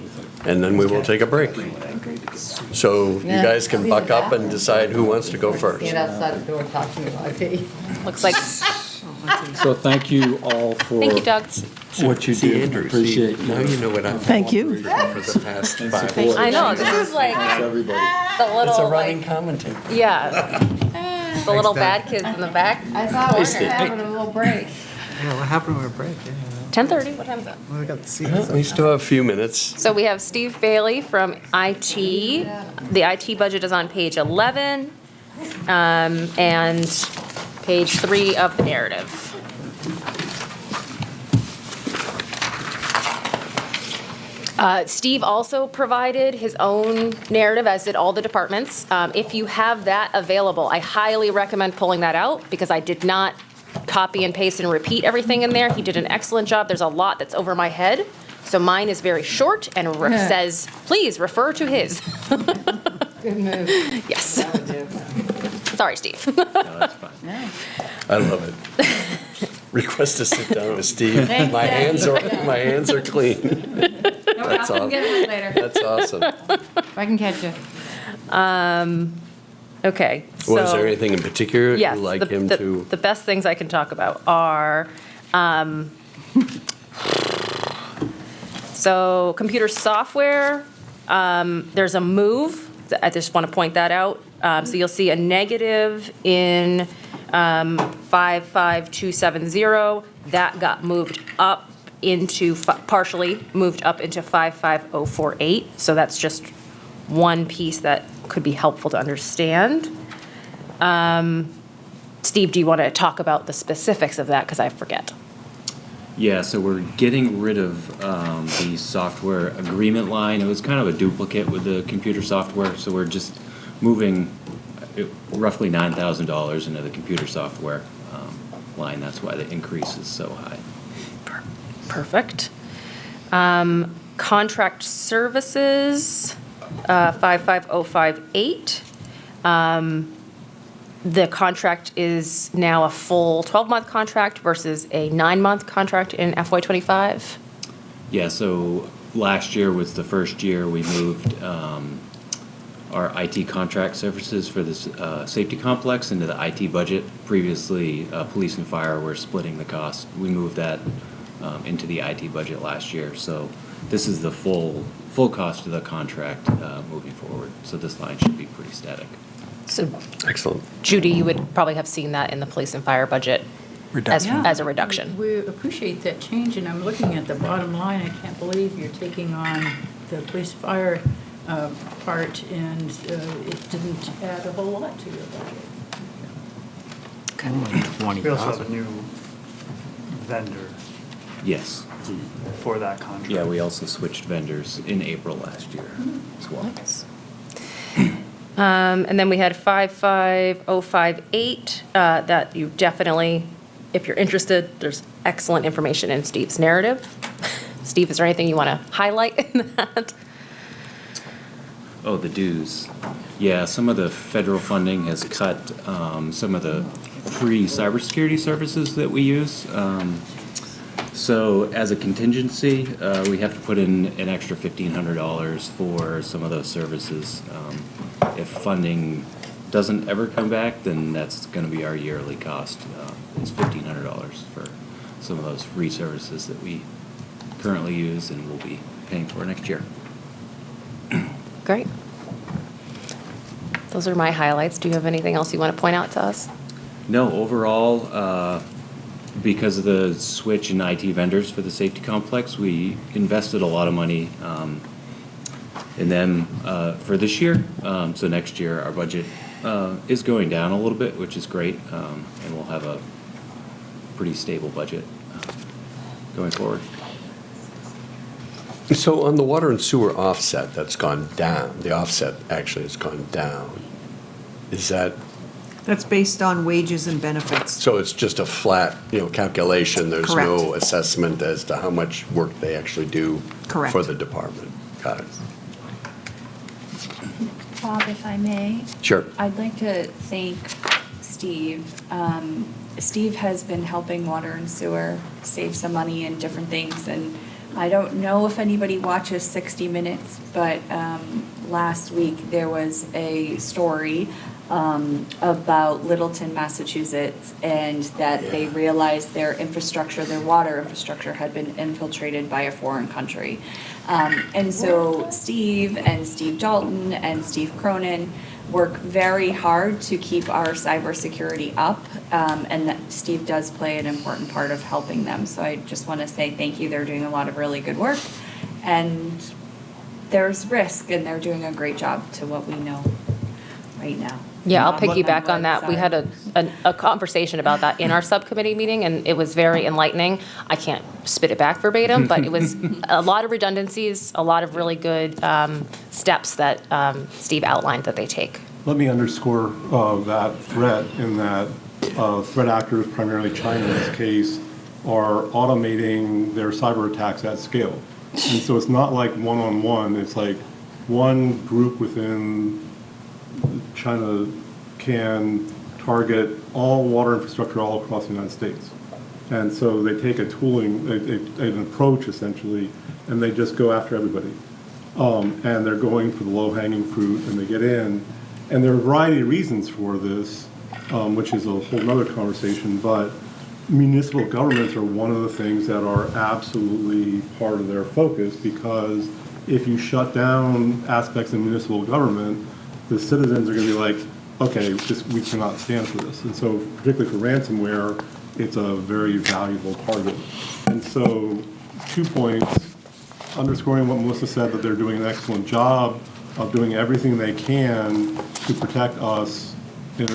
and then we will take a break. So you Yeah. guys can buck up and decide who wants to go first. Stand outside the door talking about it. Looks like, So thank you all for thank you, Doug. what you See, do. Andrew, Appreciate now you know what I've Thank you. for the past 5 support. I know, this is like Thanks, everybody. the little, It's a running like, commentary. yeah. The little bad kids in the back. I thought we were Steve. having a little break. Yeah, what happened with our break? 10:30, what time is it? Well, we got to see We still have a few minutes. So we have Steve Bailey from IT. The IT budget is on page 11, and page 3 of the narrative. Steve also provided his own narrative, as did all the departments. If you have that available, I highly recommend pulling that out, because I did not copy and paste and repeat everything in there. He did an excellent job. There's a lot that's over my head. So mine is very short and says, please refer to his. Good move. Yes. Sorry, Steve. I love it. Request to sit down with Steve. My hands are clean. That's awesome. Get it later. That's awesome. If I can catch you. Okay. Was so- there anything in particular Yes, you'd like him to? the best things I can talk about are, so computer software, there's a move. I just want to point that out. So you'll see a negative in 55270. That got moved up into, partially moved up into 55048. So that's just one piece that could be helpful to understand. Steve, do you want to talk about the specifics of that? Because I forget. Yeah, so we're getting rid of the software agreement line. It was kind of a duplicate with the computer software, so we're just moving roughly $9,000 into the computer software line. That's why the increase is so high. Perfect. Contract services, 55058. The contract is now a full 12-month contract versus a 9-month contract in FY25. Yeah, so last year was the first year we moved our IT contract services for this safety complex into the IT budget. Previously, police and fire were splitting the cost. We moved that into the IT budget last year. So this is the full cost of the contract moving forward. So this line should be pretty static. So, Excellent. Judy, you would probably have seen that in the police and fire budget as a reduction. We appreciate that change, and I'm looking at the bottom line. I can't believe you're taking on the police fire part, and it didn't add a whole lot to your budget. We also have a new vendor Yes. for that contract. Yeah, we also switched vendors in April last year as well. And then we had 55058, that you definitely, if you're interested, there's excellent information in Steve's narrative. Steve, is there anything you want to highlight in that? Oh, the dues. Yeah, some of the federal funding has cut some of the free cybersecurity services that we use. So as a contingency, we have to put in an extra $1,500 for some of those services. If funding doesn't ever come back, then that's going to be our yearly cost. It's $1,500 for some of those free services that we currently use and will be paying for next year. Great. Those are my highlights. Do you have anything else you want to point out to us? No, overall, because of the switch in IT vendors for the safety complex, we invested a lot of money in them for this year. So next year, our budget is going down a little bit, which is great, and we'll have a pretty stable budget going forward. So on the water and sewer offset, that's gone down. The offset actually has gone down. Is that, That's based on wages and benefits. so it's just a flat, calculation? There's Correct. no assessment as to how much work they actually do Correct. for the department? Got it. Bob, if I may? Sure. I'd like to thank Steve. Steve has been helping water and sewer save some money and different things, and I don't know if anybody watches 60 Minutes, but last week there was a story about Littleton, Massachusetts, and that they realized their infrastructure, their water infrastructure had been infiltrated by a foreign country. And so Steve Dalton and Steve Cronin work very hard to keep our cybersecurity up, and that Steve does play an important part of helping them. So I just want to say thank you. They're doing a lot of really good work, and there's risk, and they're doing a great job to what we know right now. Yeah, I'll piggyback on that. We had a conversation about that in our subcommittee meeting, and it was very enlightening. I can't spit it back verbatim, but it was a lot of redundancies, a lot of really good steps that Steve outlined that they take. Let me underscore that threat in that threat actors, primarily China in this case, are automating their cyber attacks at scale. And so it's not like one-on-one, it's like one group within China can target all water infrastructure all across the United States. And so they take a tooling, an approach essentially, and they just go after everybody. And they're going for the low-hanging fruit, and they get in. And there are a variety of reasons for this, which is a whole nother conversation, but municipal governments are one of the things that are absolutely part of their focus, because if you shut down aspects of municipal government, the citizens are going to be like, okay, we cannot stand for this. And so particularly for ransomware, it's a very valuable part of it. And so 2 points, underscoring what Melissa said, that they're doing an excellent job of doing everything they can to protect us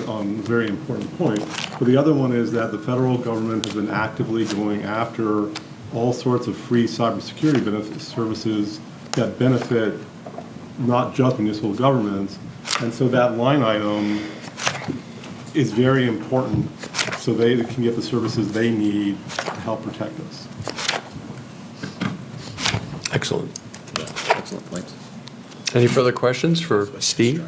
on a very important point. But the other one is that the federal government has been actively going after all sorts of free cybersecurity services that benefit not just municipal governments. And so that line item is very important so they can get the services they need to help protect us. Excellent. Yeah, excellent points. Any further questions for Steve?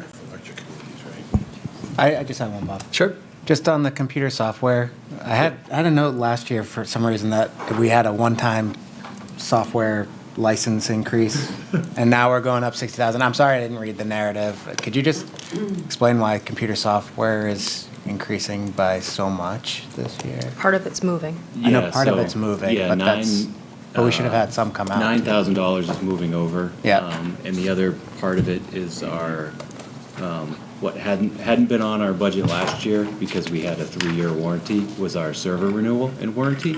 I just have one, Bob. Sure. Just on the computer software, I had a note last year for some reason that we had a one-time software license increase, and now we're going up 60,000. I'm sorry I didn't read the narrative. Could you just explain why computer software is increasing by so much this year? Part of it's moving. I know part of it's moving, yeah, but we should have had some come out. $9,000 is moving over. Yeah. And the other part of it is our, what hadn't been on our budget last year because we had a 3-year warranty was our server renewal and warranty.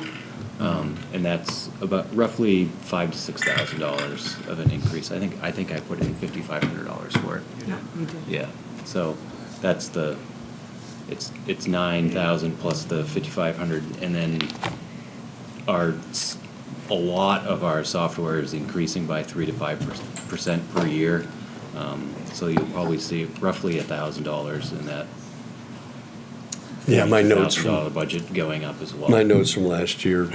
And that's about roughly $5,000 to $6,000 of an increase. I think I put in $5,500 for it. Yeah, you did. Yeah, so that's it's 9,000 plus the 5,500, and then a lot of our software is increasing by 3 to 5% per year. So you'll probably see roughly $1,000 in that. Yeah, my notes $1,000 budget going up as well. My notes from last year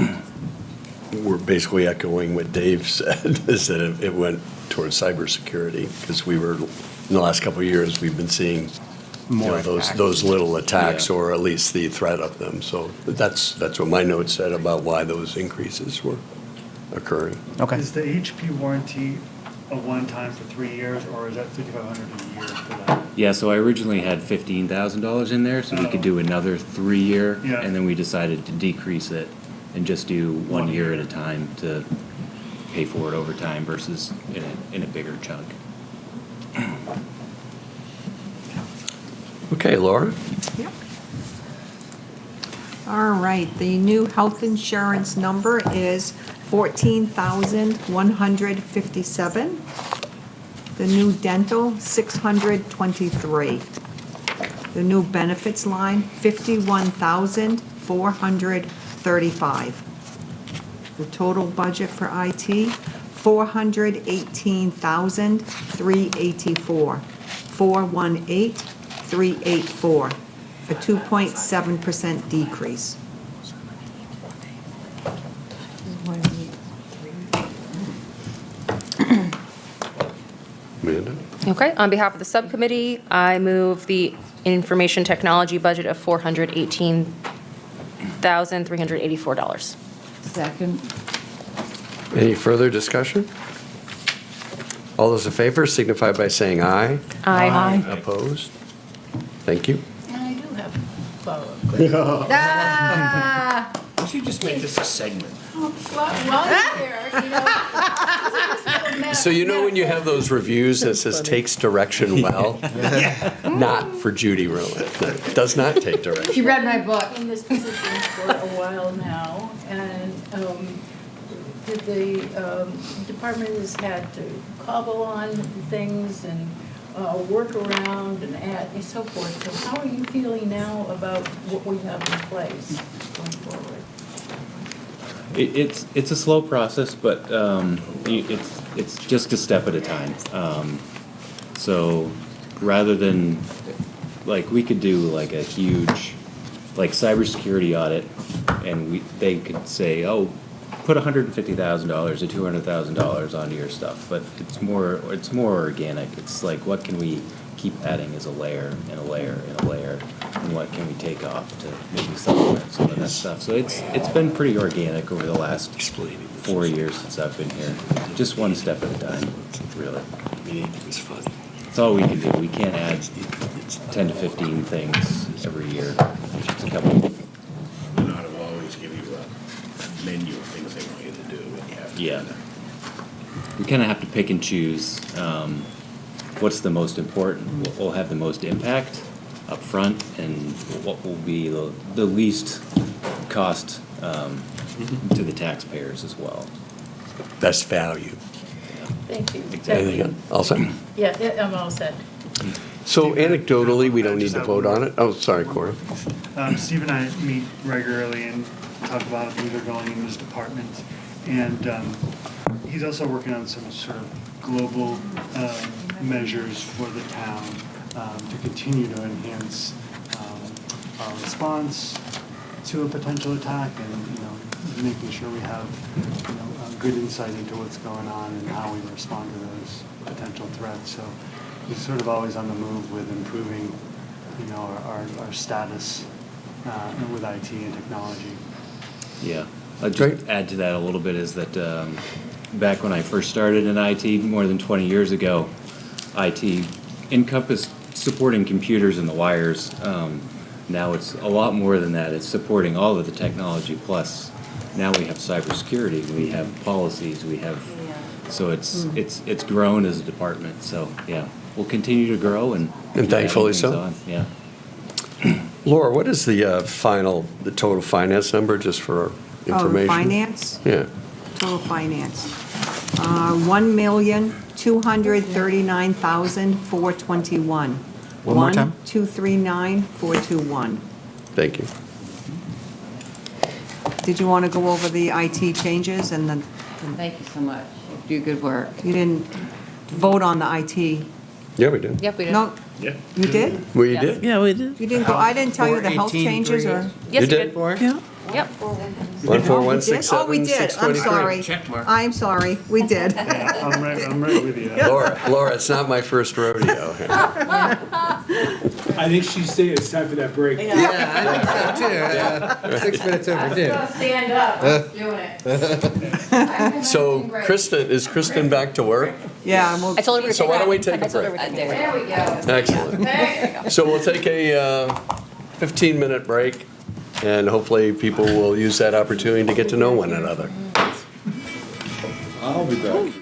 were basically echoing what Dave said, is that it went towards cybersecurity, because we were, in the last couple of years, we've been seeing More those little attacks, Yeah. or at least the threat of them. So that's what my notes said about why those increases were occurring. Okay. Is the HP warranty a one-time for 3 years, or is that $5,500 a year for that? Yeah, so I originally had $15,000 in there, so we could do another 3-year, Yeah. and then we decided to decrease it and just do 1 year at a time to pay for it over time versus in a bigger chunk. Okay, Laura? Yep. All right, the new health insurance number is 14,157. The new dental, 623. The new benefits line, 51,435. The total budget for IT, 418,384. 418,384, a 2.7% decrease. Amanda? Okay, on behalf of the subcommittee, I move the information technology budget of $418,384. Second. Any further discussion? All those in favor signify by saying aye. Aye. Opposed? Thank you. And I do have a follow-up question. Ah! We should just make this a segment. While you're there, you know. So you know when you have those reviews that says takes direction well? Not for Judy Rowland. That does not take She direction. read my book. In this position for a while now, and the department has had to cobble on things and work around and add and so forth. So how are you feeling now about what we have in place going forward? It's a slow process, but it's just a step at a time. So rather than, like, we could do like a huge, like, cybersecurity audit, and they could say, oh, put $150,000 to $200,000 onto your stuff, but it's more organic. It's like, what can we keep adding as a layer and a layer and a layer, and what can we take off to maybe supplement some of that stuff. So it's been pretty organic over the last 4 years since I've been here. Just one step at a time, really. It's funny. That's all we can do. We can't add 10 to 15 things every year. It's a couple. They're not always give you a menu of things they want you to do, and you have to. Yeah. We kind of have to pick and choose what's the most important, what will have the most impact up front, and what will be the least cost to the taxpayers as well. Best value. Thank you. Anything else? All set? Yeah, I'm all set. So anecdotally, we don't need to vote on it? Oh, sorry, Cora. Steve and I meet regularly and talk about things that are going in his department. And he's also working on some sort of global measures for the town to continue to enhance our response to a potential attack, and making sure we have a good insight into what's going on and how we respond to those potential threats. So he's sort of always on the move with improving our status with IT and technology. Yeah. I'll just add to that a little bit is that back when I first started in IT more than 20 years ago, IT encompassed supporting computers and the wires. Now it's a lot more than that. It's supporting all of the technology, plus now we have cybersecurity, we have policies, we have, so it's grown as a department. So yeah, we'll continue to grow and thankfully adding things so. on. Yeah. Laura, what is the the total finance number, just for our information? Finance? Yeah. Total finance. $1,239,421. One more time? 1,239,421. Thank you. Did you want to go over the IT changes and the, Thank you so much. You do good work. you didn't vote on the IT? Yeah, we did. Yep, we did. No, Yeah. you did? We Yes. did. Yeah, we did. You didn't go, I didn't tell you the health 418, changes or? Yes, You we did. did. Yeah. Yep. 14167. Oh, we did. I'm sorry. Check mark. I'm sorry. We did. I'm right with you. Laura, it's not my first rodeo. I think she's saying it's time for that break. Yeah, I think so too. 6 minutes overdue. Stand up, I'm doing it. So is Kristen back to work? Yeah, well, I told her we were So why don't we take a I told her we break? could take a There break. we go. Excellent. There you go. So we'll take a 15-minute break, and hopefully people will use that opportunity to get to know one another. I'll be back.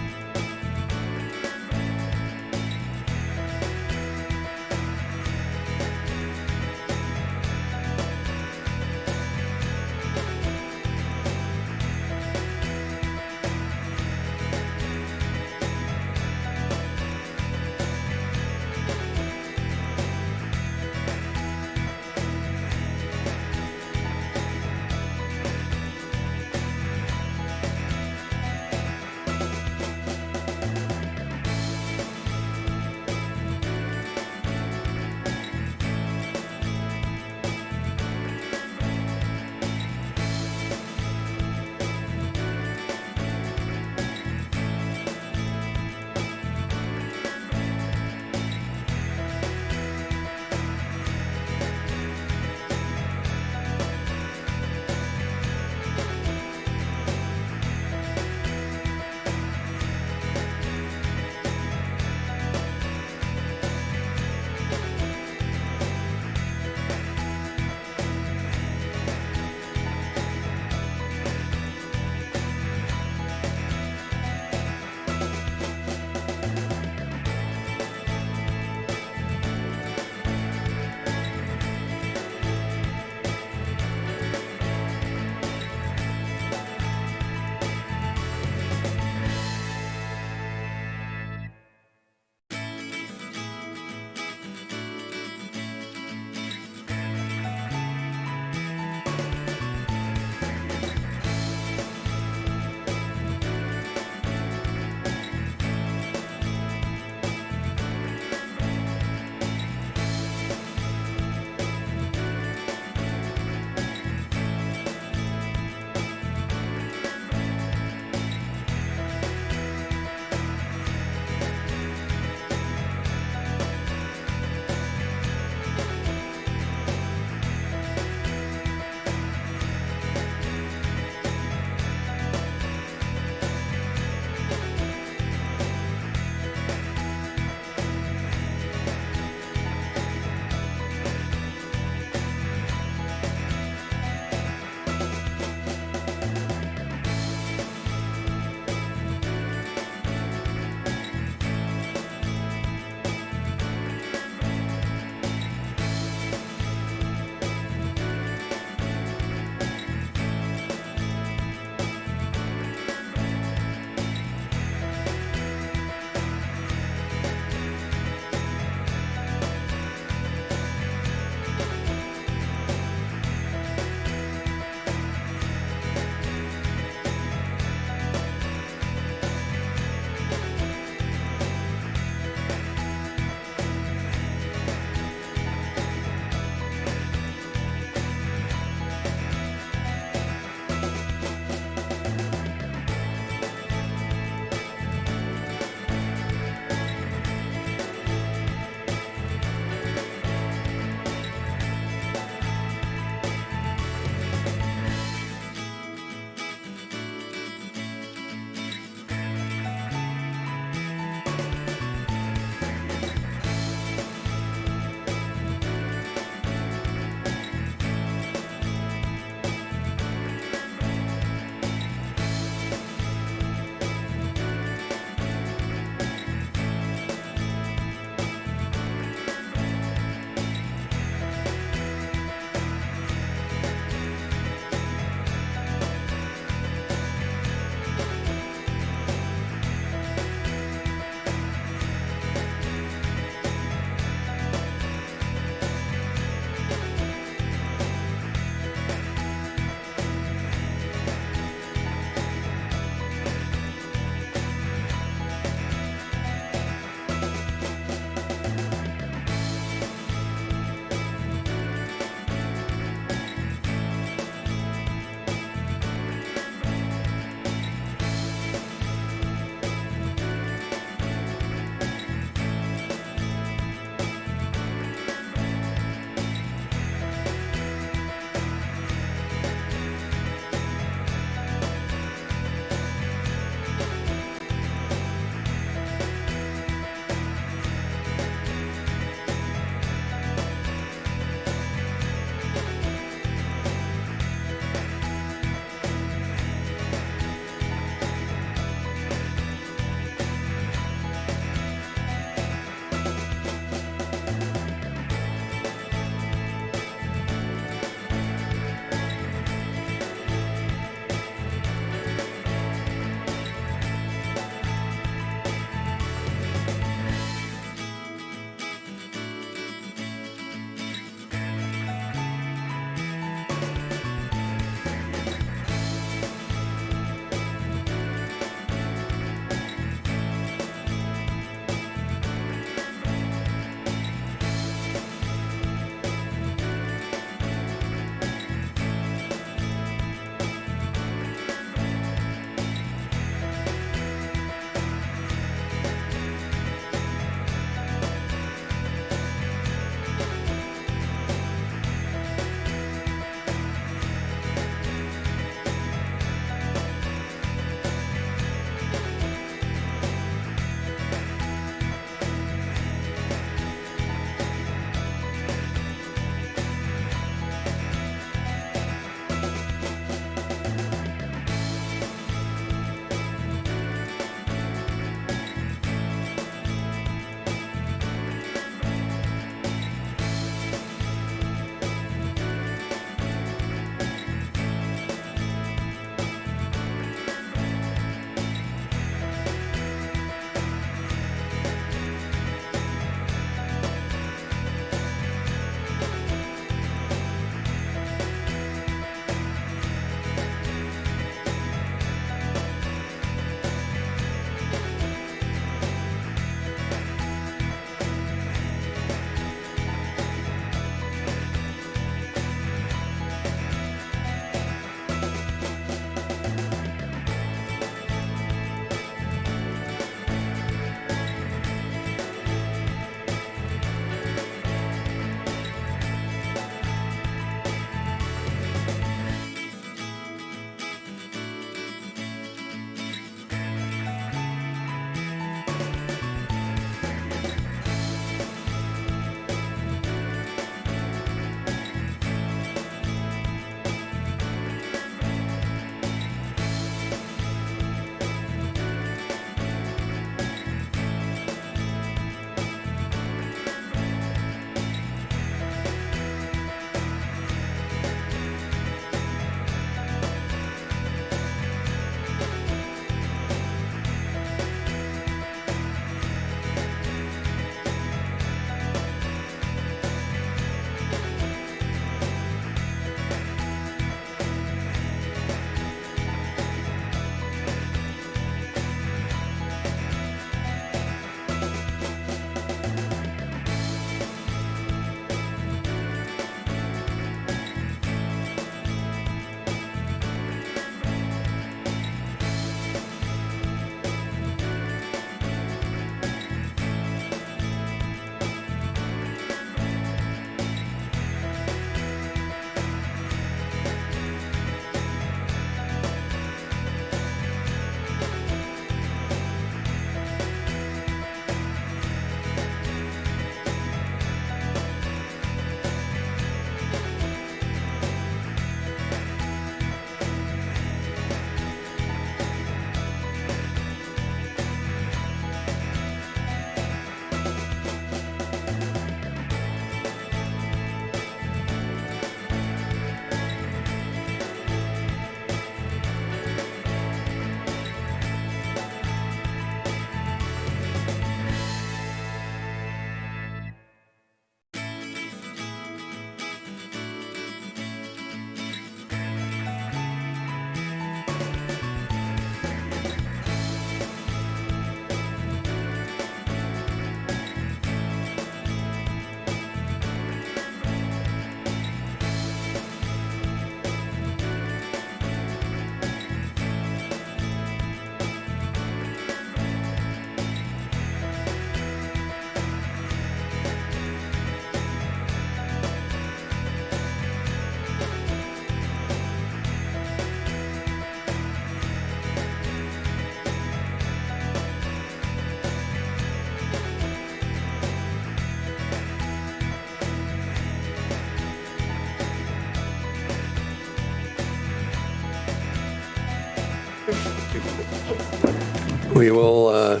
We will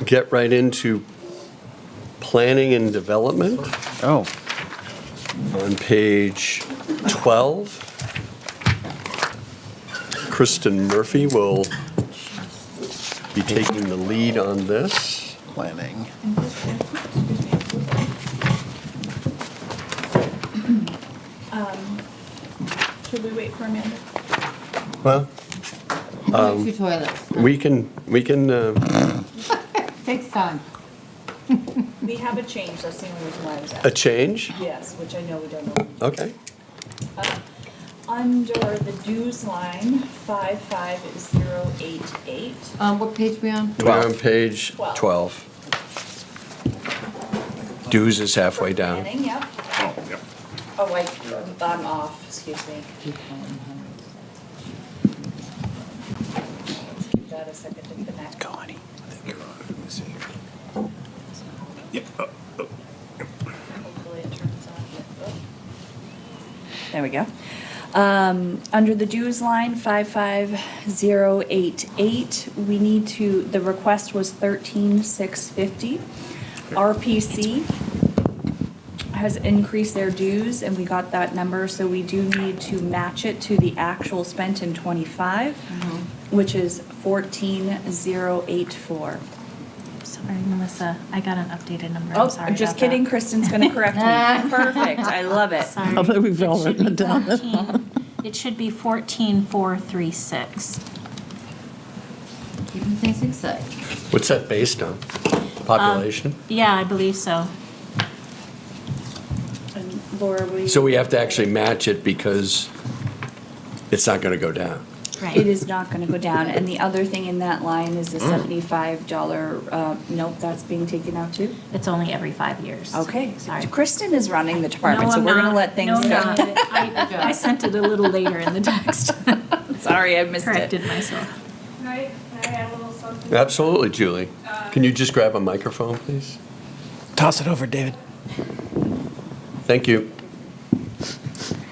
get right into planning and development. Oh. On page 12, Kristen Murphy will be taking the lead on this. Planning. Should we wait for Amanda? Well, Use your toilets. we can, Takes time. We have a change, that's the only reason why I was a asking. change? Yes, which I know we don't know. Okay. Under the dues line, 55088. What page we on? We're on page 12. 12. Dues is halfway down. Planning, yep. Oh, yep. Oh, wait, I'm off, excuse me. Give that a second to connect. Go, honey. I think you're on. Let me see. Yep. Hopefully it turns on. Oh. There we go. Under the dues line, 55088, we need to, the request was 13,650. RPC has increased their dues, and we got that number, so we do need to match it to the actual spent in '25, which is 14,084. Sorry, Melissa, I got an updated number. Oh, I'm sorry just about kidding, that. Kristen's gonna correct me. Perfect, I love it. Sorry. Although we've all It should written it be down. 14 It should be 14,436. Keeping things exciting. What's that based on? Population? Yeah, I believe so. And Laura, So we have to actually match it because it's not going to go down. It is not gonna go down, and the other thing in that line is the $75, nope, that's being taken out too? It's only every 5 years. Okay, Sorry. Kristen is running the department, No, so I'm we're gonna not. let things No, go. I'm not. I sent it a little later in the text. Sorry, I missed it. Corrected myself. Can I add a little something? Absolutely, Julie. Can you just grab a microphone, please? Toss it over, David. Thank you.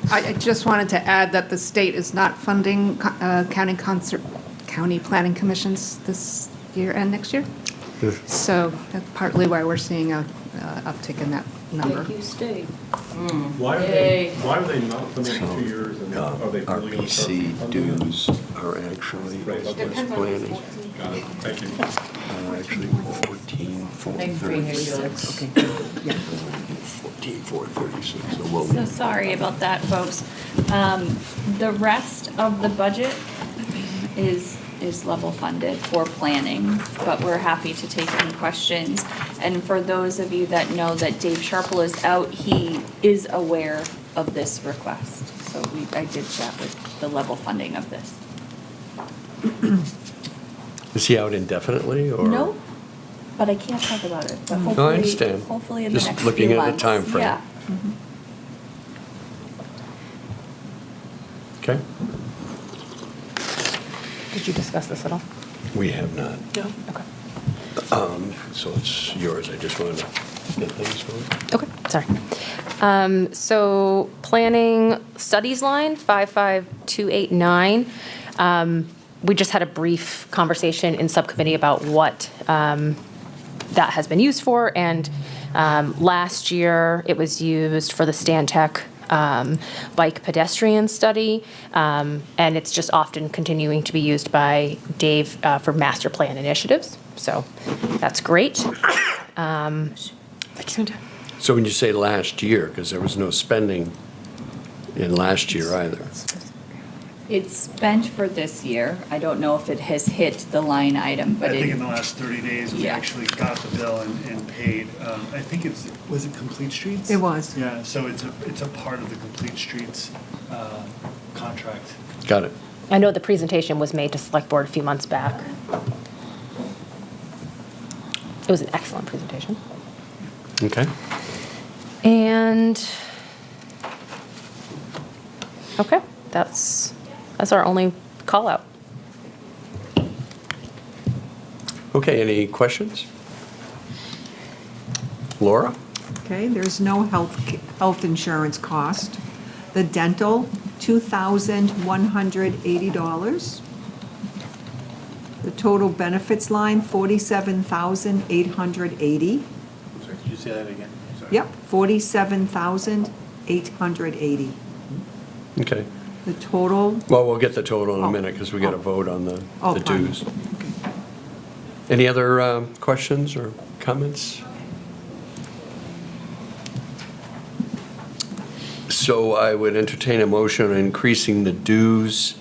I just wanted to add that the state is not funding county planning commissions this year and next year. So that's partly why we're seeing a uptick in that number. Thank you, state. Why are they not funding for 2 years and are they really going to start RPC funding? dues are actually planning. Got it, thank you. Actually 14,436. Okay. 14,436. So we'll So sorry about that, folks. The rest of the budget is level funded for planning, but we're happy to take any questions. And for those of you that know that Dave Sharple is out, he is aware of this request. So I did chat with the level funding of this. Is he out indefinitely or? No, but I can't talk about it, but hopefully. No, I understand. Hopefully in the Just next looking few at the months. time frame. Yeah. Okay. Did you discuss this at all? We have not. No. Okay. So it's yours. I just wanted to get things going. Okay, sorry. So planning studies line, 55289. We just had a brief conversation in subcommittee about what that has been used for. And last year, it was used for the Stantec bike pedestrian study. And it's just often continuing to be used by Dave for master plan initiatives. So that's great. So when you say last year, because there was no spending in last year either. It's spent for this year. I don't know if it has hit the line item, but I think in it, the last 30 days, we Yeah. actually got the bill and paid. I think was it Complete Streets? It was. Yeah, so it's a part of the Complete Streets contract. Got it. I know the presentation was made to select board a few months back. It was an excellent presentation. Okay. And, okay, that's our only call out. Okay, any questions? Laura? Okay, there's no health insurance cost. The dental, $2,180. The total benefits line, 47,880. Sorry, could you say that again? Sorry. Yep, 47,880. Okay. The total, Well, we'll get the total in a minute because we got to vote on the Oh, fine. dues. Any other questions or comments? So I would entertain a motion on increasing the dues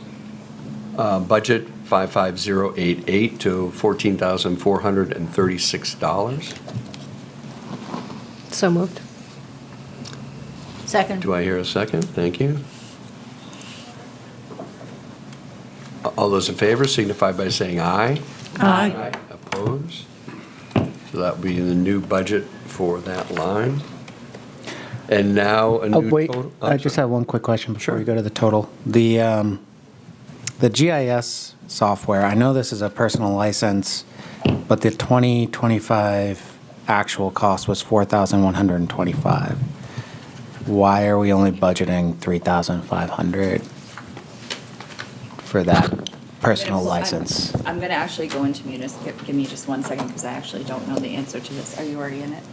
budget 55088 to $14,436. So moved. Second. Do I hear a second? Thank you. All those in favor signify by saying aye. Aye. Opposed? So that would be the new budget for that line. And now a Oh, new wait, total. I just have one quick question before Sure. we go to the total. The GIS software, I know this is a personal license, but the 2025 actual cost was $4,125. Why are we only budgeting $3,500 for that personal license? I'm going to actually go into Munis. Give me just 1 second because I actually don't know the answer to this. Are you already in it?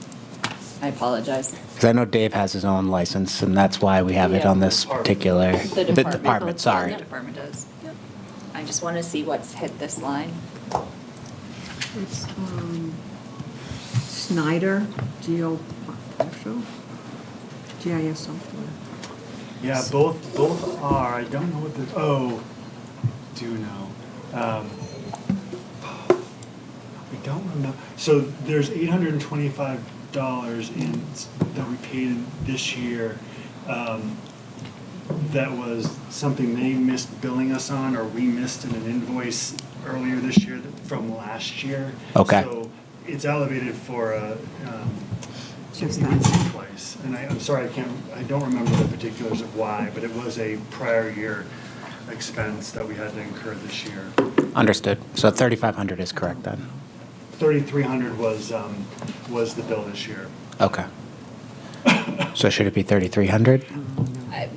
I apologize. Because I know Dave has his own license, and that's why we have it on this particular. The department, sorry. The department does. I just want to see what's hit this line. it's Snyder Geospatial, GIS software. Yeah, both are. I don't know what the, do know. I don't remember. So there's $825 that we paid in this year. That was something they missed billing us on, or we missed in an invoice earlier this year from last year. Okay. So it's elevated for a, Just it's that. twice. And I'm sorry, I don't remember the particulars of why, but it was a prior year expense that we had to incur this year. Understood. So 3,500 is correct then? 3,300 was the bill this year. Okay. So should it be 3,300?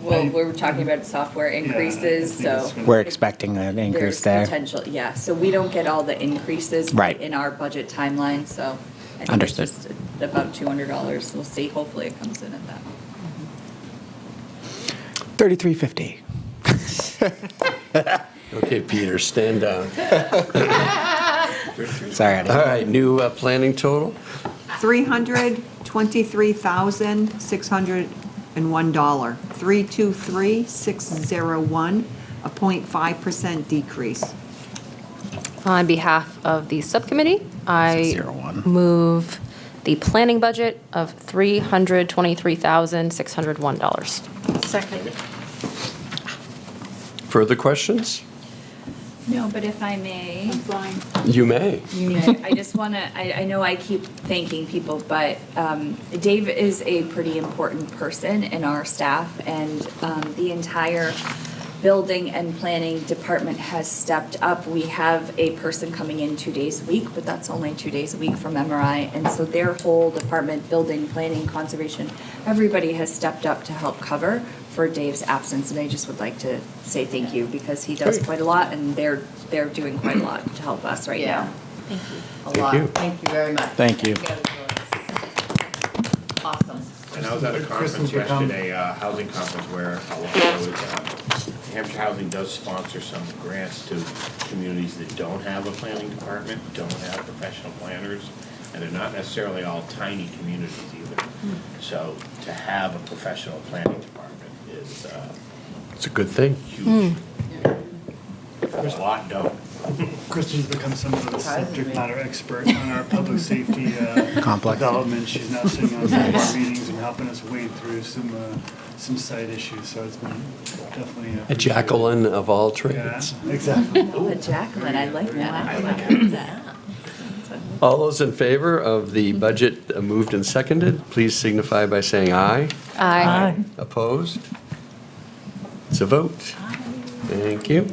Well, we're talking about software increases, so. We're expecting an increase there. There's potential, yeah. So we don't get all the increases Right. in our budget timeline, so. I think Understood. It's just about $200. We'll see. Hopefully it comes in at that. 3,350. Okay, Peter, stand down. Sorry. All right, new planning total? $323,601. $323,601, a 0.5% decrease. On behalf of the subcommittee, I 601. move the planning budget of $323,601. Second. Further questions? No, but if I may. I'm fine. You may. I just want to, I know I keep thanking people, but Dave is a pretty important person in our staff, and the entire building and planning department has stepped up. We have a person coming in 2 days a week, but that's only 2 days a week from MRI, and so their whole department, building, planning, conservation, everybody has stepped up to help cover for Dave's absence, and I just would like to say thank you, because he does quite a lot, and they're doing quite a lot to help us right now. Thank you. A lot. you. Thank you very much. Thank you. Awesome. And I was at a conference yesterday, housing conference, where New Hampshire Housing does sponsor some grants to communities that don't have a planning department, don't have professional planners, and they're not necessarily all tiny communities either. So to have a professional planning department is It's a good thing. huge. There's a lot done. Kristen's become somewhat of a subject matter expert on our public safety Complex. development. She's now sitting on some of our meetings and helping us wade through some site issues, so it's been definitely. A Jacqueline of all Yeah, trades. exactly. Oh, Jacqueline, I like that. I like that. All those in favor of the budget moved and seconded, please signify by saying aye. Aye. Opposed? It's a vote. Thank you.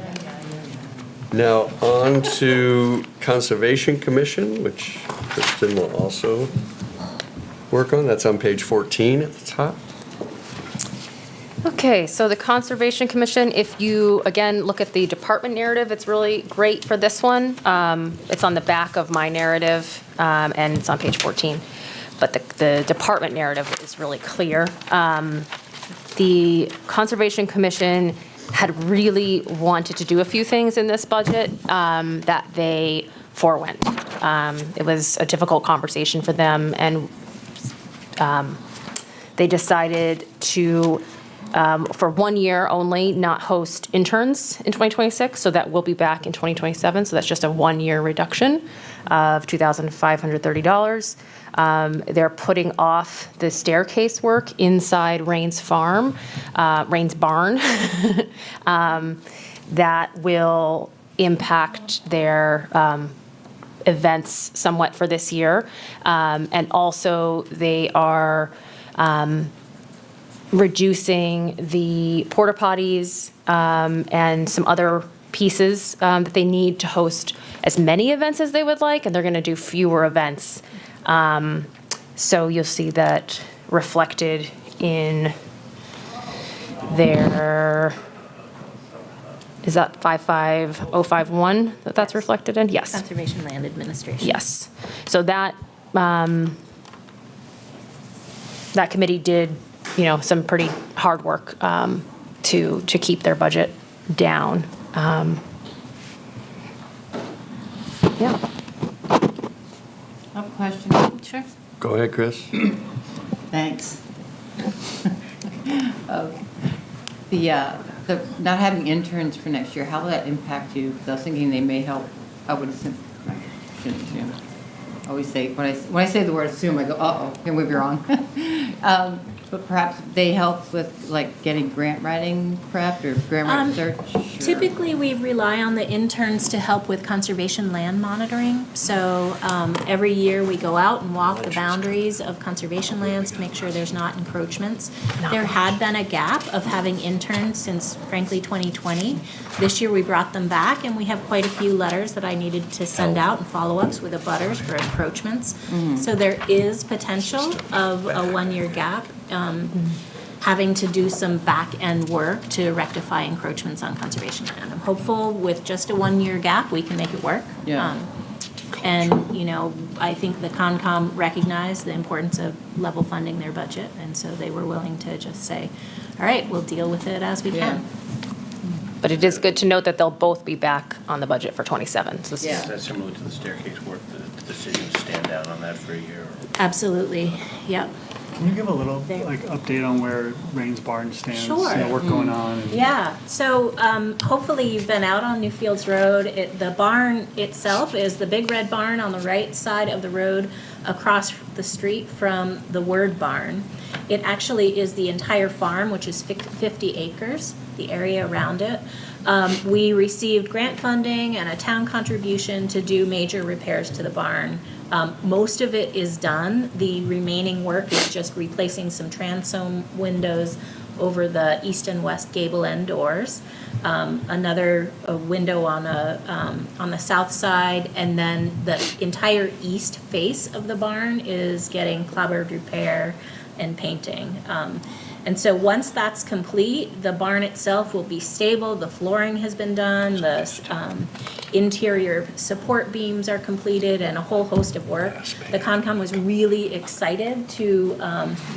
Now, on to Conservation Commission, which Kristen will also work on. That's on page 14 at the top. Okay, so the Conservation Commission, if you, again, look at the department narrative, it's really great for this one. It's on the back of my narrative, and it's on page 14. But the department narrative is really clear. The Conservation Commission had really wanted to do a few things in this budget that they forewent. It was a difficult conversation for them, and they decided to, for 1 year only, not host interns in 2026, so that will be back in 2027. So that's just a 1 year reduction of $2,530. They're putting off the staircase work inside Rains Farm, Rains Barn. That will impact their events somewhat for this year. And also, they are reducing the porta potties and some other pieces that they need to host as many events as they would like, and they're going to do fewer events. So you'll see that reflected in their, is that 55051 that's reflected in? Yes. Conservation Land Administration. Yes. So that, that committee did, some pretty hard work to keep their budget down. Yeah. I have a question. Sure. Go ahead, Chris. Thanks. The not having interns for next year, how will that impact you? 'Cause I was thinking they may help, I would assume, I shouldn't assume. I always say, when I say the word assume, I go, uh-oh, here we be wrong. But perhaps they help with like getting grant writing prep or grant writing search? Typically, we rely on the interns to help with conservation land monitoring. So every year, we go out and walk the boundaries of conservation lands to make sure there's not encroachments. There had been a gap of having interns since, frankly, 2020. This year, we brought them back, and we have quite a few letters that I needed to send out and follow-ups with abutters for encroachments. So there is potential of a 1 year gap. Having to do some back-end work to rectify encroachments on conservation land. I'm hopeful with just a 1 year gap, we can make it work. Yeah. And, I think the Concom recognized the importance of level funding their budget, and so they were willing to just say, all right, we'll deal with it as we can. But it is good to note that they'll both be back on the budget for 27. So this Is that similar to the staircase work, the decision to stand down on that for a year? Absolutely, yep. Can you give a little, update on where Rains Barn stands? Sure. Work going on? And Yeah, so hopefully you've been out on Newfields Road. The barn itself is the big red barn on the right side of the road across the street from the Word Barn. It actually is the entire farm, which is 50 acres, the area around it. We received grant funding and a town contribution to do major repairs to the barn. Most of it is done. The remaining work is just replacing some transom windows over the east and west gable end doors. Another window on the south side, and then the entire east face of the barn is getting clapboard repair and painting. And so once that's complete, the barn itself will be stable. The flooring has been done, the interior support beams are completed, and a whole host of work. The Concom was really excited to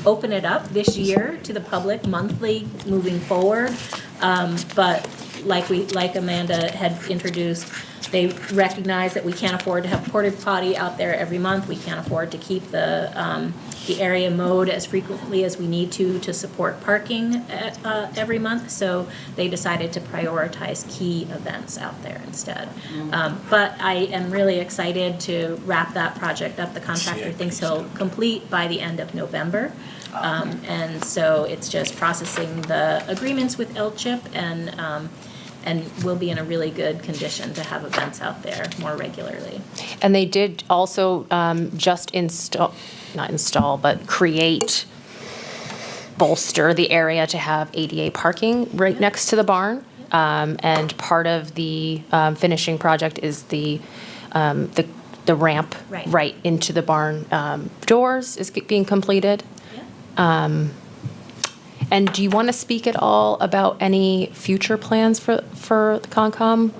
open it up this year to the public monthly moving forward. But like Amanda had introduced, they recognize that we can't afford to have porta potty out there every month. We can't afford to keep the area mowed as frequently as we need to support parking every month. So they decided to prioritize key events out there instead. But I am really excited to wrap that project up. The contractor thinks he'll complete by the end of November. And so it's just processing the agreements with LCHIP, and we'll be in a really good condition to have events out there more regularly. And they did also just create, bolster the area to have ADA parking right next to the barn. And part of the finishing project is the ramp right into the barn doors is being completed. And do you want to speak at all about any future plans for the Concom?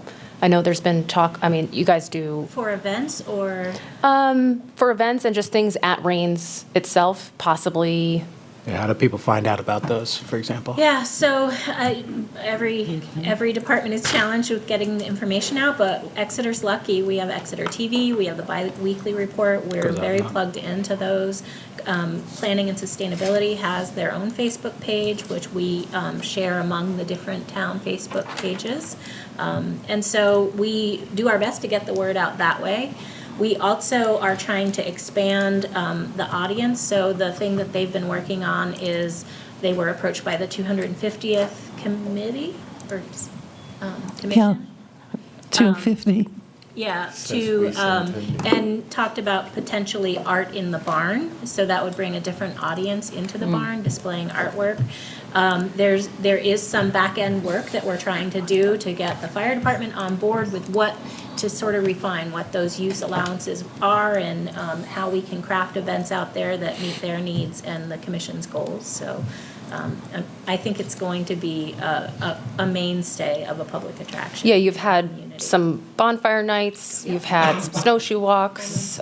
I know there's been talk, I mean, you guys do. For events or? For events and just things at Rains itself, possibly. Yeah, how do people find out about those, for example? Yeah, so every department is challenged with getting the information out, but Exeter's lucky. We have Exeter TV, we have the bi-weekly report. We're very plugged into those. Planning and Sustainability has their own Facebook page, which we share among the different town Facebook pages. And so we do our best to get the word out that way. We also are trying to expand the audience. So the thing that they've been working on is they were approached by the 250th committee or commission. Yeah, 250. Yeah, and talked about potentially art in the barn. So that would bring a different audience into the barn, displaying artwork. There is some back end work that we're trying to do to get the fire department on board with to sort of refine what those use allowances are and how we can craft events out there that meet their needs and the commission's goals. So I think it's going to be a mainstay of a public attraction. Yeah, you've had some bonfire nights, you've had some snowshoe walks.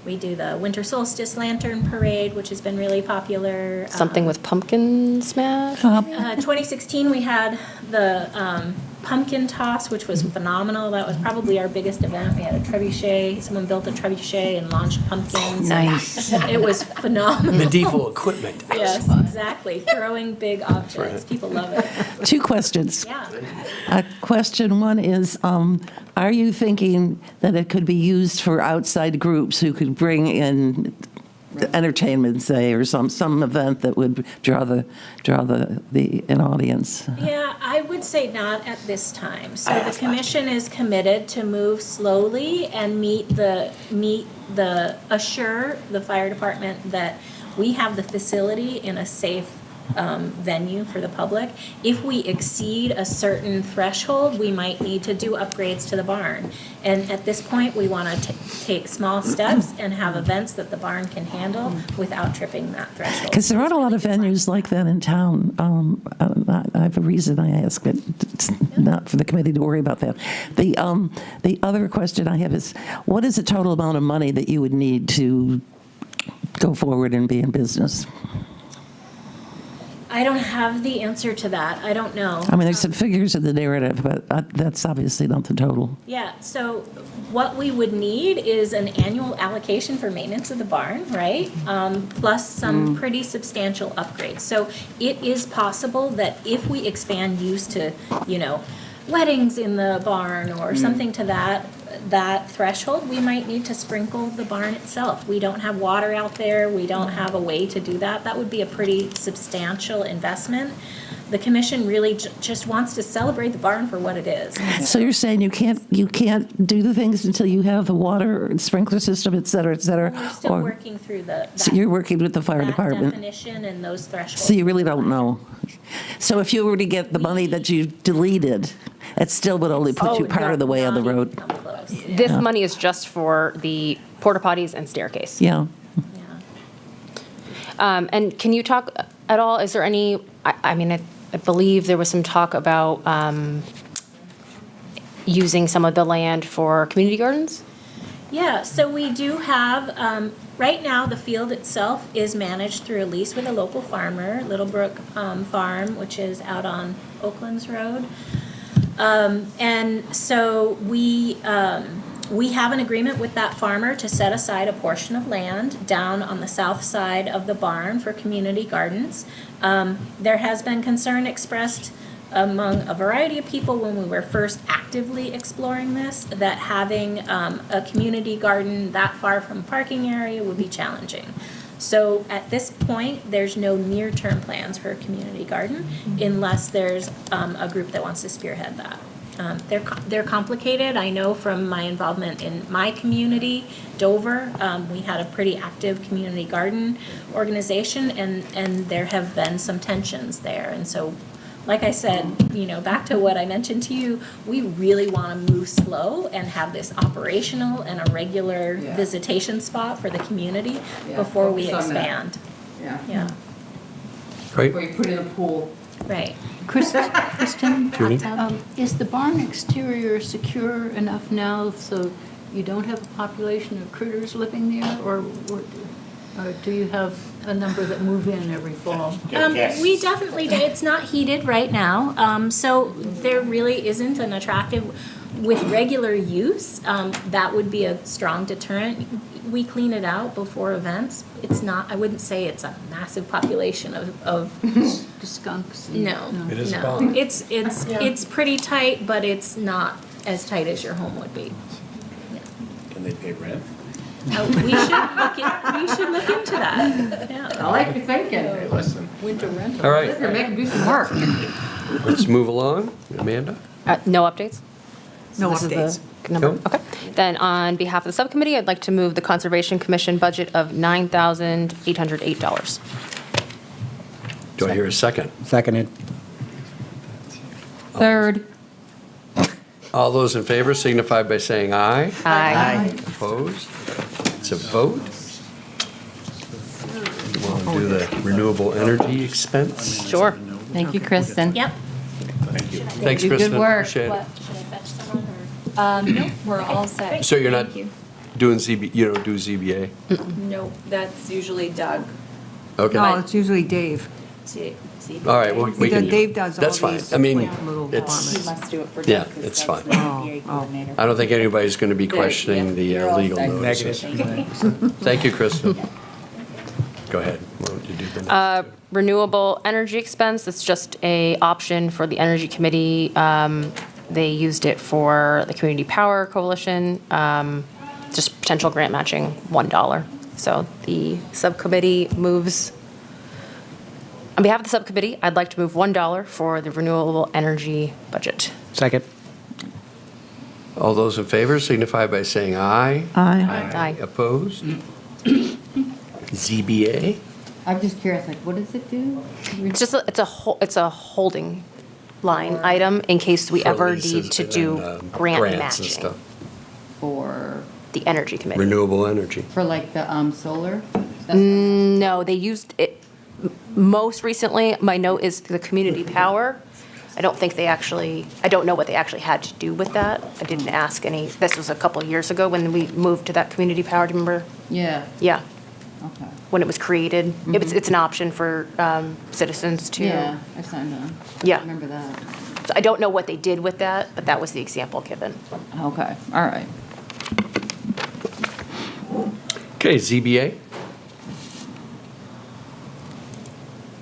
We do the Winter Solstice Lantern Parade, which has been really popular. Something with pumpkin smash? 2016, we had the pumpkin toss, which was phenomenal. That was probably our biggest event. We had a trebuchet. Someone built a trebuchet and launched pumpkins. Nice. It was phenomenal. Medieval equipment. Yes, exactly. Throwing big objects. People love it. 2 questions. Yeah. Question 1 is, are you thinking that it could be used for outside groups who could bring in entertainment, say, or some event that would draw an audience? Yeah, I would say not at this time. So the commission is committed to move slowly and assure the fire department that we have the facility in a safe venue for the public. If we exceed a certain threshold, we might need to do upgrades to the barn. And at this point, we want to take small steps and have events that the barn can handle without tripping that threshold. Because there aren't a lot of venues like that in town. I have a reason I ask, but it's not for the committee to worry about that. The other question I have is, what is the total amount of money that you would need to go forward and be in business? I don't have the answer to that. I don't know. I mean, there's some figures in the narrative, but that's obviously not the total. Yeah, so what we would need is an annual allocation for maintenance of the barn, right? Plus some pretty substantial upgrades. So it is possible that if we expand use to, weddings in the barn or something to that threshold, we might need to sprinkle the barn itself. We don't have water out there. We don't have a way to do that. That would be a pretty substantial investment. The commission really just wants to celebrate the barn for what it is. So you're saying you can't do the things until you have the water and sprinkler system, et cetera, et cetera? We're still working through So you're working with the fire that department? definition and those thresholds. So you really don't know? So if you were to get the money that you deleted, it still would only put you part of the way on the road? This money is just for the porta potties and staircase. Yeah. And can you talk at all, is there any, I believe there was some talk about using some of the land for community gardens? Yeah, so we do have, right now, the field itself is managed through a lease with a local farmer, Littlebrook Farm, which is out on Oaklands Road. And so we have an agreement with that farmer to set aside a portion of land down on the south side of the barn for community gardens. There has been concern expressed among a variety of people when we were first actively exploring this, that having a community garden that far from a parking area would be challenging. So at this point, there's no near-term plans for a community garden unless there's a group that wants to spearhead that. They're complicated. I know from my involvement in my community, Dover, we had a pretty active community garden organization, and there have been some tensions there. And so, like I said, back to what I mentioned to you, we really want to move slow and have this operational and a regular visitation spot for the community before we expand. Yeah. Great. Where you put in a pool. Right. Kristen, Judy? is the barn exterior secure enough now so you don't have a population of critters living there? Or do you have a number that move in every fall? We definitely do. It's not heated right now, so there really isn't an attractive, with regular use, that would be a strong deterrent. We clean it out before events. It's not, I wouldn't say it's a massive population of Skunks? no. It is a no. barn. It's pretty tight, but it's not as tight as your home would be. Can they pay rent? We should look into that. Yeah. I like your thinking. Hey, listen. Winter rental. All right, You're making do some work. let's move along. Amanda? No updates? No This is the updates. number. Nope. Okay. Then on behalf of the subcommittee, I'd like to move the Conservation Commission budget of $9,808. Do I hear a second? Seconded. Third. All those in favor signify by saying aye. Aye. Opposed? It's a vote. You want to do the renewable energy expense? Sure. Thank you, Kristen. Yep. Thanks, You did Kristen. good work. Appreciate it. What, should I fetch someone or? No, we're all set. So you're not Thank you. doing you don't do ZBA? No, that's usually Doug. Okay. No, it's usually Dave. All right, well, we can. Dave does all That's fine. these I mean, little it's, He must do it for yeah, Doug. 'cause it's Doug's fine. the ZBA coordinator. I don't think anybody's going to be Good, questioning yeah, the you're all legal set. notices. Negative. Thank you, Kristen. Go ahead. Why don't you do the next? Renewable energy expense, it's just a option for the Energy Committee. They used it for the Community Power Coalition, just potential grant matching, $1. So the subcommittee moves, on behalf of the subcommittee, I'd like to move $1 for the renewable energy budget. Second. All those in favor signify by saying aye. Aye. Aye. Opposed? ZBA? I'm just curious, like, what does it do? It's just, it's a holding line item in case we For ever leases need to and, do grant grants and matching. stuff. For, The Energy Committee. Renewable energy. for like the solar? No, they used it, most recently, my note is the community power. I don't think they actually, I don't know what they actually had to do with that. I didn't ask any, this was a couple years ago when we moved to that community power, do you remember? Yeah, Yeah, okay. when it was created. It's an option for citizens to. Yeah, I signed on. Yeah. I remember that. So I don't know what they did with that, but that was the example given. Okay, all right. Okay, ZBA?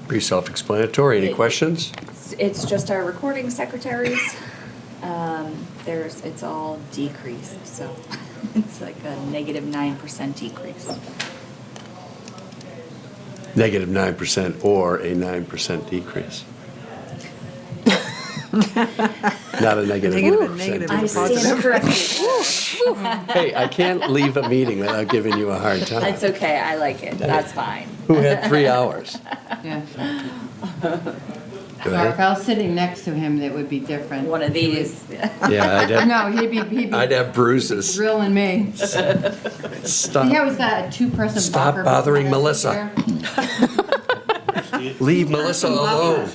Pretty self-explanatory. Any questions? It's just our recording secretaries. It's all decreased, so it's like a -9% decrease. Negative 9% or a 9% decrease? Not a negative Negative and 9%. negative. I stand corrected. Hey, I can't leave a meeting without giving you a hard time. It's okay, I like it, that's fine. Who had 3 hours? Yeah. Go Or if ahead. I was sitting next to him, that would be different. One of these. Yeah, No, he'd be I'd have bruises. drilling me. Stop. He always got a two-person Stop buffer bothering between us Melissa. there. Leave Melissa alone.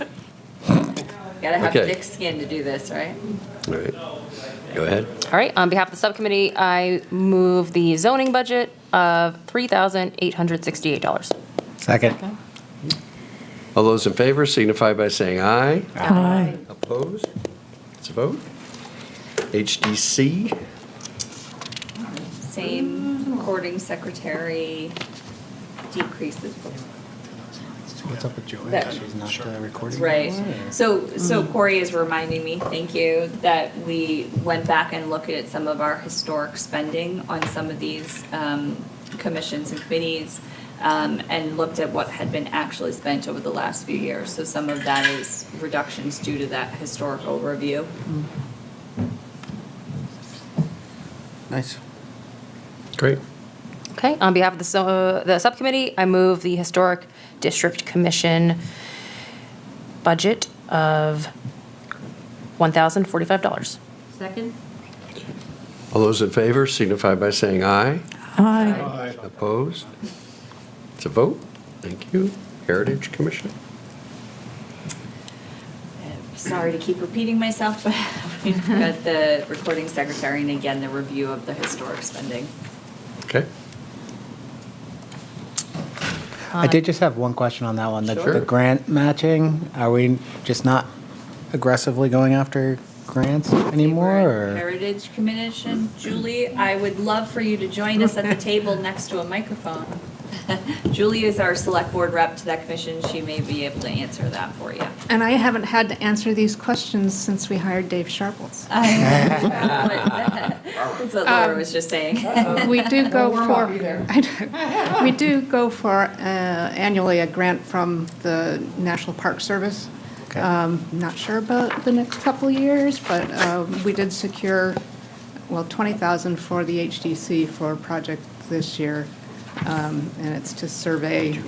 Gotta have Okay. thick skin to do this, right? All right. Go ahead. All right, on behalf of the subcommittee, I move the zoning budget of $3,868. Second. All those in favor signify by saying aye. Aye. Opposed? It's a vote. HDC? Same recording secretary decreases. What's up with Joanne? That- She's not recording? Right. So Corey is reminding me, thank you, that we went back and looked at some of our historic spending on some of these commissions and committees, and looked at what had been actually spent over the last few years. So some of that is reductions due to that historical review. Nice. Great. Okay, on behalf of the subcommittee, I move the Historic District Commission budget of $1,045. Second? All those in favor signify by saying aye. Aye. Opposed? It's a vote. Thank you. Heritage Commission? sorry to keep repeating myself, but we've got the recording secretary and again, the review of the historic spending. Okay. I did just have one question on that one. The Sure. grant matching, are we just not aggressively going after grants anymore, or? Heritage Commission, Julie, I would love for you to join us at the table next to a microphone. Julie is our select board rep to that commission. She may be able to answer that for you. And I haven't had to answer these questions since we hired Dave Sharples. That's what Laura was just saying. We do go Warm for, up either. we do go for annually a grant from the National Park Service. Not sure about the next couple of years, but we did secure, well, $20,000 for the HDC for a project this year. And it's to survey,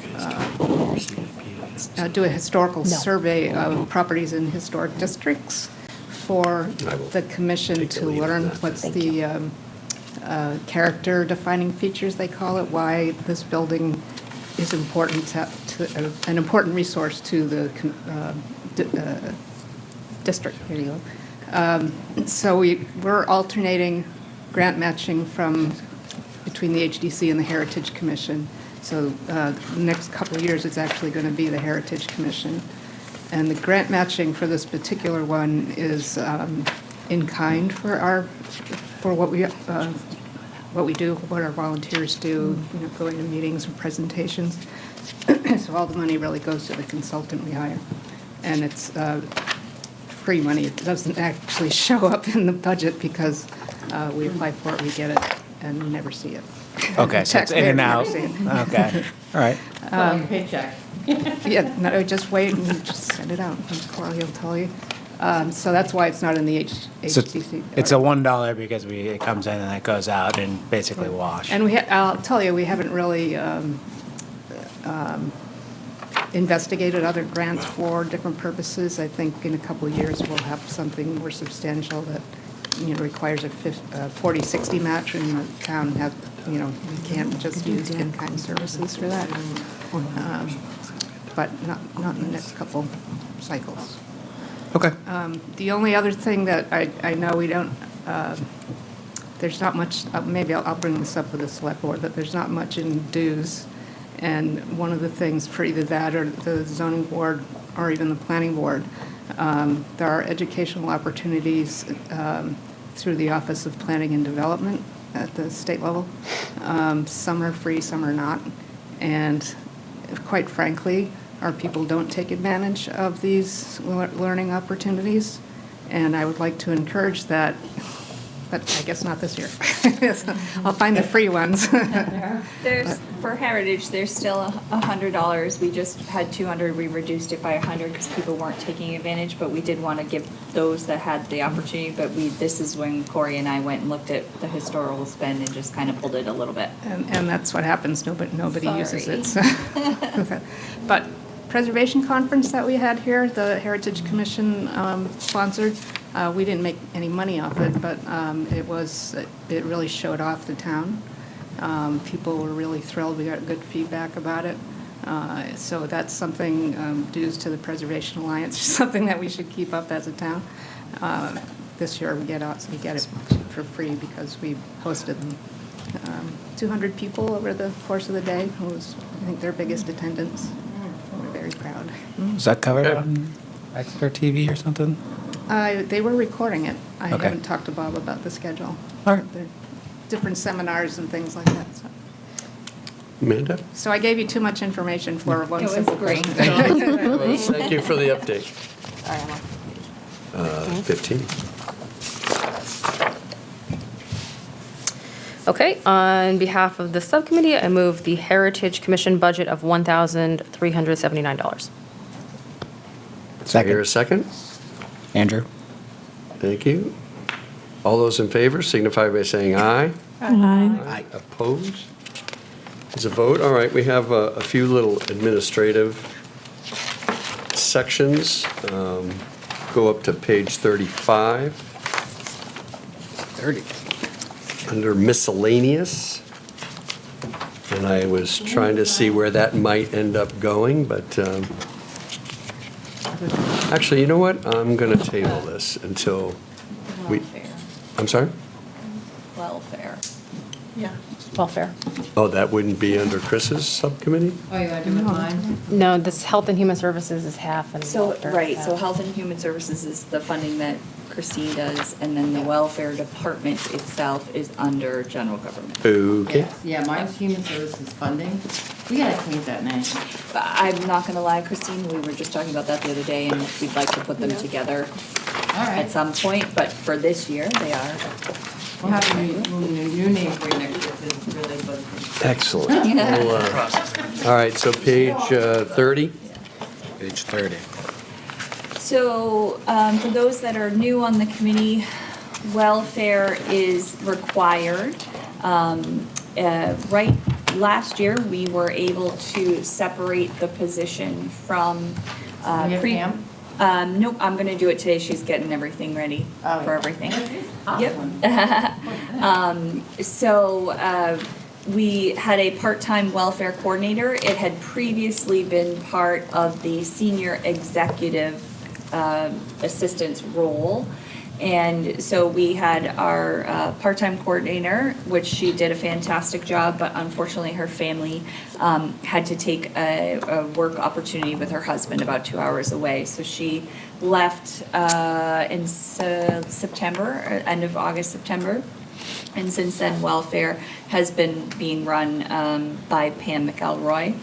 do a historical survey of properties in historic districts for the commission to learn what's the character defining features, they call it, why this building is important to an important resource to the district. Here you go. So we're alternating grant matching between the HDC and the Heritage Commission. So the next couple of years, it's actually going to be the Heritage Commission. And the grant matching for this particular one is in kind for what we do, what our volunteers do, going to meetings and presentations. So all the money really goes to the consultant we hire. And it's free money. It doesn't actually show up in the budget because we apply for it, we get it, and we never see it. Okay, so it's in and out. Okay, all right. Paycheck. Yeah, no, just wait and just send it out, and Corey will tell you. So that's why it's not in the So HDC. it's a $1 because it comes in and it goes out and basically wash. And I'll tell you, we haven't really investigated other grants for different purposes. I think in a couple of years, we'll have something more substantial that, requires a 40-60 match, and the town has, we can't just use in-kind services for that. But not in the next couple cycles. Okay. The only other thing that I know we don't, there's not much, maybe I'll bring this up with the select board, but there's not much in dues. And one of the things for either that or the zoning board or even the planning board, there are educational opportunities through the Office of Planning and Development at the state level. Some are free, some are not. And quite frankly, our people don't take advantage of these learning opportunities. And I would like to encourage that, but I guess not this year. I'll find the free ones. For Heritage, there's still $100. We just had 200. We reduced it by 100 because people weren't taking advantage. But we did want to give those that had the opportunity. But this is when Corey and I went and looked at the historical spend and just kind of pulled it a little bit. And that's what happens. Nobody uses it. Sorry. So. But preservation conference that we had here, the Heritage Commission sponsored. We didn't make any money off it, but it really showed off the town. People were really thrilled. We got good feedback about it. So that's something, dues to the Preservation Alliance, something that we should keep up as a town. This year we get it for free because we hosted 200 people over the course of the day. It was, I think, their biggest attendance. We're very proud. Is that covered on Exeter TV or something? They were recording it. I Okay. haven't talked to Bob about the schedule. All right. There are different seminars and things like that. So. Amanda? So I gave you too much information for one It was simple great. question. Thank you for the update. Sorry, Emma. 15. Okay, on behalf of the subcommittee, I move the Heritage Commission budget of $1,379. Second. Here a second? Andrew? Thank you. All those in favor signify by saying aye. Aye. Opposed? There's a vote. All right, we have a few little administrative sections. Go up to page 35. 30. Under miscellaneous. And I was trying to see where that might end up going, but Actually, you know what? I'm going to table this until we, I'm sorry? Welfare. Yeah. Welfare. Oh, that wouldn't be under Chris's subcommittee? Oh, you want to do it mine? No, this Health and Human Services is half and So, welfare is right, half. so Health and Human Services is the funding that Christine does, and then the Welfare Department itself is under general government. Okay. Yes. Yeah, mine's Human Services Funding. We gotta change that name. I'm not gonna lie, Christine, we were just talking about that the other day, and we'd like to put them together at some point, but for this year, they are. We'll have a new name for you next year, because it's really good. Excellent. We'll, all right, so page 30? Page 30. So, for those that are new on the committee, welfare is required. Right, last year, we were able to separate the position from You have Pam? Nope, I'm gonna do it today. She's getting everything ready Oh, for yeah. everything. Awesome. So, we had a part-time welfare coordinator. It had previously been part of the senior executive assistant's role. And so we had our part-time coordinator, which she did a fantastic job, but unfortunately her family had to take a work opportunity with her husband about 2 hours away. So she left in September, or end of August, September. And since then, welfare has been being run by Pam McElroy.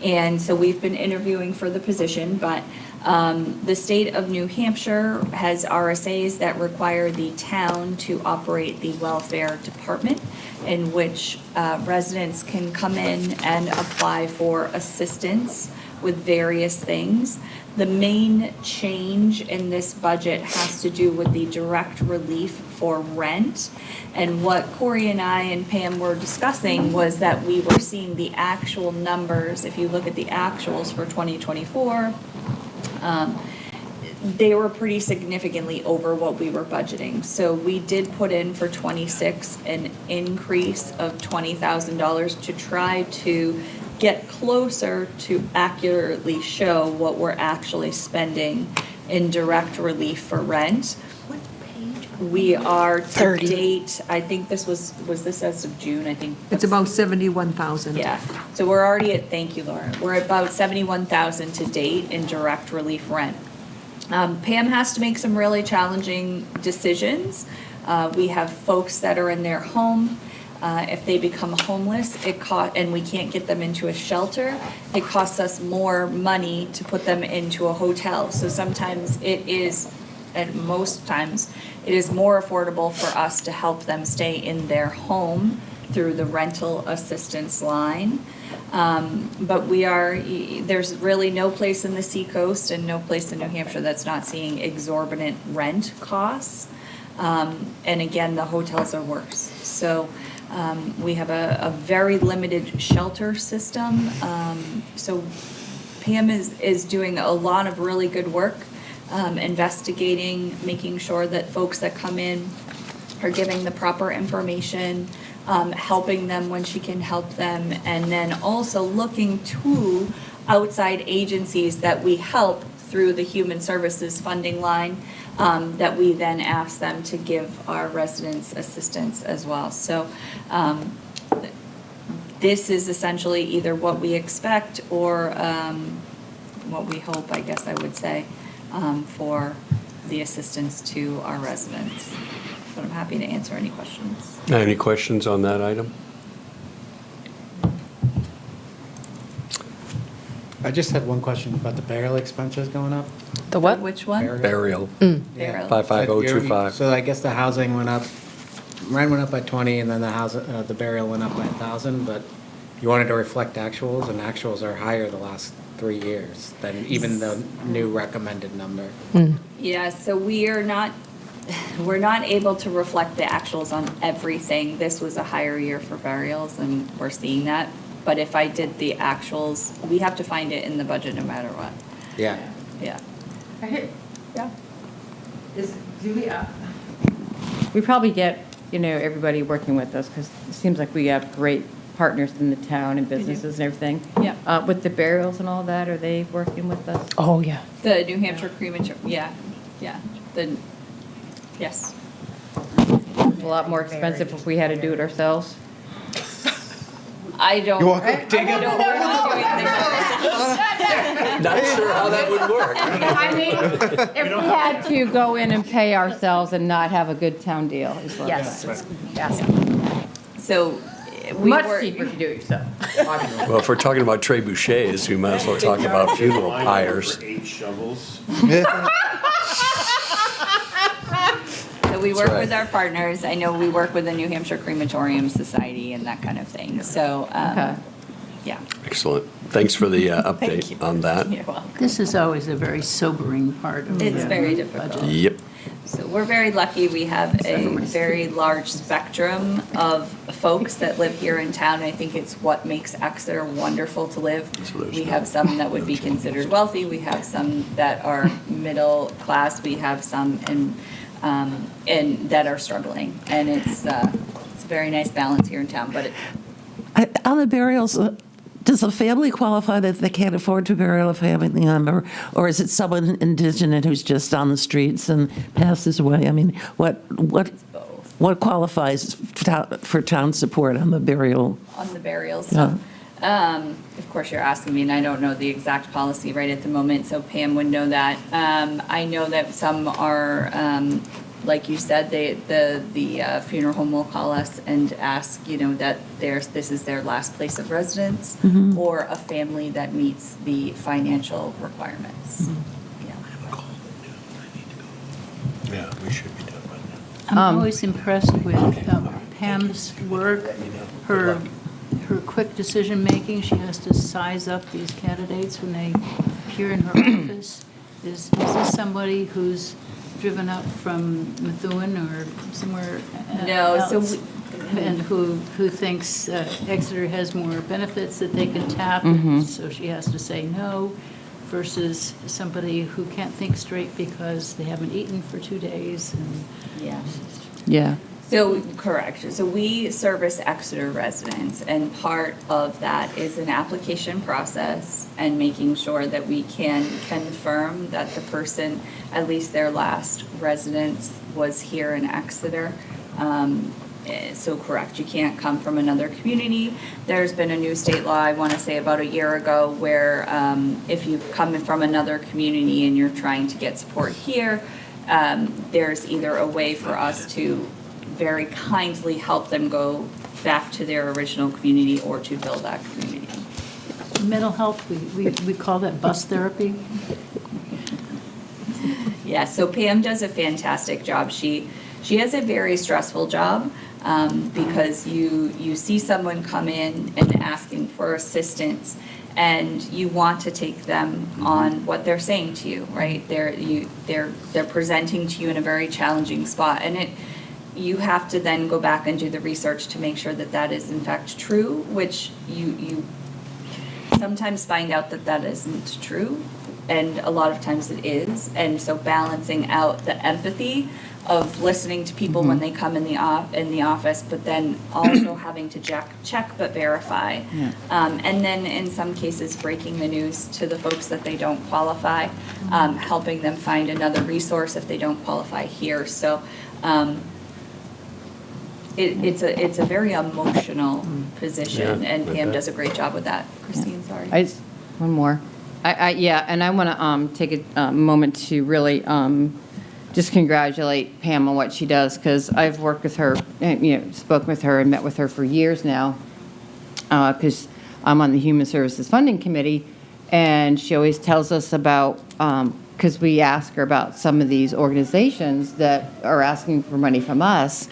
And so we've been interviewing for the position, but the state of New Hampshire has RSAs that require the town to operate the welfare department, in which residents can come in and apply for assistance with various things. The main change in this budget has to do with the direct relief for rent. And what Corey and I and Pam were discussing was that we were seeing the actual numbers. If you look at the actuals for 2024, they were pretty significantly over what we were budgeting. So we did put in for 26 an increase of $20,000 to try to get closer to accurately show what we're actually spending in direct relief for rent. We are to 30. date, I think this was this as of June, I think. It's about 71,000. Yeah, so we're already at, thank you, Laura, we're at about 71,000 to date in direct relief rent. Pam has to make some really challenging decisions. We have folks that are in their home. If they become homeless, and we can't get them into a shelter, it costs us more money to put them into a hotel. So sometimes it is, and most times, it is more affordable for us to help them stay in their home through the rental assistance line. But there's really no place in the Seacoast and no place in New Hampshire that's not seeing exorbitant rent costs. And again, the hotels are worse. So we have a very limited shelter system. So Pam is doing a lot of really good work, investigating, making sure that folks that come in are giving the proper information, helping them when she can help them, and then also looking to outside agencies that we help through the Human Services funding line, that we then ask them to give our residents assistance as well. So this is essentially either what we expect or what we hope, I guess I would say, for the assistance to our residents. But I'm happy to answer any questions. Any questions on that item? I just had one question about the burial expenses going up. The what? Which one? Burial. Yeah. Burial. 55025. So I guess the housing went up, rent went up by 20, and then the burial went up by 1,000, but you wanted to reflect actuals, and actuals are higher the last 3 years than even the new recommended number. Yeah, so we're not able to reflect the actuals on everything. This was a higher year for burials, and we're seeing that. But if I did the actuals, we have to find it in the budget no matter what. Yeah. Yeah. Yeah. We probably get, everybody working with us, because it seems like we have great partners in the town and businesses and everything. Yeah. With the burials and all that, are they working with us? Oh, yeah. The New Hampshire crematory, yeah, yes. A lot more expensive if we had to do it ourselves. I don't. You're welcome. I don't know how to do anything. Not sure how that would work. I mean, if we had to go in and pay ourselves and not have a good town deal, is what I'm saying. So we Much were. cheaper to do it yourself. Well, if we're talking about trebuchets, we might as well talk about funeral pyres. 8 shovels. So we That's work right. with our partners. I know we work with the New Hampshire Crematorium Society and that kind of thing. So, Okay. yeah. Excellent. Thanks for the update on that. You're welcome. This is always a very sobering part of It's the very difficult. Yep. So we're very lucky. We have a very large spectrum of folks that live here in town. I think it's what makes Exeter wonderful to live. So there's We no- have some that would be considered wealthy. We have some that are middle class. We have some and that are struggling. And it's a very nice balance here in town. But On the burials, does a family qualify that they can't afford to bury a family member? Or is it someone indigent who's just on the streets and passes away? I mean, what qualifies for town support on the burial? on the burials. Yeah. Of course, you're asking me, and I don't know the exact policy right at the moment, so Pam would know that. I know that some are, like you said, the funeral home will call us and ask, that this is their last place of residence, or a family that meets the financial requirements. Yeah. Yeah, we should be done by now. I'm always impressed with Pam's work, her quick decision-making. She has to size up these candidates when they appear in her office. Is this somebody who's driven up from Methuen or somewhere No, so else? And who thinks Exeter has more benefits that they can tap, so she has to say no, versus somebody who can't think straight because they haven't eaten for 2 days and Yeah. Yeah. So, correct. So we service Exeter residents, and part of that is an application process and making sure that we can confirm that the person, at least their last residence, was here in Exeter. So correct, you can't come from another community. There's been a new state law, I want to say about a year ago, where if you've come from another community and you're trying to get support here, there's either a way for us to very kindly help them go back to their original community or to build that community. mental health, we call that bus therapy. Yeah, so Pam does a fantastic job. She has a very stressful job because you see someone come in and asking for assistance, and you want to take them on what they're saying to you, right? They're presenting to you in a very challenging spot, and you have to then go back and do the research to make sure that that is in fact true, which you sometimes find out that that isn't true, and a lot of times it is. And so balancing out the empathy of listening to people when they come in the office, but then also having to check but verify. Yeah. And then in some cases, breaking the news to the folks that they don't qualify, helping them find another resource if they don't qualify here. So it's a very emotional position, Yeah, and I Pam bet. does a great job with that. Christine, sorry. One more. Yeah, and I want to take a moment to really just congratulate Pam on what she does, because I've worked with her, spoken with her and met with her for years now, because I'm on the Human Services Funding Committee, and she always tells us about, because we ask her about some of these organizations that are asking for money from us,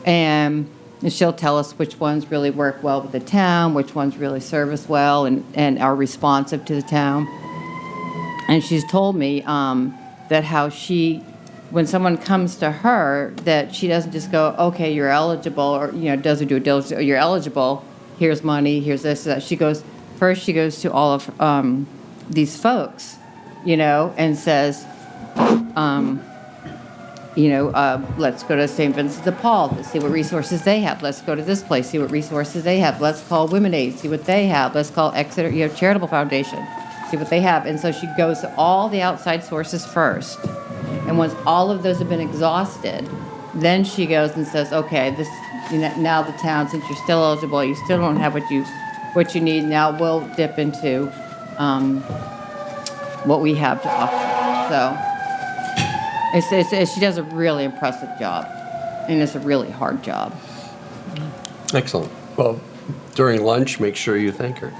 and she'll tell us which ones really work well with the town, which ones really serve us well and are responsive to the town. And she's told me that how when someone comes to her, that she doesn't just go, okay, you're eligible, or, does her due diligence, or you're eligible, here's money, here's this, that. She goes to all of these folks, and says, let's go to St. Vincent de Paul, let's see what resources they have. Let's go to this place, see what resources they have. Let's call Women Aid, see what they have. Let's call Exeter, Charitable Foundation, see what they have. And so she goes to all the outside sources first. And once all of those have been exhausted, then she goes and says, okay, now the town, since you're still eligible, you still don't have what you need, now we'll dip into what we have to offer. So she does a really impressive job, and it's a really hard job. Excellent. Well, during lunch, make sure you thank her.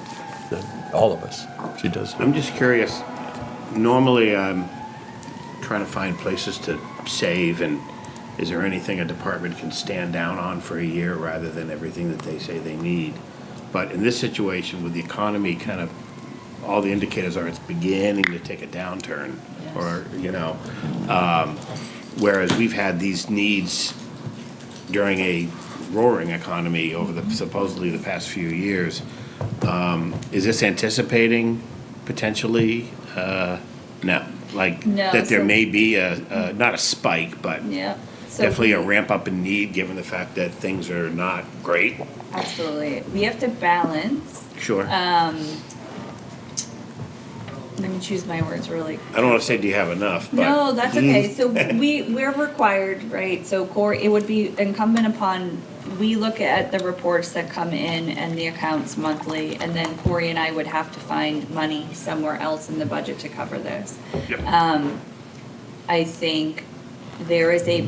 All of us. She does. I'm just curious, normally I'm trying to find places to save, and is there anything a department can stand down on for a year rather than everything that they say they need? But in this situation, with the economy kind of, all the indicators are it's beginning to take a downturn, or, whereas we've had these needs during a roaring economy over supposedly the past few years. Is this anticipating potentially, no, that there may be not a spike, but definitely a ramp up in need given the fact that things are not great? Absolutely. We have to balance. Sure. Let me choose my words really. I don't want to say do you have enough, but. No, that's okay. So we're required, right? So Corey, it would be incumbent upon, we look at the reports that come in and the accounts monthly, and then Corey and I would have to find money somewhere else in the budget to cover this. Yep. I think there is a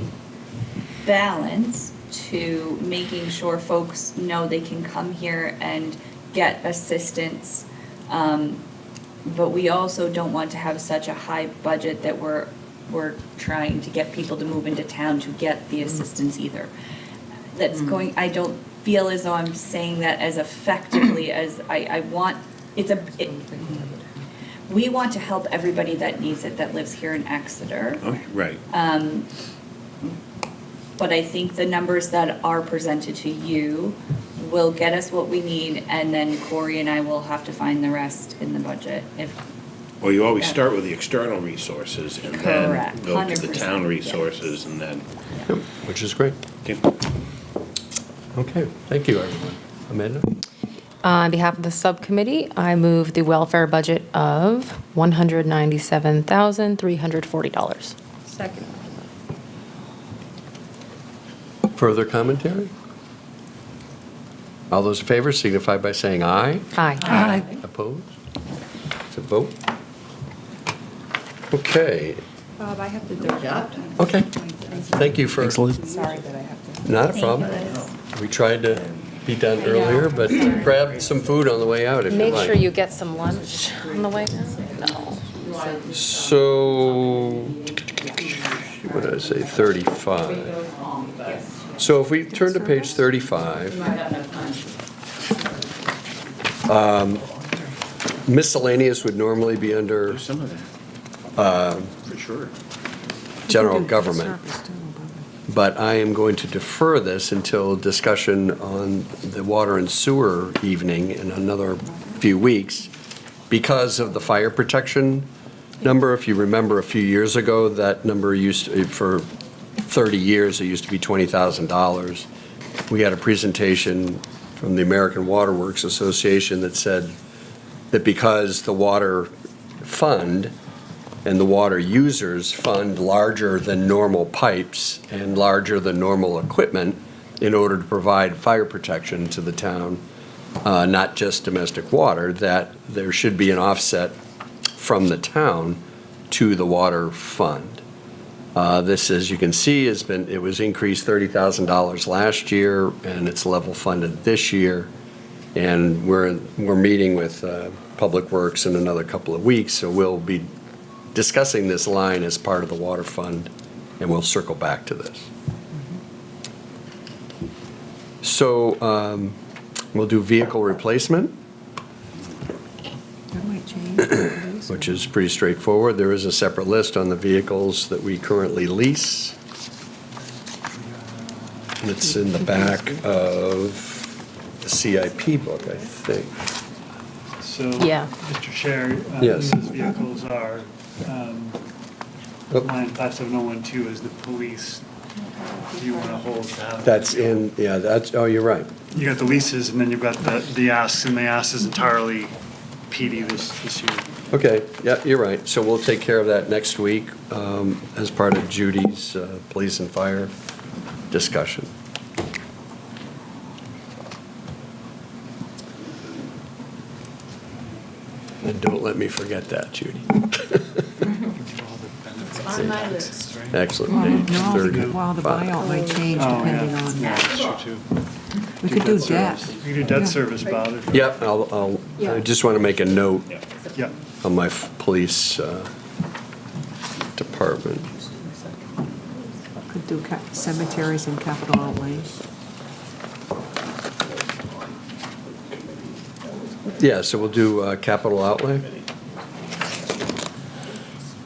balance to making sure folks know they can come here and get assistance. But we also don't want to have such a high budget that we're trying to get people to move into town to get the assistance either. That's going, I don't feel as though I'm saying that as effectively as I want. We want to help everybody that needs it, that lives here in Exeter. Oh, right. But I think the numbers that are presented to you will get us what we need, and then Corey and I will have to find the rest in the budget. Well, you always start with the external resources and then Correct. go to the 100%, town resources and then. Yep, which is great. Okay. Okay, thank you, everyone. Amanda? On behalf of the subcommittee, I move the welfare budget of $197,340. Second. Further commentary? All those in favor signify by saying aye. Aye. Aye. Opposed? It's a vote. Okay, Bob, I have to do it. okay. Thank you for, Sorry that I have to. not a problem. We tried to be done earlier, but grab some food on the way out if you like. Make sure you get some lunch on the way out. No. So, what did I say, 35? So if we turn to page 35, miscellaneous would normally be under Some of that. For sure. general government. But I am going to defer this until discussion on the water and sewer evening in another few weeks because of the fire protection number. If you remember a few years ago, that number used to, for 30 years, it used to be $20,000. We had a presentation from the American Water Works Association that said that because the water fund and the water users fund larger than normal pipes and larger than normal equipment in order to provide fire protection to the town, not just domestic water, that there should be an offset from the town to the water fund. This, as you can see, it was increased $30,000 last year, and it's level funded this year. And we're meeting with Public Works in another couple of weeks, so we'll be discussing this line as part of the water fund, and we'll circle back to this. So we'll do vehicle replacement, That might change. which is pretty straightforward. There is a separate list on the vehicles that we currently lease. And it's in the back of the CIP book, I think. So, Yeah. Mr. Chair, Yes. these vehicles are line 57012 is the police. Do you want to hold that? That's in, yeah, that's, oh, you're right. You got the leases, and then you've got the asks, and the asks is entirely PD this year. Okay, yeah, you're right. So we'll take care of that next week as part of Judy's police and fire discussion. And don't let me forget that, Judy. It's on my list. Excellent, page Well, 35. well, the buyout might change depending on. Yeah, that's true, too. We could do debt. service. You could do debt service, Bob. if- Yep, I just want to make a note Yeah. on my police department. Could do cemeteries and capital outlays. Yeah, so we'll do capital outlay,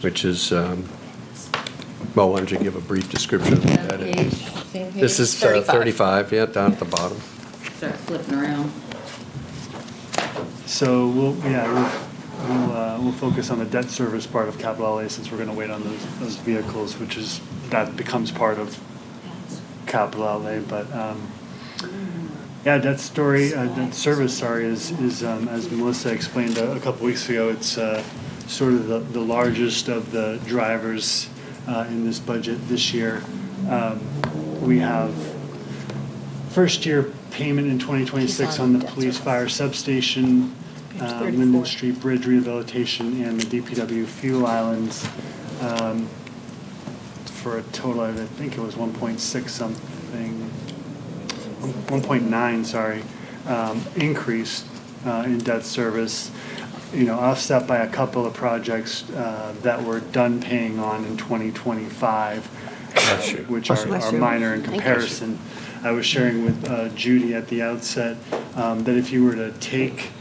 which is, well, why don't you give a brief description of what that is? Same page? This is 35, yeah, down at the bottom. Start flipping around. So we'll focus on the debt service part of capital outlay since we're going to wait on those vehicles, which is, that becomes part of capital outlay, but, yeah, debt service, is, as Melissa explained a couple weeks ago, it's sort of the largest of the drivers in this budget this year. We have first year payment in 2026 on the police fire substation, Linden Street Bridge rehabilitation, and the DPW fuel islands for a total, I think it was 1.6 something. 1.9, sorry, increase in debt service, offset by a couple of projects that we're done paying on in 2025, which are minor in comparison. I was sharing with Judy at the outset that if you were to take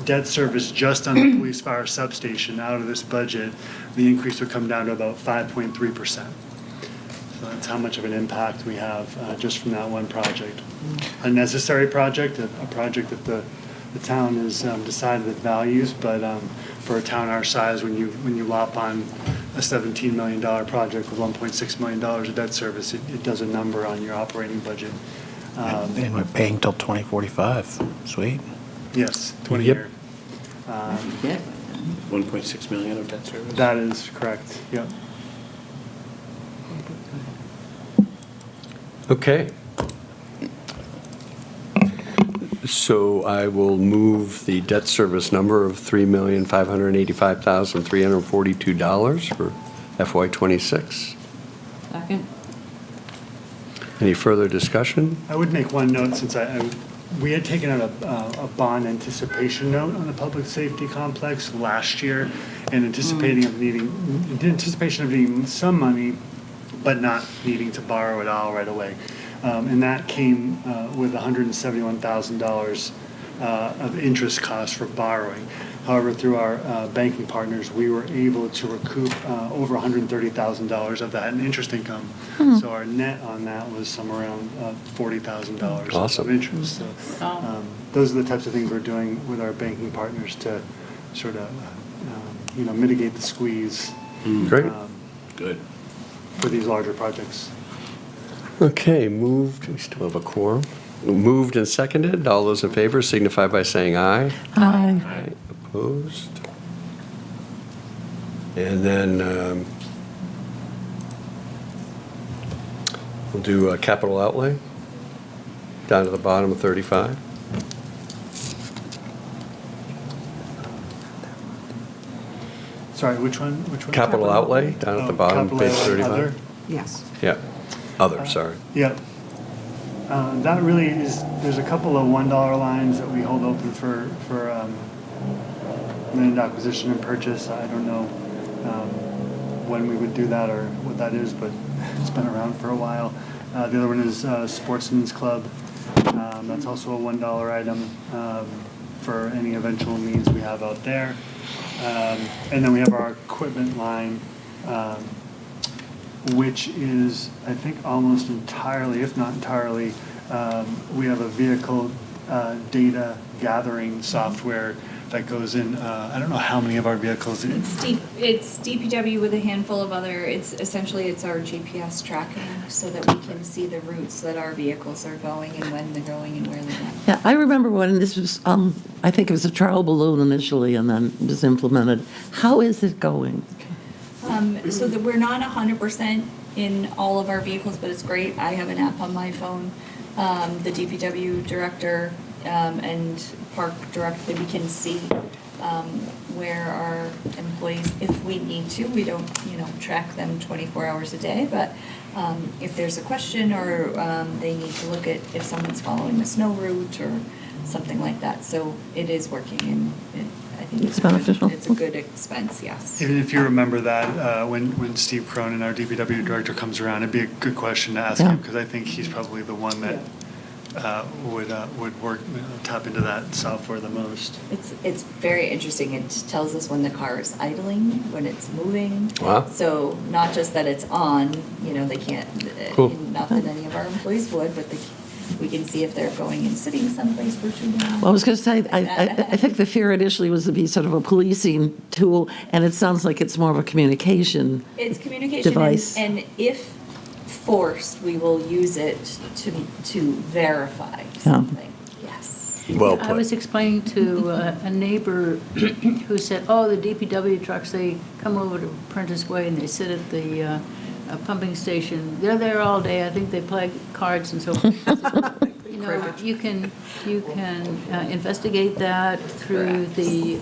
debt service just on the police fire substation out of this budget, the increase would come down to about 5.3%. So that's how much of an impact we have just from that one project. A necessary project, a project that the town has decided it values, but for a town our size, when you lop on a $17 million project with $1.6 million of debt service, it does a number on your operating budget. And we're paying till 2045. Sweet. Yes, 20-year. 1.6 million of debt service? That is correct, yep. Okay. So I will move the debt service number of $3,585,342 for FY '26. Second? Any further discussion? I would make one note, since we had taken out a bond anticipation note on the public safety complex last year in anticipation of needing some money, but not needing to borrow it all right away. And that came with $171,000 of interest costs for borrowing. However, through our banking partners, we were able to recoup over $130,000 of that in interest income. So our net on that was somewhere around $40,000 Awesome. of interest. So those are the types of things we're doing with our banking partners to sort of mitigate the squeeze. Great. Good. For these larger projects. Okay, moved, we still have a quorum. Moved and seconded, all those in favor signify by saying aye. Aye. Opposed? And then we'll do a capital outlay, down to the bottom of 35. Sorry, which one? Capital outlay, down at the bottom, Capital page outlay, 35. other? Yes. Yeah, other, sorry. Yep. That really is, there's a couple of $1 lines that we hold open for land acquisition and purchase. I don't know when we would do that or what that is, but it's been around for a while. The other one is Sportsman's Club. That's also a $1 item for any eventual needs we have out there. And then we have our equipment line, which is, I think, almost entirely, if not entirely, we have a vehicle data gathering software that goes in, I don't know how many of our vehicles. It's DPW with a handful of other, it's our GPS tracking so that we can see the routes that our vehicles are going and when they're going and where they're going. Yeah, I remember when this was, I think it was a trial balloon initially and then it was implemented. How is it going? So that we're not 100% in all of our vehicles, but it's great. I have an app on my phone. The DPW director and park director, we can see where our employees, if we need to, we don't, track them 24 hours a day, but if there's a question or they need to look at if someone's following a snow route or something like that. So it is working and I think It's beneficial. It's a good expense, yes. Even if you remember that, when Steve Cronin, our DPW director, comes around, it'd be a good question to ask him, because I think he's probably the one that would work, tap into that software the most. It's very interesting. It tells us when the car is idling, when it's moving. Wow. So not just that it's on, they can't, Cool. not that any of our employees would, but we can see if they're going and sitting someplace for too long. Well, I was going to say, I think the fear initially was to be sort of a policing tool, and it sounds like it's more of a communication It's communication device. and if forced, we will use it to verify something. Yes. Well I put. was explaining to a neighbor who said, the DPW trucks, they come over to Prentice Way and they sit at the pumping station. They're there all day. I think they play cards and so forth. You can investigate that through the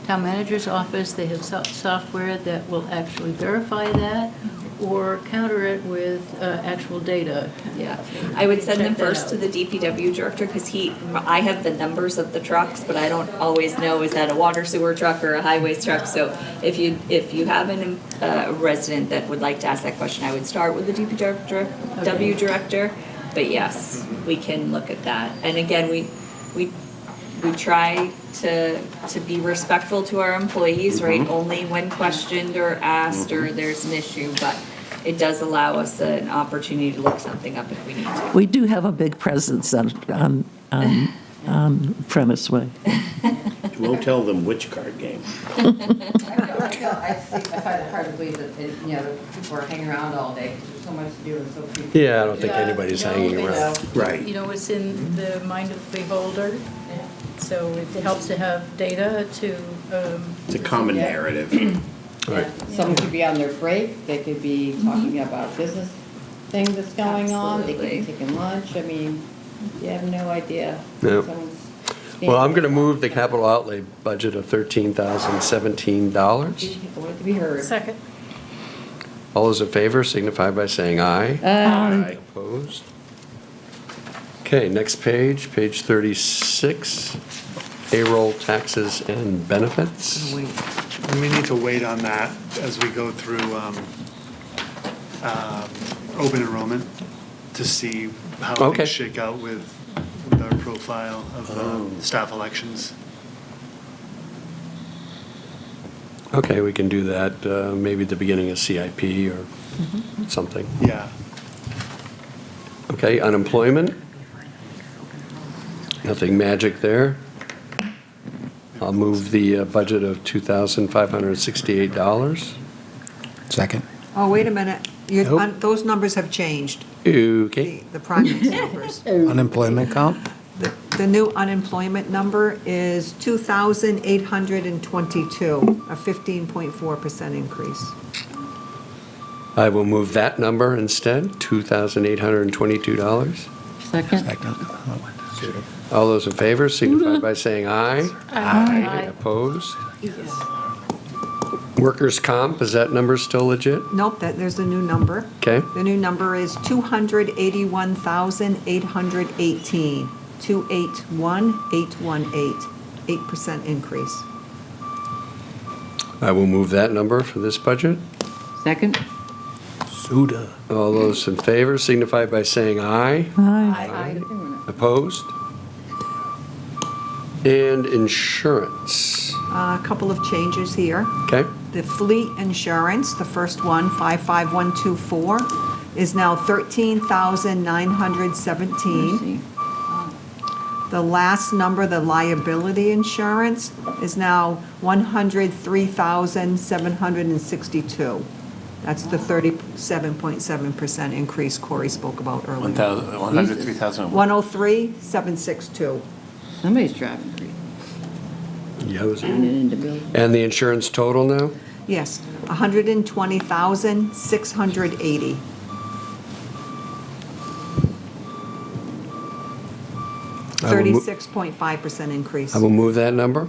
town manager's office. They have software that will actually verify that or counter it with actual data. Yeah, I would send them Check that first to out. the DPW director because I have the numbers of the trucks, but I don't always know, is that a water sewer truck or a highways truck? So if you have a resident that would like to ask that question, I would start with the DPW director. But yes, we can look at that. And again, we try to be respectful to our employees, right? Only when questioned or asked or there's an issue, but it does allow us an opportunity to look something up if we need to. We do have a big presence on Prentice Way. You won't tell them which card game. I find it hard to believe that, people are hanging around all day, 'cause there's so much to do and so few. Yeah, I don't think anybody's hanging around. Right. It's in the mind of the beholder, so it helps to have data to. It's a common narrative. Right. Someone could be on their break, they could be talking about business thing that's going on, they could be Absolutely. taking lunch, I mean, you have no idea. No. Someone's Well, I'm going to move the capital outlay budget of $13,017. Want to be heard. Second. All those in favor signify by saying aye. Aye. Opposed? Okay, next page, page 36, payroll, taxes, and benefits. And we need to wait on that as we go through open enrollment to see how Okay. things shake out with our profile of staff elections. Okay, we can do that, maybe at the beginning of CIP or something. Yeah. Okay, unemployment? Nothing magic there. I'll move the budget of $2,568. Second. Oh, wait a minute. Nope. Those numbers have changed, Okay, the Primex numbers. Unemployment count? The new unemployment number is 2,822, a 15.4% increase. I will move that number instead, $2,822. Second? Second. All those in favor signify by saying aye. Aye. Opposed? Workers' comp, is that number still legit? Nope, there's a new number. Okay, The new number is 281,818, 281,818, 8% increase. I will move that number for this budget. Second? Suda. All those in favor signify by saying aye. Aye. Opposed? And insurance, A couple of changes here. okay? The fleet insurance, the first one, 55124, is now 13,917. The last number, the liability insurance, is now 103,762. That's the 37.7% increase Corey spoke about earlier. 103,000. 103,762. Somebody's driving crazy. Yeah, it was- Turning it into building. And the insurance total now? Yes, 120,680. I will mo- 36.5% increase. I will move that number.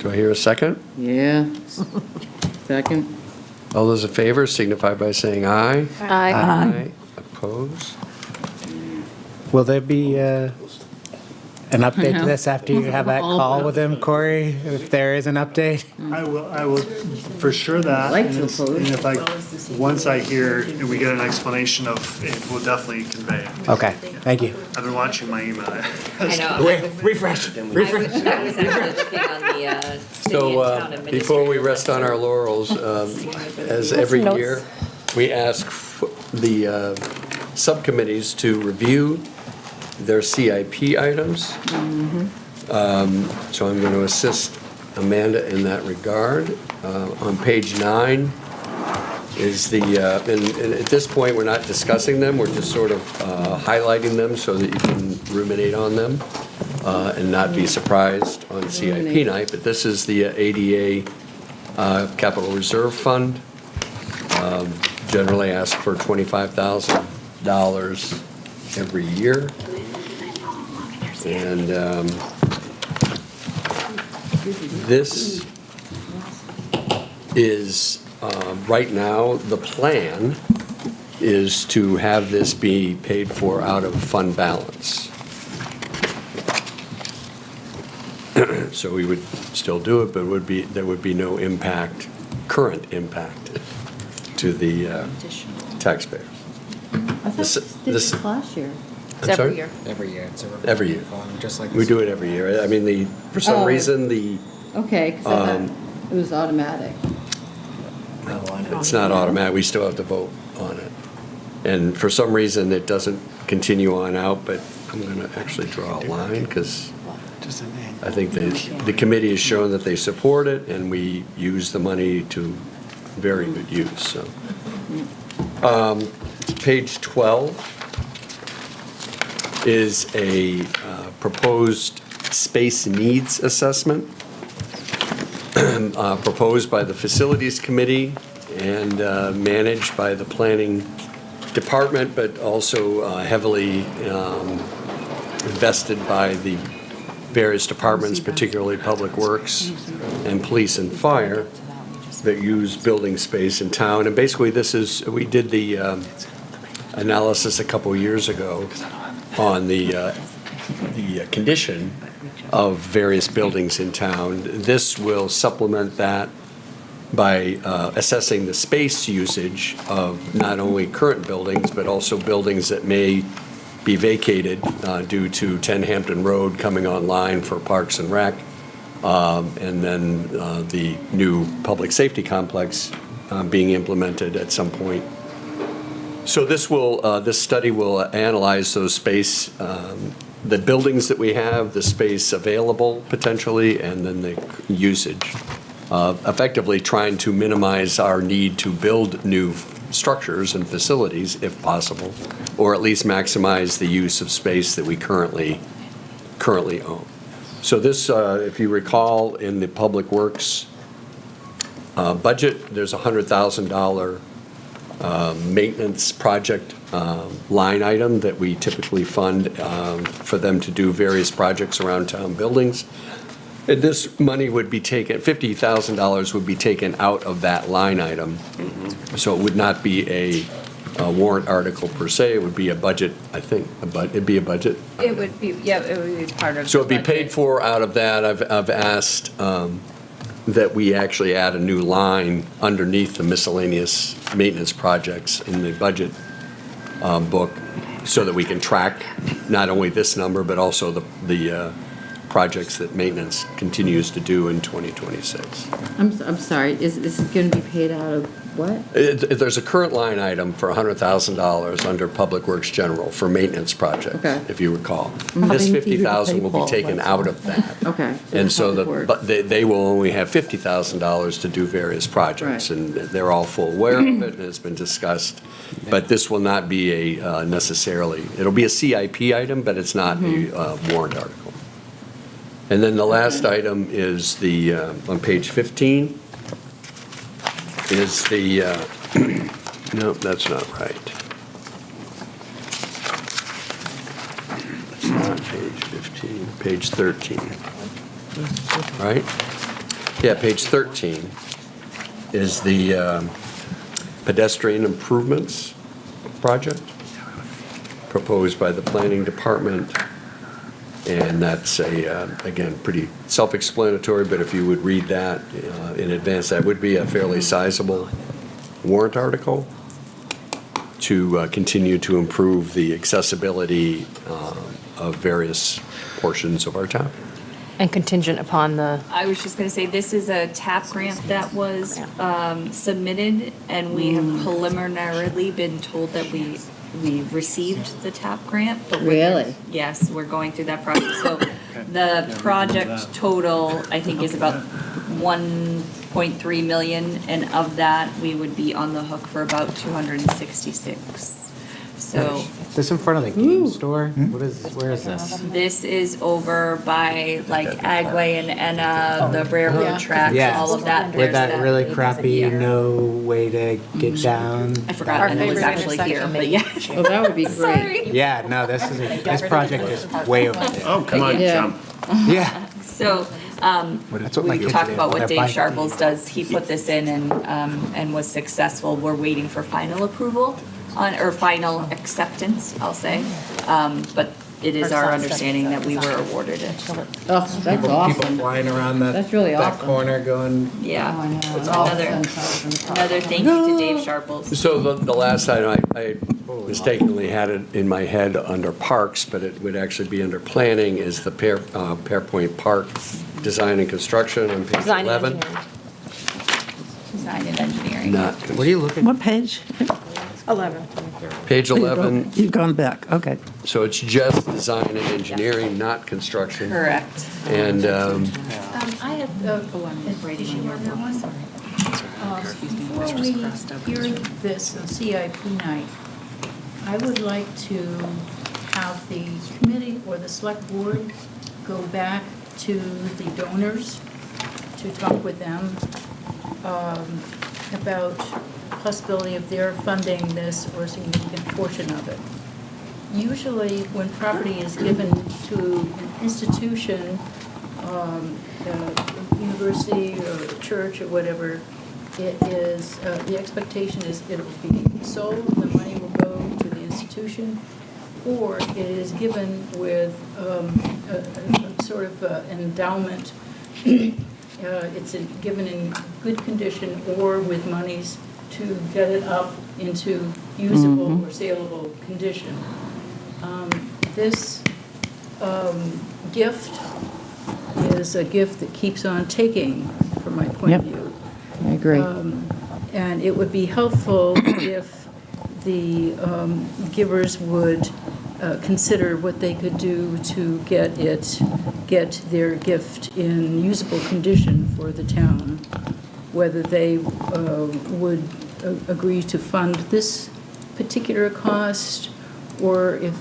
Do I hear a second? Yeah. Second. All those in favor signify by saying aye. Aye. Aye. Opposed? Will there be an update to this after you have that All call with him, Corey? If there is an update? I will, for sure that. Like and to it's- oppose. And if once I hear and we get an explanation of it, we'll definitely convey it. Okay, thank you. I've been watching my email. I know. Refresh. I was actually looking on the city and town So before we rest on our laurels, as every Notes. year, we ask the subcommittees to review their CIP items. So I'm going to assist Amanda in that regard. On page 9 is and at this point, we're not discussing them, we're just sort of highlighting them so that you can ruminate on them and not be surprised on CIP night. But this is the ADA Capital Reserve Fund. Generally ask for $25,000 every year. And this is, right now, the plan is to have this be paid for out of fund balance. So we would still do it, but there would be no impact, current impact to the taxpayers. I thought This- this did this- this last year. It's I'm every sorry? year. Every year, it's a Every year. revolving fund, just like. We do it every year. I mean, for some Oh. reason, the, Okay, because I thought it was automatic. it's not automatic, we still have to vote on it. And for some reason, it doesn't continue on out, but I'm going to actually draw a line, because I think the committee has shown that they support it, and we use the money to very good use, so. Page 12 is a proposed space needs assessment proposed by the Facilities Committee and managed by the Planning Department, but also heavily invested by the various departments, particularly Public Works and Police and Fire, that use building space in town. And basically, we did the analysis a couple years ago on the condition of various buildings in town. This will supplement that by assessing the space usage of not only current buildings, but also buildings that may be vacated due to 10 Hampton Road coming online for Parks and Rec, and then the new public safety complex being implemented at some point. So this study will analyze those space, the buildings that we have, the space available potentially, and then the usage. Effectively trying to minimize our need to build new structures and facilities if possible, or at least maximize the use of space that we currently own. So this, if you recall, in the Public Works budget, there's a $100,000 maintenance project line item that we typically fund for them to do various projects around town buildings. And this money would be taken, $50,000 would be taken out of that line item. So it would not be a warrant article per se, it would be a budget, I think, it'd be a budget. It would be, yeah, it would be part of. So the it'd be paid budget. for out of that. I've asked that we actually add a new line underneath the miscellaneous maintenance projects in the budget book so that we can track not only this number, but also the projects that maintenance continues to do in 2026. I'm sorry, is it going to be paid out of what? There's a current line item for $100,000 under Public Works General for maintenance projects, Okay. if you recall. Mhm. This How do you $50,000 will pay be taken Paul? out of that. Okay. And so Public Works. but they will only have $50,000 to do various projects. Right. And they're all full aware of it, and it's been discussed. But this will not be a necessarily, it'll be a CIP item, but it's not a warrant article. And then the last item is the, on page 15, is the, no, that's not right. It's not page 15, page 13. Right? Yeah, page 13 is the pedestrian improvements project proposed by the planning department. And that's again, pretty self-explanatory, but if you would read that in advance, that would be a fairly sizable warrant article to continue to improve the accessibility of various portions of our town. And contingent upon the, I was just gonna say, this is a TAP grant that was submitted, and we have preliminarily been told that we received the TAP grant. But Really? Yes, we're going through that process. So the project total, I think, is about 1.3 million, and of that, we would be on the hook for about 266. So Is this in front of the game store? Where is this? this is over by like Agway and Enna, the railroad tracks, Yeah. all of that. With There's that really crappy, yeah. no way to get down. I forgot Enna was actually here, but yeah. Well, that would be great. Sorry. Yeah, no, this project is way over there. Oh, come on, Yeah. jump. Yeah. So, That's what my we kids talked do about on what their Dave bike. Sharples does. He put this in and was successful. We're waiting for final approval or final acceptance, I'll say. But it is our understanding that we were awarded it. Oh, that's People awesome. flying around That's really that awesome. corner going, Yeah. Oh, I know. Another thank you to Dave Sharples. So the last item, I mistakenly had it in my head under parks, but it would actually be under planning, is the Pearpoint Park Design and Construction on page design and 11. engineering. Design and engineering. Not, what are you looking? What page? 11. page 11, You've gone back, okay. so it's just design and engineering, not construction. Correct. And I have an issue on that one. Before we hear this on CIP night, I would like to have the committee or the select board go back to the donors to talk with them about possibility of their funding this or a significant portion of it. Usually, when property is given to an institution, a university or a church or whatever, it is, the expectation is it will be sold, the money will go to the institution, or it is given with a sort of an endowment. It's given in good condition or with monies to get it up into usable or saleable condition. This gift is a gift that keeps on taking, from my point of Yep. view. I agree. And it would be helpful if the givers would consider what they could do to get their gift in usable condition for the town, whether they would agree to fund this particular cost, or if,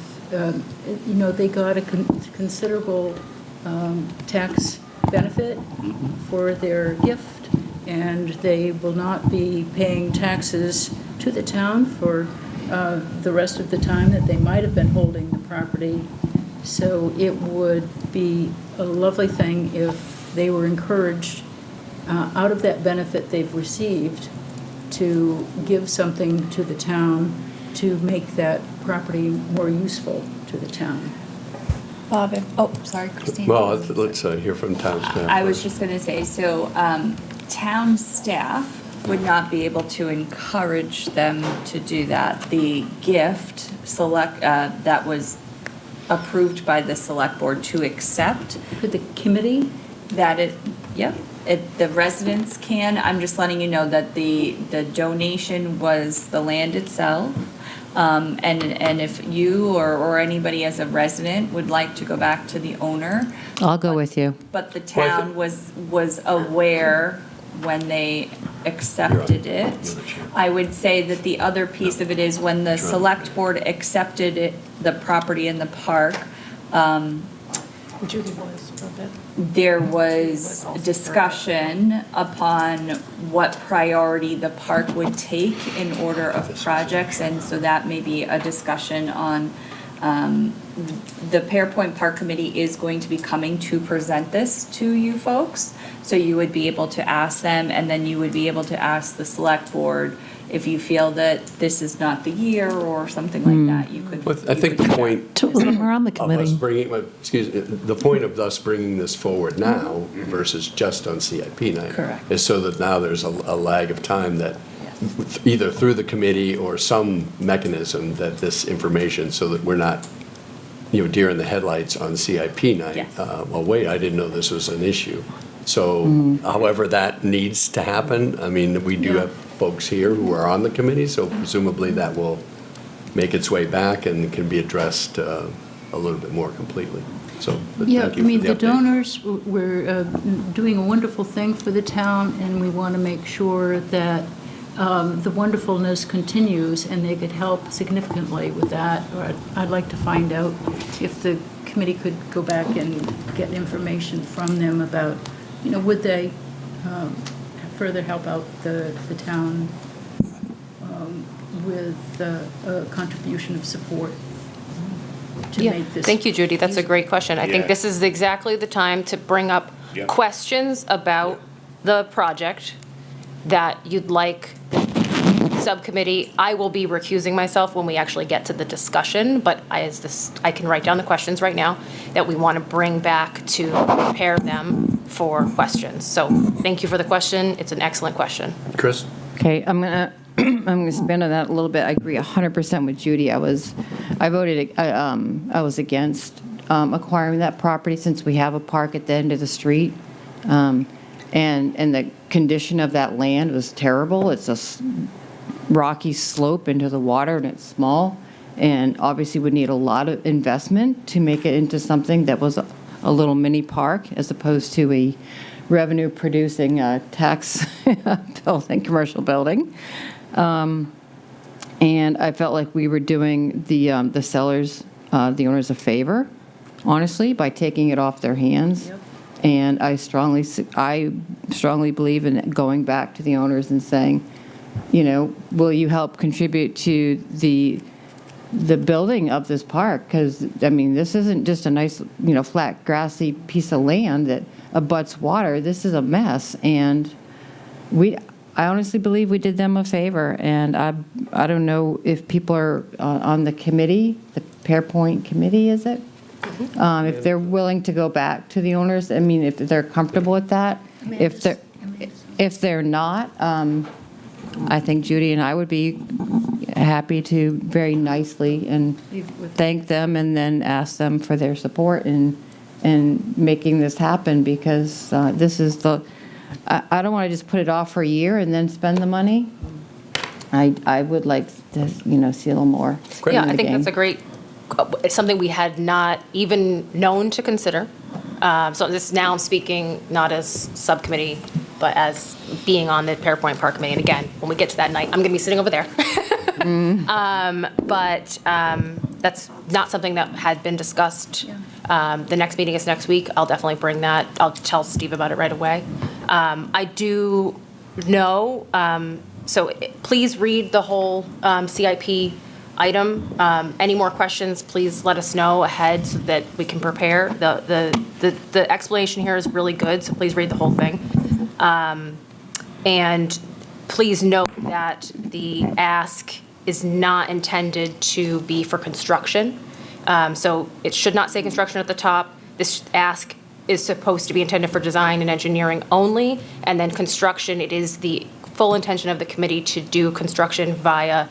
they got a considerable tax benefit for their gift, and they will not be paying taxes to the town for the rest of the time that they might have been holding the property. So it would be a lovely thing if they were encouraged, out of that benefit they've received, to give something to the town to make that property more useful to the town. Bob, sorry, Christine. well, let's hear from town staff. I was just gonna say, so, town staff would not be able to encourage them to do that. The gift that was approved by the select board to accept. Could the committee? That it, yep, the residents can. I'm just letting you know that the donation was the land itself. And if you or anybody as a resident would like to go back to the owner, I'll go with you. but the town was aware when they accepted it. I would say that the other piece of it is when the select board accepted it, the property in the park, Judy was about that. there was discussion upon what priority the park would take in order of projects, and so that may be a discussion on, the Pearpoint Park Committee is going to be coming to present this to you folks, so you would be able to ask them, and then you would be able to ask the select board if you feel that this is not the year or something like that, you could. Well, I think the point Two of them are on the of us committee. bringing, the point of us bringing this forward now versus just on CIP night. Correct. Is so that now there's a lag of time that either through the committee or some mechanism that this information, so that we're not, deer in the headlights on CIP night. Yes. Well, wait, I didn't know this was an issue. So however that needs to happen, I mean, we do have folks here who are on the committee, so presumably that will make its way back and can be addressed a little bit more completely. So, but Yeah, thank I you for mean, the update. donors, we're doing a wonderful thing for the town, and we want to make sure that the wonderfulness continues, and they could help significantly with that. Or I'd like to find out if the committee could go back and get information from them about, would they further help out the town with a contribution of support to Yeah, make this. thank you, Judy. That's a great question. I think Yeah. this is exactly the time to bring up Yep. questions about the project that you'd like subcommittee. I will be recusing myself when we actually get to the discussion, but I can write down the questions right now that we want to bring back to prepare them for questions. So thank you for the question. It's an excellent question. Chris? Okay, I'm gonna spin on that a little bit. I agree 100% with Judy. I was against acquiring that property since we have a park at the end of the street. And the condition of that land was terrible. It's a rocky slope into the water, and it's small, and obviously would need a lot of investment to make it into something that was a little mini park as opposed to a revenue-producing tax building, commercial building. And I felt like we were doing the sellers, the owners, a favor, honestly, by taking it off their hands. And I strongly believe in going back to the owners and saying, will you help contribute to the building of this park? Because, I mean, this isn't just a nice, flat, grassy piece of land that abuts water. This is a mess. And I honestly believe we did them a favor. And I don't know if people are on the committee, the Pearpoint Committee, is it? If they're willing to go back to the owners, I mean, if they're comfortable with that. If they're not, I think Judy and I would be happy to very nicely and thank them and then ask them for their support in making this happen, because this is I don't want to just put it off for a year and then spend the money. I would like to, see a little more. Yeah, I think that's a great, it's something we had not even known to consider. So this, now I'm speaking not as subcommittee, but as being on the Pearpoint Park Committee. And again, when we get to that night, I'm going to be sitting over there. But that's not something that had been discussed. The next meeting is next week. I'll definitely bring that. I'll tell Steve about it right away. I do know, so please read the whole CIP item. Any more questions, please let us know ahead so that we can prepare. The explanation here is really good, so please read the whole thing. And please note that the ask is not intended to be for construction. So it should not say construction at the top. This ask is supposed to be intended for design and engineering only, and then construction, it is the full intention of the committee to do construction via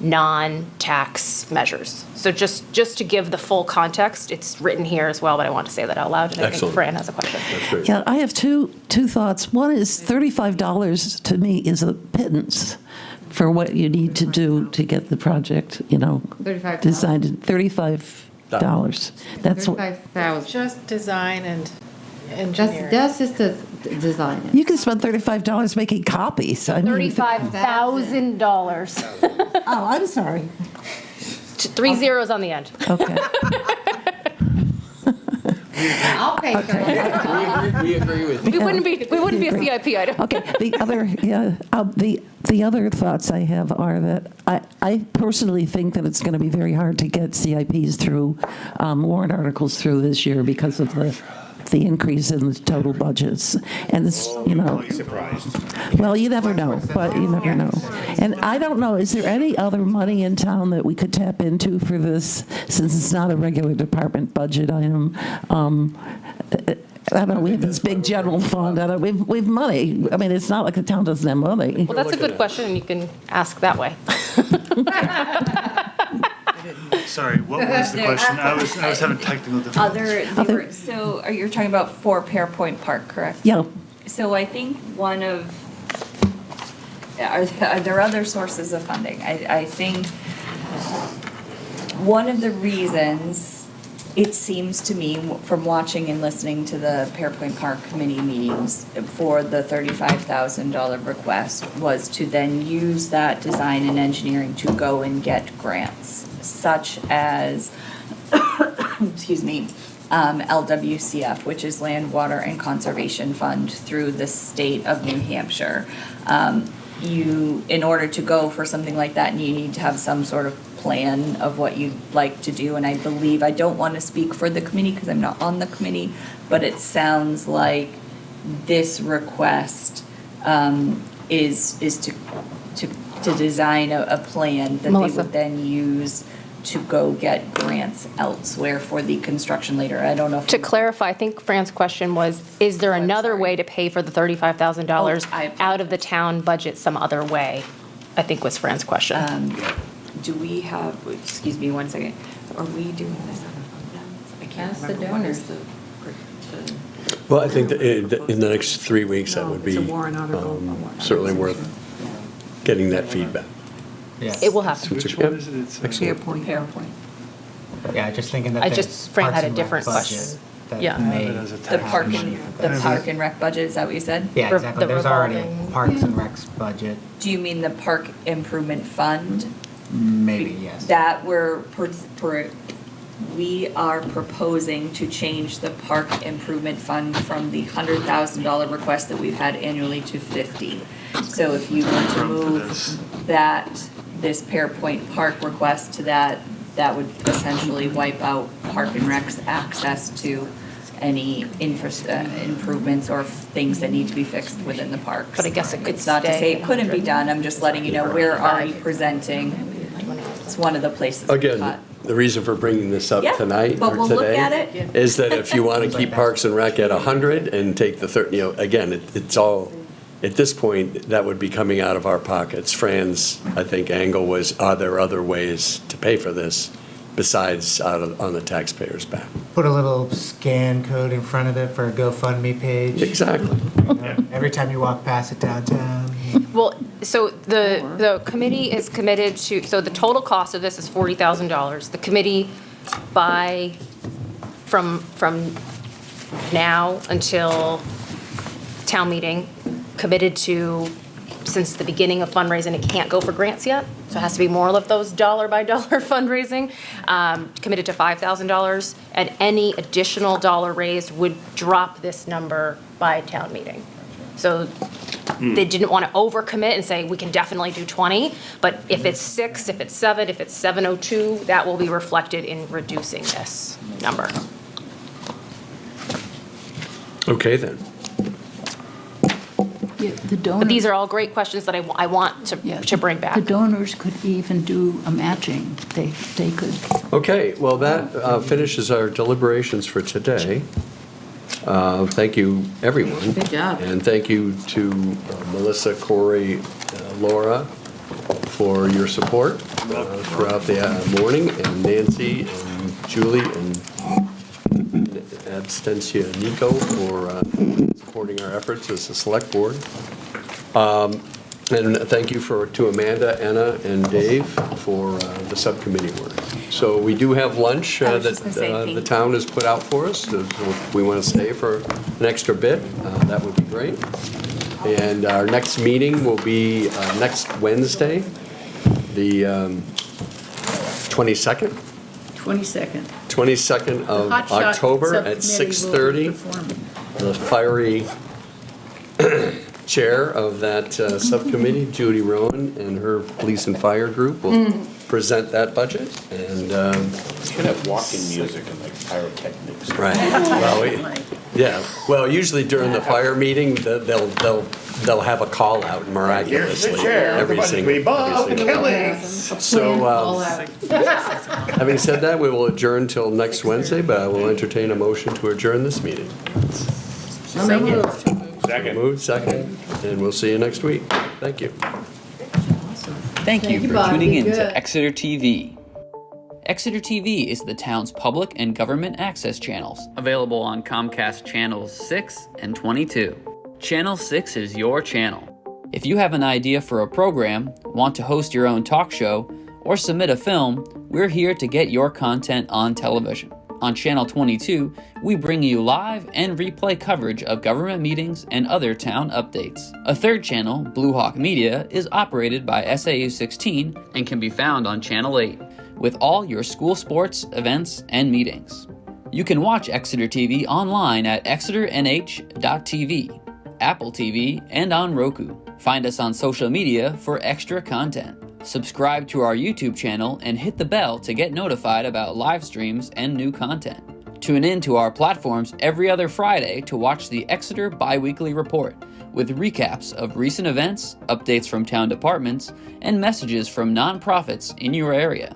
non-tax measures. So just to give the full context, it's written here as well, but I want to say that out loud, and I think Excellent. Fran has a question. That's great. Yeah, I have two thoughts. One is $35 to me is a pittance for what you need to do to get the project, $35. designed. $35. That's what, 35,000. Just design and That's engineering. just the design. you can spend $35 making copies. I mean, $35,000. Oh, I'm sorry. 3 zeros on the end. Okay. I'll pay for it. We agree with We wouldn't be a CIP item. Okay, the other thoughts I have are that I personally think that it's going to be very hard to get CIPs through, warrant articles through this year because of the increase in the total budgets. And it's, Surprised. well, you never know, but you never know. And I don't know, is there any other money in town that we could tap into for this, since it's not a regular department budget item? I don't know, we have this big general fund, we've money. I mean, it's not like the town doesn't have money. Well, that's a good question, and you can ask that way. Sorry, what was the question? I was having technical difficulties. So are you talking about for Pearpoint Park, correct? Yeah. So I think are there other sources of funding? I think one of the reasons it seems to me from watching and listening to the Pearpoint Park Committee meetings for the $35,000 request was to then use that design and engineering to go and get grants such as, excuse me, LWCF, which is Land, Water, and Conservation Fund through the state of New Hampshire. In order to go for something like that, you need to have some sort of plan of what you'd like to do. And I believe, I don't want to speak for the committee because I'm not on the committee, but it sounds like this request is to design a plan that Melissa. they would then use to go get grants elsewhere for the construction later. I don't know if. To clarify, I think Fran's question was, is there another way to pay for the $35,000 out of the town budget some other way? I think was Fran's question. Do we have, excuse me one second, are we doing this on a fund balance? I can't Ask the remember. What is donors. Well, I think that in the next 3 weeks, that would It's a be warrant article. certainly worth getting that feedback. It will happen. Which one is it? It's, PowerPoint. Yeah, just thinking that I there's just, Fran Parks had a and Rec different budget question. that Yeah. may The park and rec budget, is that what you said? Yeah, Re- exactly. the There's already a revolving- Parks and Rec's budget. Do you mean the park improvement fund? Maybe, yes. That we are proposing to change the park improvement fund from the $100,000 request that we've had annually to 50. So if you were to move this Pearpoint Park request to that would essentially wipe out Park and Rec's access to any improvements or things that need to be fixed within the parks. But I guess it could It's not to say stay it couldn't be done, I'm just letting you know, we're already presenting, it's one of the places. we Again, cut. the reason for bringing this up Yeah, tonight but or we'll look today at it. is that if you want to keep Parks and Rec at 100 and take the 30, again, it's all, at this point, that would be coming out of our pockets. Fran's, I think, angle was, are there other ways to pay for this besides on the taxpayer's back? Put a little scan code in front of it for a GoFundMe page. Exactly. Every time you walk past it downtown. Well, so the committee is committed to, so the total cost of this is $40,000. The committee from now until town meeting, committed to, since the beginning of fundraising, it can't go for grants yet, so it has to be more of those dollar by dollar fundraising, committed to $5,000, and any additional dollar raised would drop this number by town meeting. So they didn't want to overcommit and say, we can definitely do 20, but if it's 6, if it's 7, if it's 702, that will be reflected in reducing this number. Okay, then. Yeah, the donors. But these are all great questions that I want to bring back. The donors could even do a matching. They could. Okay, well, that finishes our deliberations for today. Thank you, everyone. Good job. And thank you to Melissa, Corey, Laura, for your support throughout the morning, and Nancy and Julie and Abstentia Nico for supporting our efforts as a select board. And thank you to Amanda, Anna, and Dave for the subcommittee work. So we do have lunch that the town has put out for us. So if we want to stay for an extra bit, that would be great. And our next meeting will be next Wednesday, the 22nd? 22nd. 22nd of The Hot Shot October at Subcommittee will be 6:30. performing. The fiery chair of that subcommittee, Judy Rowan, and her police and fire group will present that budget. And Should have walking music and like pyrotechnics. right, well, usually during the fire meeting, they'll have a call out miraculously. Here's the chair, every everybody, single- we bow every to single- Kelly. So, having said that, we will adjourn till next Wednesday, but I will entertain a motion to adjourn this meeting. Second. Moved, second, and we'll see you next week. Thank you. Thank you for Bob. tuning in Good. to Exeter TV. Exeter TV is the town's public and government access channels, available on Comcast Channels 6 and 22. Channel 6 is your channel. If you have an idea for a program, want to host your own talk show, or submit a film, we're here to get your content on television. On Channel 22, we bring you live and replay coverage of government meetings and other town updates. A third channel, Blue Hawk Media, is operated by SAU 16 and can be found on Channel 8, with all your school sports, events, and meetings. You can watch Exeter TV online at exeternh.tv, Apple TV, and on Roku. Find us on social media for extra content. Subscribe to our YouTube channel and hit the bell to get notified about live streams and new content. Tune in to our platforms every other Friday to watch the Exeter Biweekly Report, with recaps of recent events, updates from town departments, and messages from nonprofits in your area.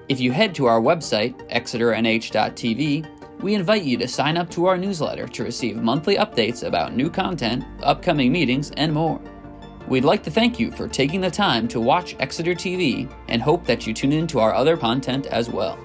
If you head to our website, exeternh.tv, we invite you to sign up to our newsletter to receive monthly updates about new content, upcoming meetings, and more. We'd like to thank you for taking the time to watch Exeter TV and hope that you tune in to our other content as well.